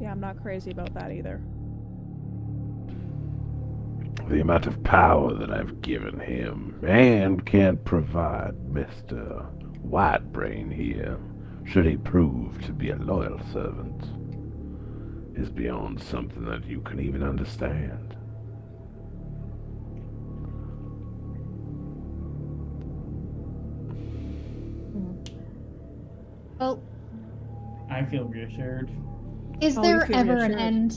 Yeah, I'm not crazy about that either. The amount of power that I've given him and can provide Mr. Whitebrain here, should he prove to be a loyal servant, is beyond something that you can even understand. Well, I feel reassured. is Oh, there you feel ever an reassured. end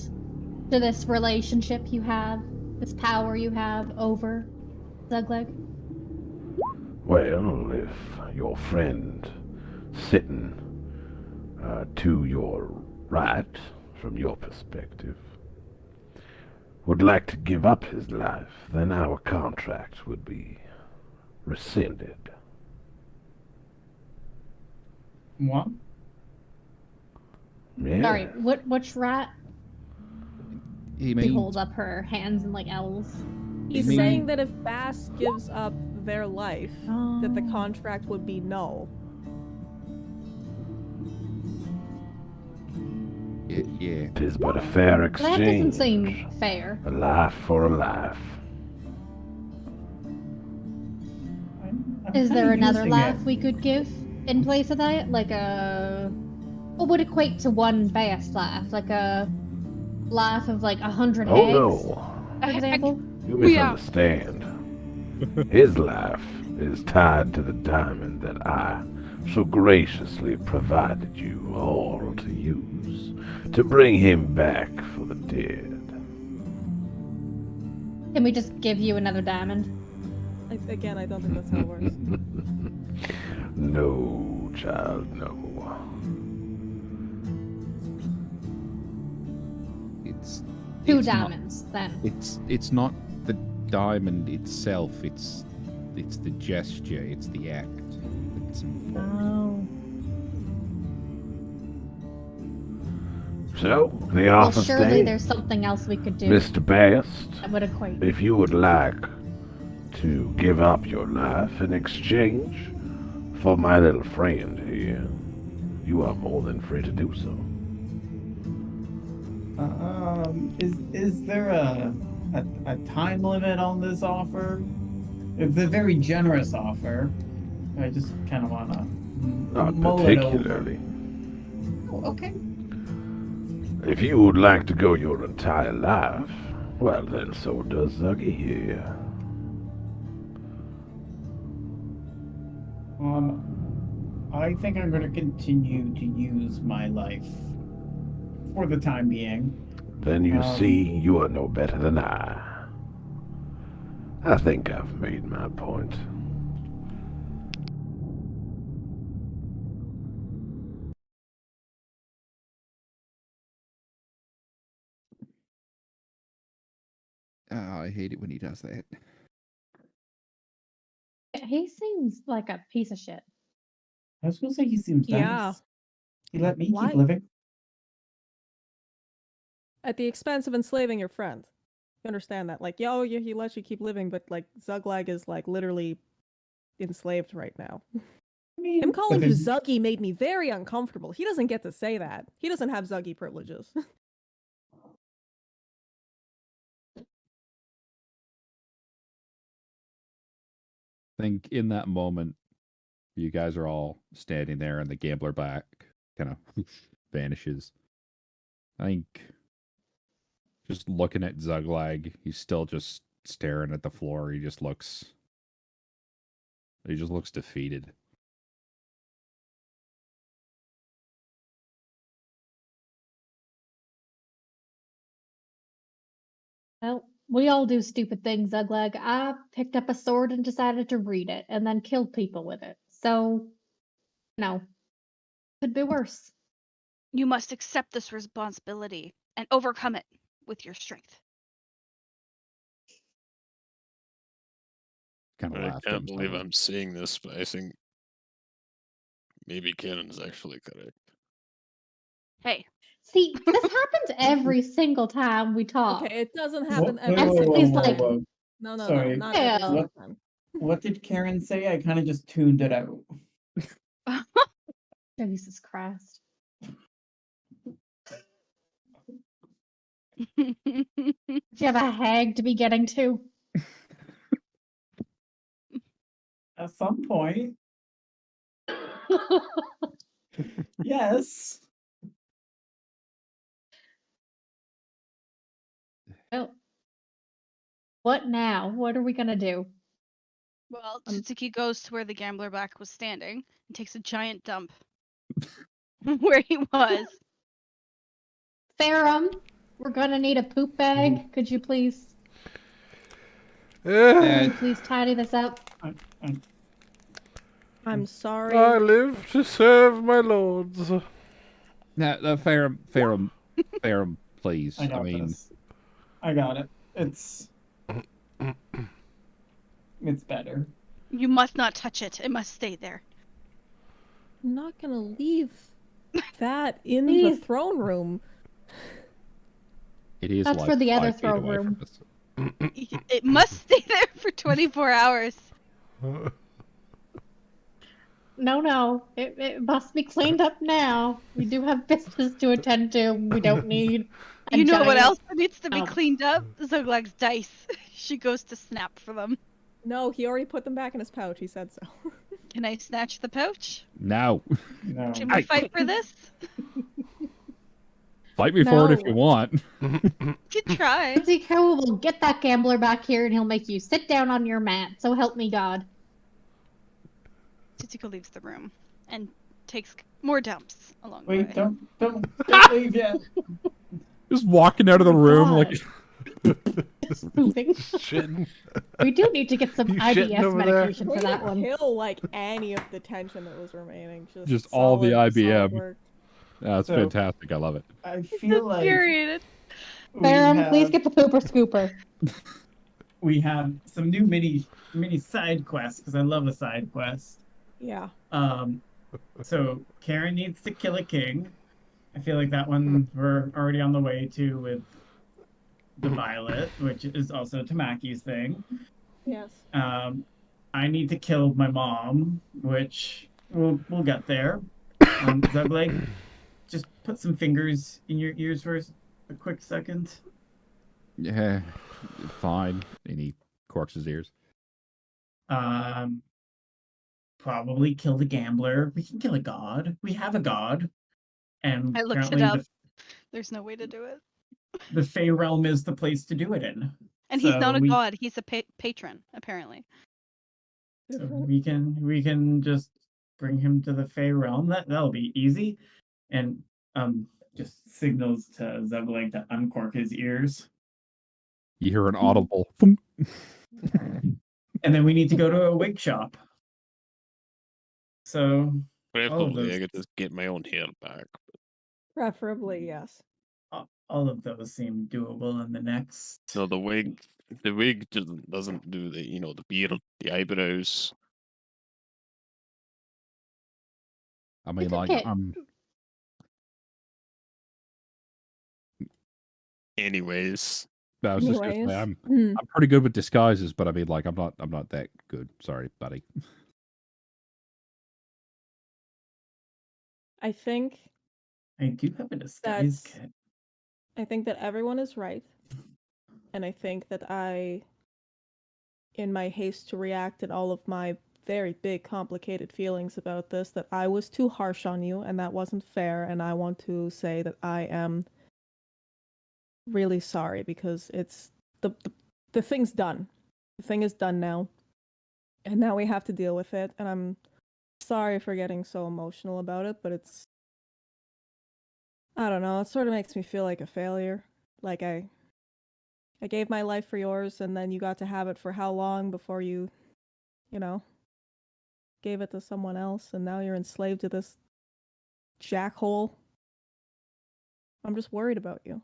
to this relationship you have? This power you have over Zugleg? Well, if your friend sitting to your right, from your perspective, would like to give up his life, then our contract would be rescinded. What? Yeah. Sorry, which rat? He She means holds up her hands in like L's. He's mean- saying that if Bass gives up their life, that the Oh. contract would be null. yeah. Tis but a fair That doesn't exchange. seem fair. A life for a life. I'm Is kinda there another using life it. we could give in place of that? Like a what would equate to one Bass laugh? Like a laugh of like 100 Oh eggs, no, for example? you Yeah. misunderstand. His life is tied to the diamond that I so graciously provided you all to use to bring him back for the dead. Can we just give you another diamond? Again, I don't think that's how it works. No, child, no. It's Two it's not- diamonds, then. It's not the diamond itself. It's the gesture. It's the act. It's important. Oh. So, the Well, offer surely stands. there's something else we could do Mr. Bast, that would equate. if you would like to give up your life in exchange for my little friend here, you are more than free to do so. Is there a time limit on this offer? It's a very generous offer. I just kind of want to Not mull it over. particularly. Oh, okay. If you would like to go your entire life, well then so does Zuggy here. I think I'm going to continue to use my life for the time being. Then you see, you are no better than I. I think I've made my point. I hate it when he does that. He seems like a piece of shit. I was going to say he seems Yeah. nice. He let me Why- keep living. At the expense of enslaving your friend. You understand that? Like, yo, yeah, he lets you keep living, but like Zuglag is like literally enslaved right now. I mean, Him calling but you there's- Zuggy made me very uncomfortable. He doesn't get to say that. He doesn't have Zuggy privileges. I think in that moment, you guys are all standing there, and the gambler back kind of vanishes. I think just looking at Zuglag, he's still just staring at the floor. He just looks defeated. Well, we all do stupid things, Zuglag. I picked up a sword and decided to read it, and then killed people with it. So, no. Could be worse. You must accept this responsibility and overcome it with your strength. Kind of I laughed at can't believe himself. I'm seeing this, but I think maybe Cannon's actually correct. Hey, See, this happens every single time we talk. Okay, it doesn't happen Whoa, every whoa, single whoa, time. whoa, whoa. No, Sorry. not every Yeah. single time. What did Karen say? I kind of just tuned it out. Jesus Christ. Do you have a hag to be getting to? At some point, yes. Well, what now? What are we gonna do? well, Tsuki goes to where the gambler back was standing and takes a giant dump where he was. Farum, we're gonna need a poop bag. Could you please tidy this up? I'm sorry. I live to serve my lords. No, Farum, please. I got mean, this. I got it. It's better. You must not touch it. It must stay there. I'm not gonna leave that in the Please. throne room. it is. That's like for the other 5 feet throne away from room. us. It must stay there for 24 hours. No. It must be cleaned up now. We do have business to attend to. We don't need a You know what giant- else needs to be Oh. cleaned up? Zoglag's dice. She goes to snap for them. No, he already put them back in his pouch. He said so. Can I snatch the pouch? No. No. Can we fight for this? Fight me for it if No. you want. Could try. Mitsuko will get that gambler back here and he'll make you sit down on your mat. So help me God. Tsuko leaves the room and takes more dumps along the Wait, way. don't leave yet. Just walking out of the room like Just moving. Shitting. We do need to get some You shitting IBS over there? medication for Way that to one. kill like any of the tension that was remaining. Just all the solid IBM. work. that's So- fantastic. I love it. I feel like Infuriated. we Baron, please have- get the pooper scooper. we have some new mini side quests because I love a side quest. Yeah. So Karen needs to kill a king. I feel like that one we're already on the way to with the Violet, which is also Tamaki's thing. Yes. I need to kill my mom, which we'll get there. Zugleg, just put some fingers in your ears for a quick second. Yeah, fine. And he corks his ears. Probably kill the gambler. We can kill a god. We have a god. And I looked it apparently up. There's no way to do it. the Fey realm is the place to do it in. And he's not So a we- god. He's a patron, apparently. So Different. we can just bring him to the Fey realm. That'll be easy. And just signals to Zugleg to uncork his ears. You hear an audible thump. And then we need to go to a wig shop. So Preferably, those- I could just get my own hair back. Preferably, yes. all of those seem doable in the next. No, the wig just doesn't do the beard, the eyebrows. I mean, It's like, okay. Anyways, I was just gonna say, Anyways. I'm pretty good with disguises, but I mean, like, I'm not that good. Sorry, buddy. I think I do have a disguise That's- kit. I think that everyone is right. And I think that I, in my haste to react and all of my very big, complicated feelings about this, that I was too harsh on you and that wasn't fair. And I want to say that I am really sorry because it's the thing's done. The thing is done now. And now we have to deal with it. And I'm sorry for getting so emotional about it, but it's, I don't know, it sort of makes me feel like a failure. Like I gave my life for yours and then you got to have it for how long before you gave it to someone else and now you're enslaved to this jackhole. I'm just worried about you. I'm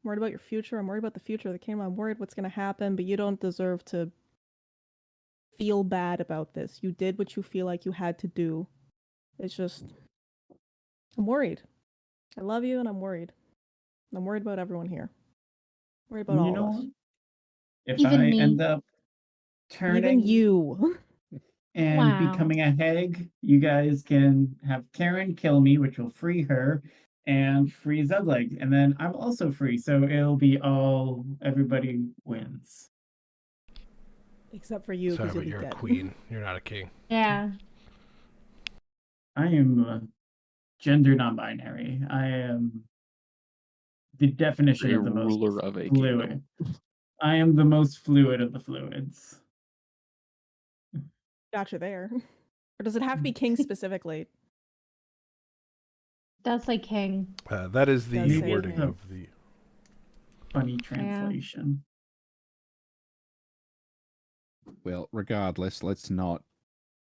worried about your future. I'm worried about the future of the kingdom. I'm worried what's going to happen, but you don't deserve to feel bad about this. You did what you feel like you had to do. It's just, I'm worried. I love you and I'm worried. I'm worried about everyone here. Worried about all of us. What? If Even I me. end up turning Even you. and Wow. becoming a hag, you guys can have Karen kill me, which will free her, and free Zugleg, and then I'm also free. So it'll be everybody wins. Except for you, Sorry, because but you'll you're be a dead. queen. You're not a king. Yeah. I am gender non-binary. I am the definition a of the most ruler of a fluid. kingdom. I am the most fluid of the fluids. Gotcha there. Or does it have to be king specifically? That's like king. That is the Does say wording king. of the. Funny translation. Well, regardless, let's not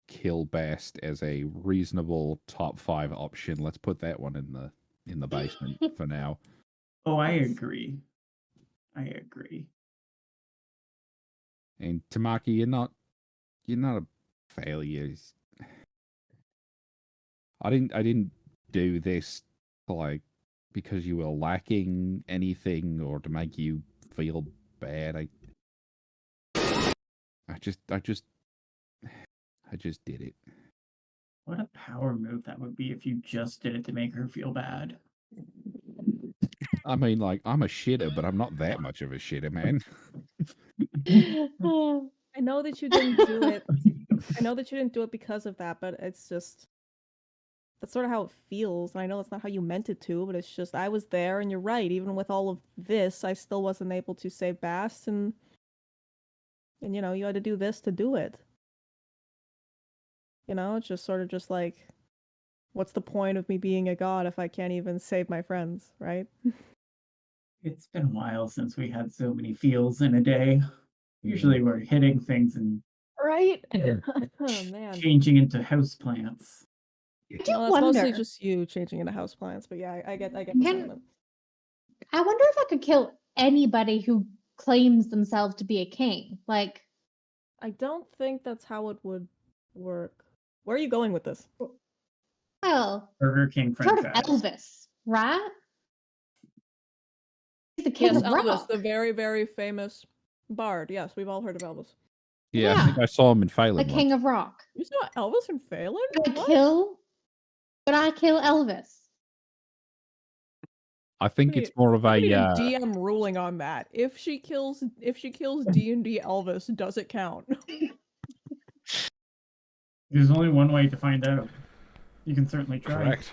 kill best as a reasonable top 5 option. Let's put that one in the basement for now. Oh, I agree. I agree. And Tamaki, you're not a failure. I didn't do this like because you were lacking anything or to make you feel bad. I just did it. What a power move that would be if you just did it to make her feel bad. I mean, like, I'm a shitter, but I'm not that much of a shitter, man. I know that you didn't do it I know that you didn't do it because of that, but it's just that's sort of how it feels. And I know that's not how you meant it to, but it's just I was there, and you're right. Even with all of this, I still wasn't able to save Bast, and you know, you had to do this to do it. You know, it's just sort of just like, what's the point of me being a god if I can't even save my friends, right? It's been a while since we had so many feels in a day. Usually we're hitting things and Right? Oh man. changing into houseplants. Well, that's mostly just you changing into houseplants, but yeah, I get the sentiment. I wonder if I could kill anybody who claims themselves to be a king. Like, I don't think that's how it would work. Where are you going with this? well, Burger King sort of franchise. Elvis, right? He's the king Yes, of Elvis, rock. the very, very famous bard. Yes, we've all heard of Elvis. Yeah, I Yeah. think I saw him in The Phelan king once. of rock. You saw Elvis and Phelan? Would What? I kill Elvis? I think We it's more of a need a DM ruling on that. If she kills D&D Elvis, does it count? There's only one way to find out. You can certainly try. Correct.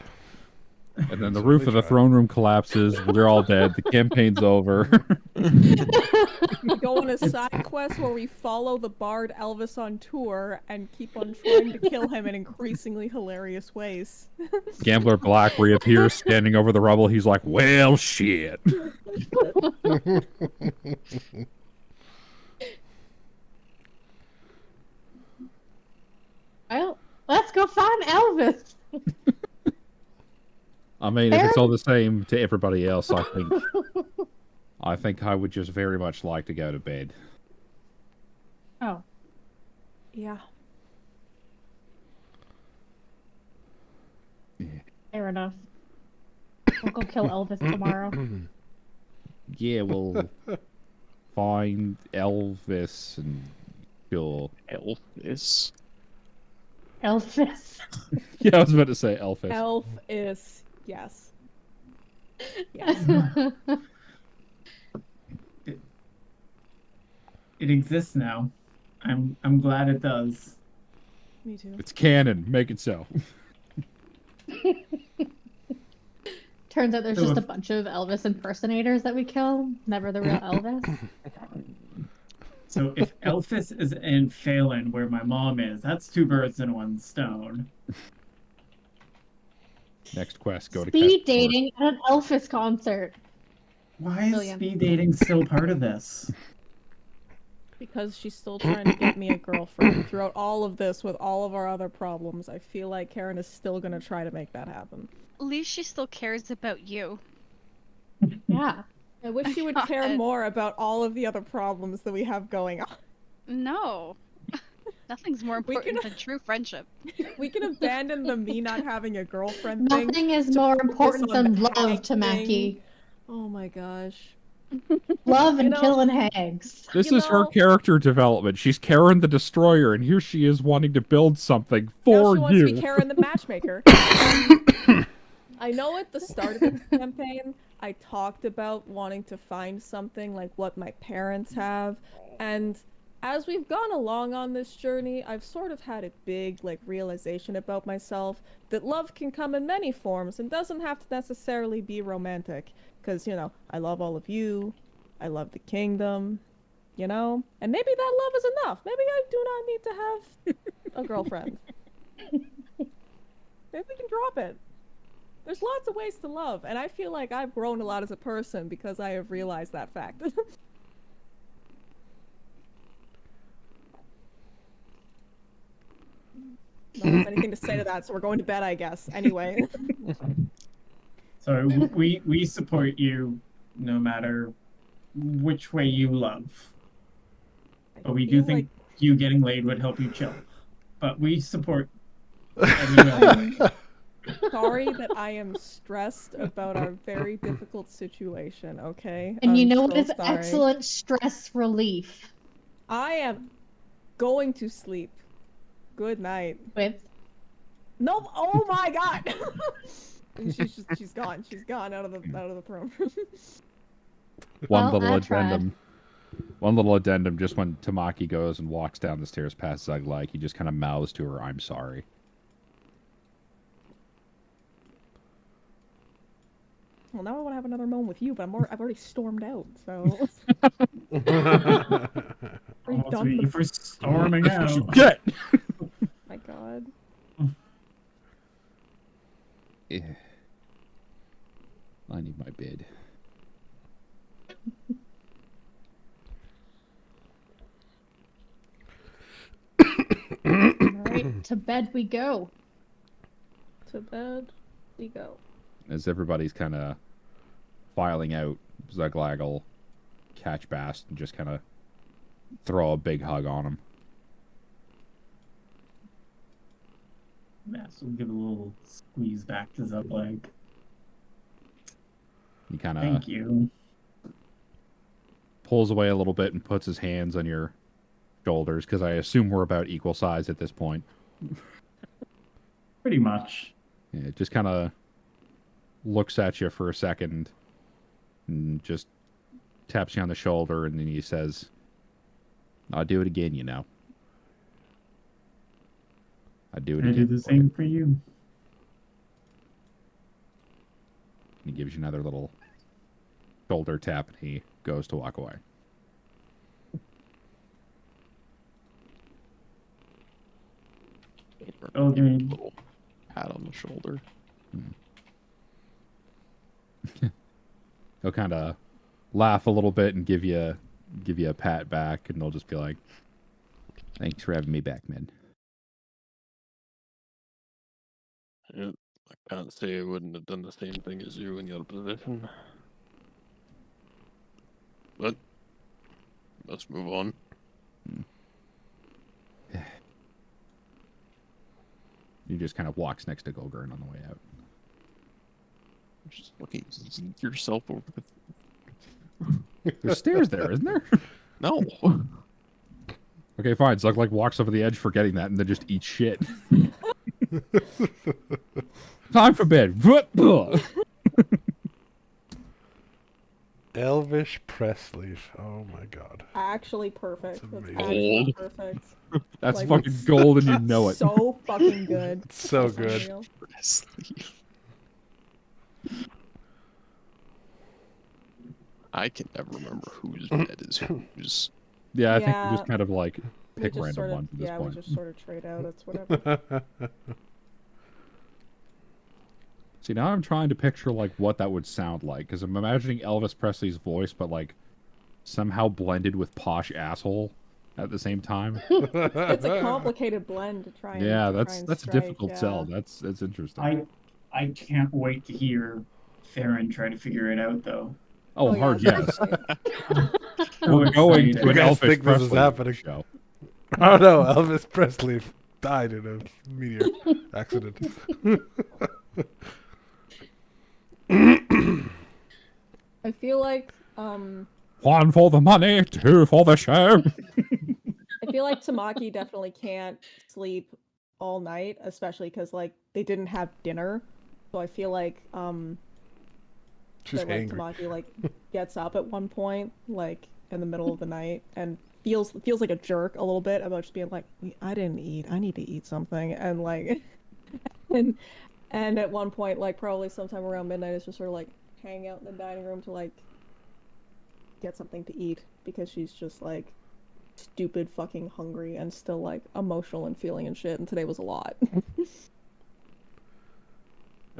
and then the roof of the throne room collapses. We're all dead. The campaign's over. We go on a side quest where we follow the bard Elvis on tour and keep on trying to kill him in increasingly hilarious ways. Gambler Black reappears standing over the rubble. He's like, well, shit. Well, let's go find Elvis. I mean, if it's all the same to everybody else, I think I would just very much like to go to bed. Oh, Yeah. fair enough. We'll go kill Elvis tomorrow. Yeah, we'll find Elvis and kill Elvis. Elvis. Yeah, I was about to say Elvis. Elf is yes. Yes. It exists now. I'm glad it does. Me too. It's canon. Make it so. Turns out there's So just a if- bunch of Elvis impersonators that we kill, never the real Elvis. So if Elvis is in Phelan, where my mom is, that's two birds in one stone. Next quest, go to Speed Castor. dating at an Elvis concert. Why is Brilliant. speed dating still part of this? Because she's still trying to get me a girlfriend. Throughout all of this, with all of our other problems, I feel like Karen is still gonna try to make that happen. At least she still cares about you. Yeah. I wish she would care God. more about all of the other problems that we have going on. No. Nothing's more We important can- than true friendship. We can abandon the me not having a girlfriend thing. Nothing is to more focus important on than the love, hag Tamaki. thing. Oh my gosh. Love and know- killing hags. This You is her know- character development. She's Karen the Destroyer, and here she is wanting to build something Now for she wants to be you. Karen the matchmaker. I know at the start of the campaign, I talked about wanting to find something like what my parents have, and as we've gone along on this journey, I've sort of had a big realization about myself that love can come in many forms and doesn't have to necessarily be romantic. Because, I love all of you, I love the kingdom, and maybe that love is enough. Maybe I do not need to have a girlfriend. Maybe we can drop it. There's lots of ways to love, and I feel like I've grown a lot as a person because I have realized that fact. No one has anything to say to that, so we're going to bed, I guess. Anyway. So we support you no matter which way you love. But we do feel think you getting laid would help you chill. But we support I'm sorry that I am stressed about our very difficult situation, okay? And you I'm know what so is sorry. excellent stress relief? I am going to sleep. Good night. With No, oh my god! she's gone. She's gone out of the throne. One Well, little I tried. addendum. One little addendum, just when Tamaki goes and walks down the stairs past Zuglag, he just kind of mouths to her, "I'm sorry." Well, now I want to have another moment with you, but I've already stormed out, so. Almost waiting for storming out. Get! My God. Yeah. I need my bed. Alright, to bed we go. To bed we go. As everybody's kind of filing out, Zuglag will catch Bast and just kind of throw a big hug on him. Mass will give a little squeeze back to Zuglag. He kind of Thank you. pulls away a little bit and puts his hands on your shoulders, because I assume we're about equal size at this point. Pretty much. Yeah, just kind of looks at you for a second and just taps you on the shoulder, and then he says, "I'll do it again, you know. I'd do it I again." do the for you." same for you. And he gives you another little shoulder tap, and he goes to walk away. Okay. Little pat on the shoulder. He'll kind of laugh a little bit and give you a pat back, and they'll just be like, "Thanks for having me back, man." Yeah, I can't say I wouldn't have done the same thing as you in your position. But let's move on. He just kind of walks next to Golgurn on the way out. Just looking yourself over the. There's stairs there, isn't there? No. Okay, fine. Zuglag walks over the edge, forgetting that, and then just eats shit. Time for bed. Elvish Pressleaf. Oh my god. Actually perfect. That's That's amazing. actually perfect. That's Like, fucking gold, and you know it. So fucking good. It's so It's good. unreal. I can never remember whose bed is whose. Yeah, I think we Yeah. just kind of like We pick just random sort of, ones at this yeah, point. we just sort of trade out. It's whatever. See, now I'm trying to picture like what that would sound like, because I'm imagining Elvis Presley's voice, but like somehow blended with posh asshole at the same time. It's a complicated blend to try and Yeah, to try that's and a strike, difficult yeah. sell. That's interesting. I can't wait to hear Theron try to figure it out, though. Oh, yeah, hard yes. seriously. We're going to You an guys Elvis think this is Presley happening? show. Oh no, Elvis Presley died in a meteor accident. I feel like One for the money, two for the show. I feel like Tamaki definitely can't sleep all night, especially because like they didn't have dinner. So I feel like She's that like angry. Tamaki like gets up at one point, like in the middle of the night, and feels like a jerk a little bit about just being like, I didn't eat, I need to eat something, and like and at one point, like probably sometime around midnight, it's just sort of like hang out in the dining room to like get something to eat because she's just like stupid fucking hungry and still like emotional and feeling and shit, and today was a lot.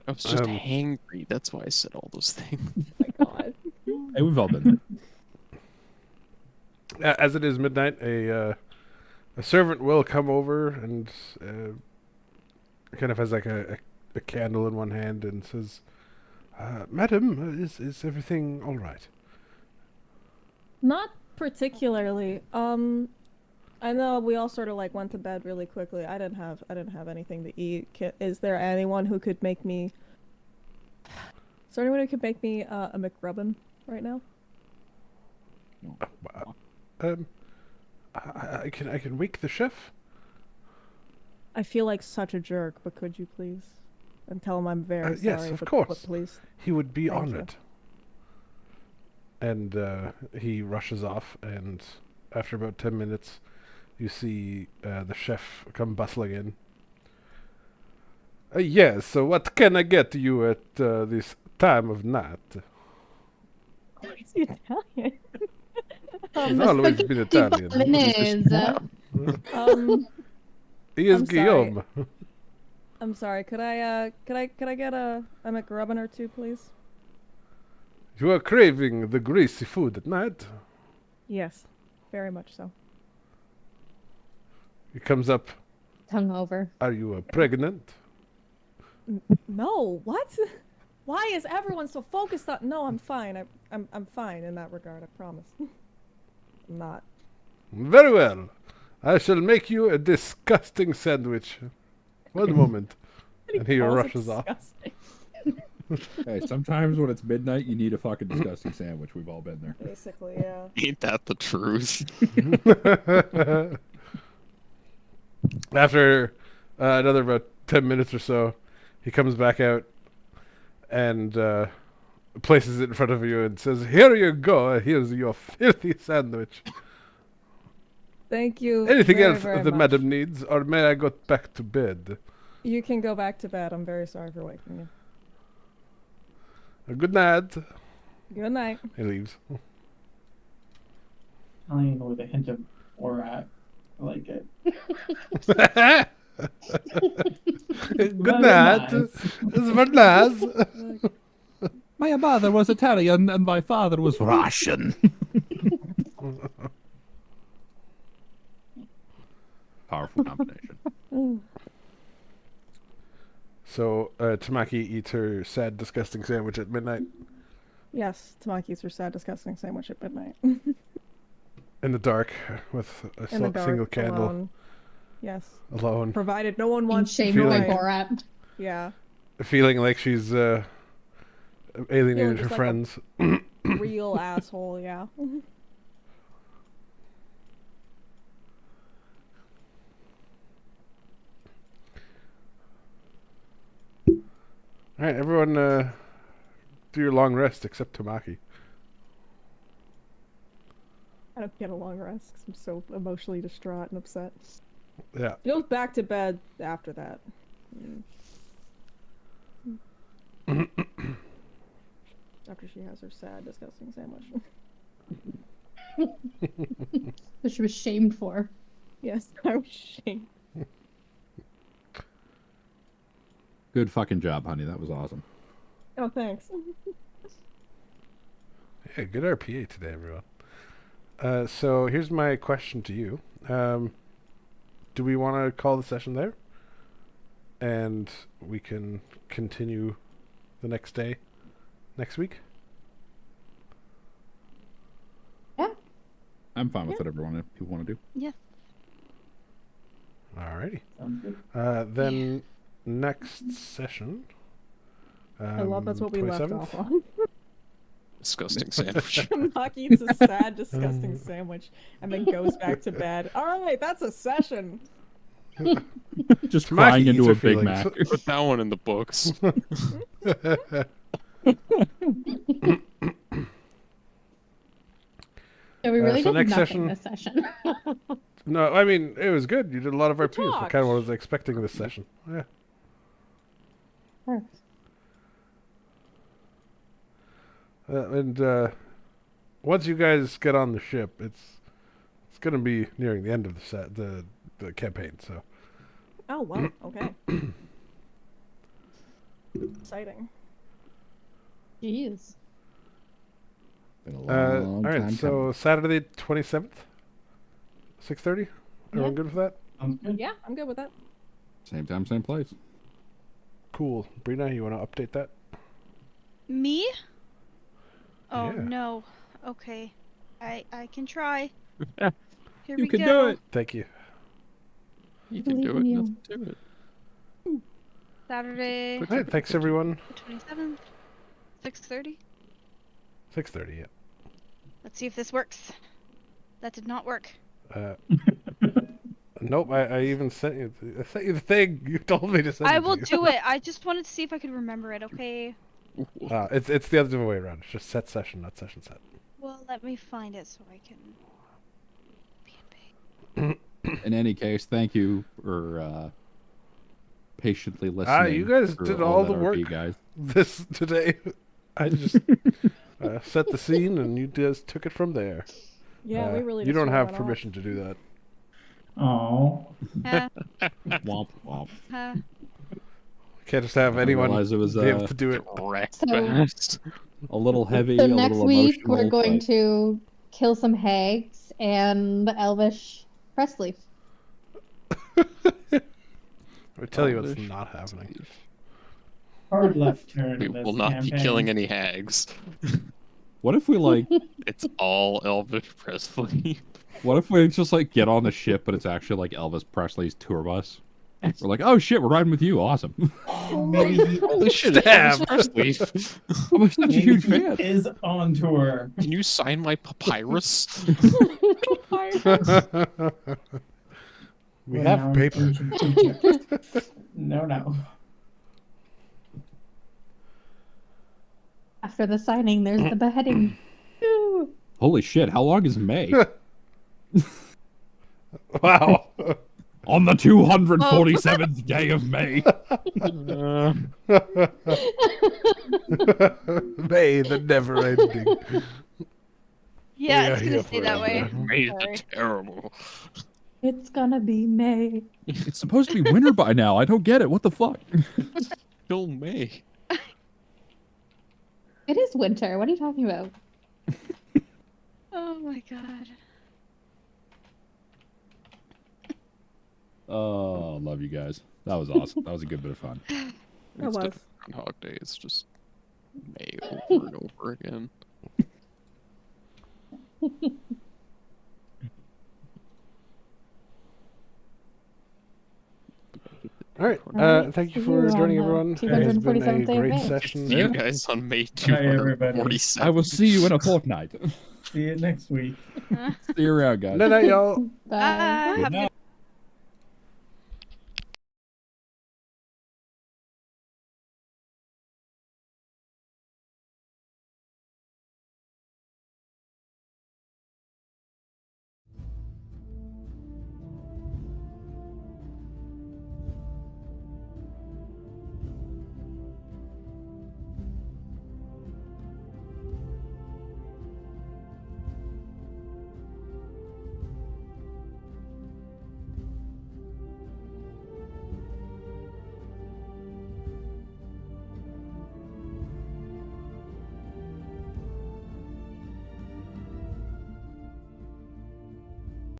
I was just Um, hangry. That's why I said all those things. My god. Hey, we've all been there. As it is midnight, a servant will come over and kind of has like a candle in one hand and says, "Madam, is everything all right?" Not particularly. I know we all sort of like went to bed really quickly. I didn't have anything to eat. Is there anyone who could make me? Is there anyone who could make me a McRubbin right now? I can wake the chef. I feel like such a jerk, but could you please? And tell him I'm very Yes, sorry. of but course. please. He would be Thank you. honored. and he rushes off. And after about 10 minutes, you see the chef come bustling in. Yes, so what can I get you at this time of night? Is he Italian? He's always been Italian. Bolognese. He is I'm sorry. Guillaume. I'm sorry. Could I get a McRubbin or two, please? You are craving the greasy food at night. Yes, very much so. He comes up. Tongue over. Are you pregnant? No, what? Why is everyone so focused on? No, I'm fine. I'm fine in that regard. I promise. I'm not. Very well. I shall make you a disgusting sandwich. One moment. And he calls it rushes off. disgusting. Hey, sometimes when it's midnight, you need a fucking disgusting sandwich. We've all been there. Basically, yeah. Ain't that the truth? After another about 10 minutes or so, he comes back out and places it in front of you and says, "Here you go. Here's your filthy sandwich. Thank you. Anything very, else very the much. madam needs, or may I go back to bed? You can go back to bed. I'm very sorry for waking you. Good night." Good night. He leaves. Italian with a hint of Borat. I like it. Good night. It's very nice. My mother was Italian and my father was Russian. Powerful combination. So, Tamaki eats her sad, disgusting sandwich at midnight Yes, Tamaki's her sad, disgusting sandwich at midnight. in the dark with a In the dark, single candle alone. Yes. alone, Provided no one Being wants to shamed by Feeling- join. Borat. Yeah. feeling like she's alienated her just like a- friends. Real asshole, yeah. All right, everyone, do your long rest except Tamaki. I don't get a long rest 'cause I'm so emotionally distraught and upset. Yeah. She goes back to bed after that. After she has her sad, disgusting sandwich. That she was shamed for. Yes, I was ashamed. Good fucking job, honey. That was awesome. Oh, thanks. Yeah, good RPA today, everyone. So here's my question to you. Do we want to call the session there? And we can continue the next day, next week? Yeah. I'm fine with whatever people want to do. Yeah. Alrighty. Sounds good. Then next session. I love that's what we left 27th? off on. Disgusting sandwich. Maki eats a sad, disgusting sandwich and then goes back to bed. Alright, that's a session. Just Tamaki crying eats into her a Big feelings. Mac. Put that one in the books. So we really so did next nothing session- this session. No, I mean, it was good. You did a lot of RPs. I talked. kind of was expecting this session. Yeah. Perfect. And once you guys get on the ship, it's going to be nearing the end of the campaign. So Oh, wow. Okay. Exciting. Jeez. Been a all long right. time So coming. Saturday 27th, 6:30. Everyone good with that? Sounds good. Yeah, I'm good with that. Same time, same place. Cool. Brina, you want to update that? Me? Oh Yeah. no. Okay. I can try. Yeah, Here You we can go. do it. Thank you. You can do Believe it. in Let's do it. Saturday All right. Thanks, everyone. the 27th. 6:30. 6:30. Yeah. Let's see if this works. That did not work. Nope. I even sent you. I sent you the thing. You told me to send. I it to will you. do it. I just wanted to see if I could remember it. Okay. It's the other way around. It's just set session, not session set. Well, let me find it so I can be in pain. In any case, thank you for patiently listening. You guys through did all the that work RP, guys. this today. I just set the scene, and you just took it from there. Yeah, we really. You just don't threw have that off. permission to do that. Oh. Huh? Womp womp. Huh? Can't just have I anyone realize it was be able to do it. Correct. So- best. a little heavy, So a next little week emotional. we're going but- to kill some hags and Elvish Presley. I tell you what's not happening. Hard left turn. We in this will not be campaign. killing any hags. What if we like? It's all Elvis Presley. What if we just like get on the ship, but it's actually like Elvis Presley's tour bus? We're like, oh shit, we're riding with you. Awesome. Maybe he, Holy shit, Damn. Elvis Presley. I'm such a maybe huge he fan. is on tour. Can you sign my papyrus? We Well, have now paper. I'm thinking future. No. After the signing, there's the beheading. Woo. Holy shit, how long is May? Wow. On the 247th day of May. May, the never ending. Yeah, are it's here gonna stay that way. forever. Made Sorry. it terrible. It's gonna be May. It's supposed to be winter by now. I don't get it. What the fuck? Kill May. It is winter. What are you talking about? Oh my god. Oh, love you guys. That was awesome. That was a good bit of fun. It Instead was. of Groundhog Day, it's just May over and over again. All right. Alright, Thank you see for you joining, on the everyone. It has been 247th a day of great May. session. See you guys on May Bye, everybody. 247. I will see you in a fortnight. See you next week. See you around, guys. Night, night, y'all. Bye. Have a Good good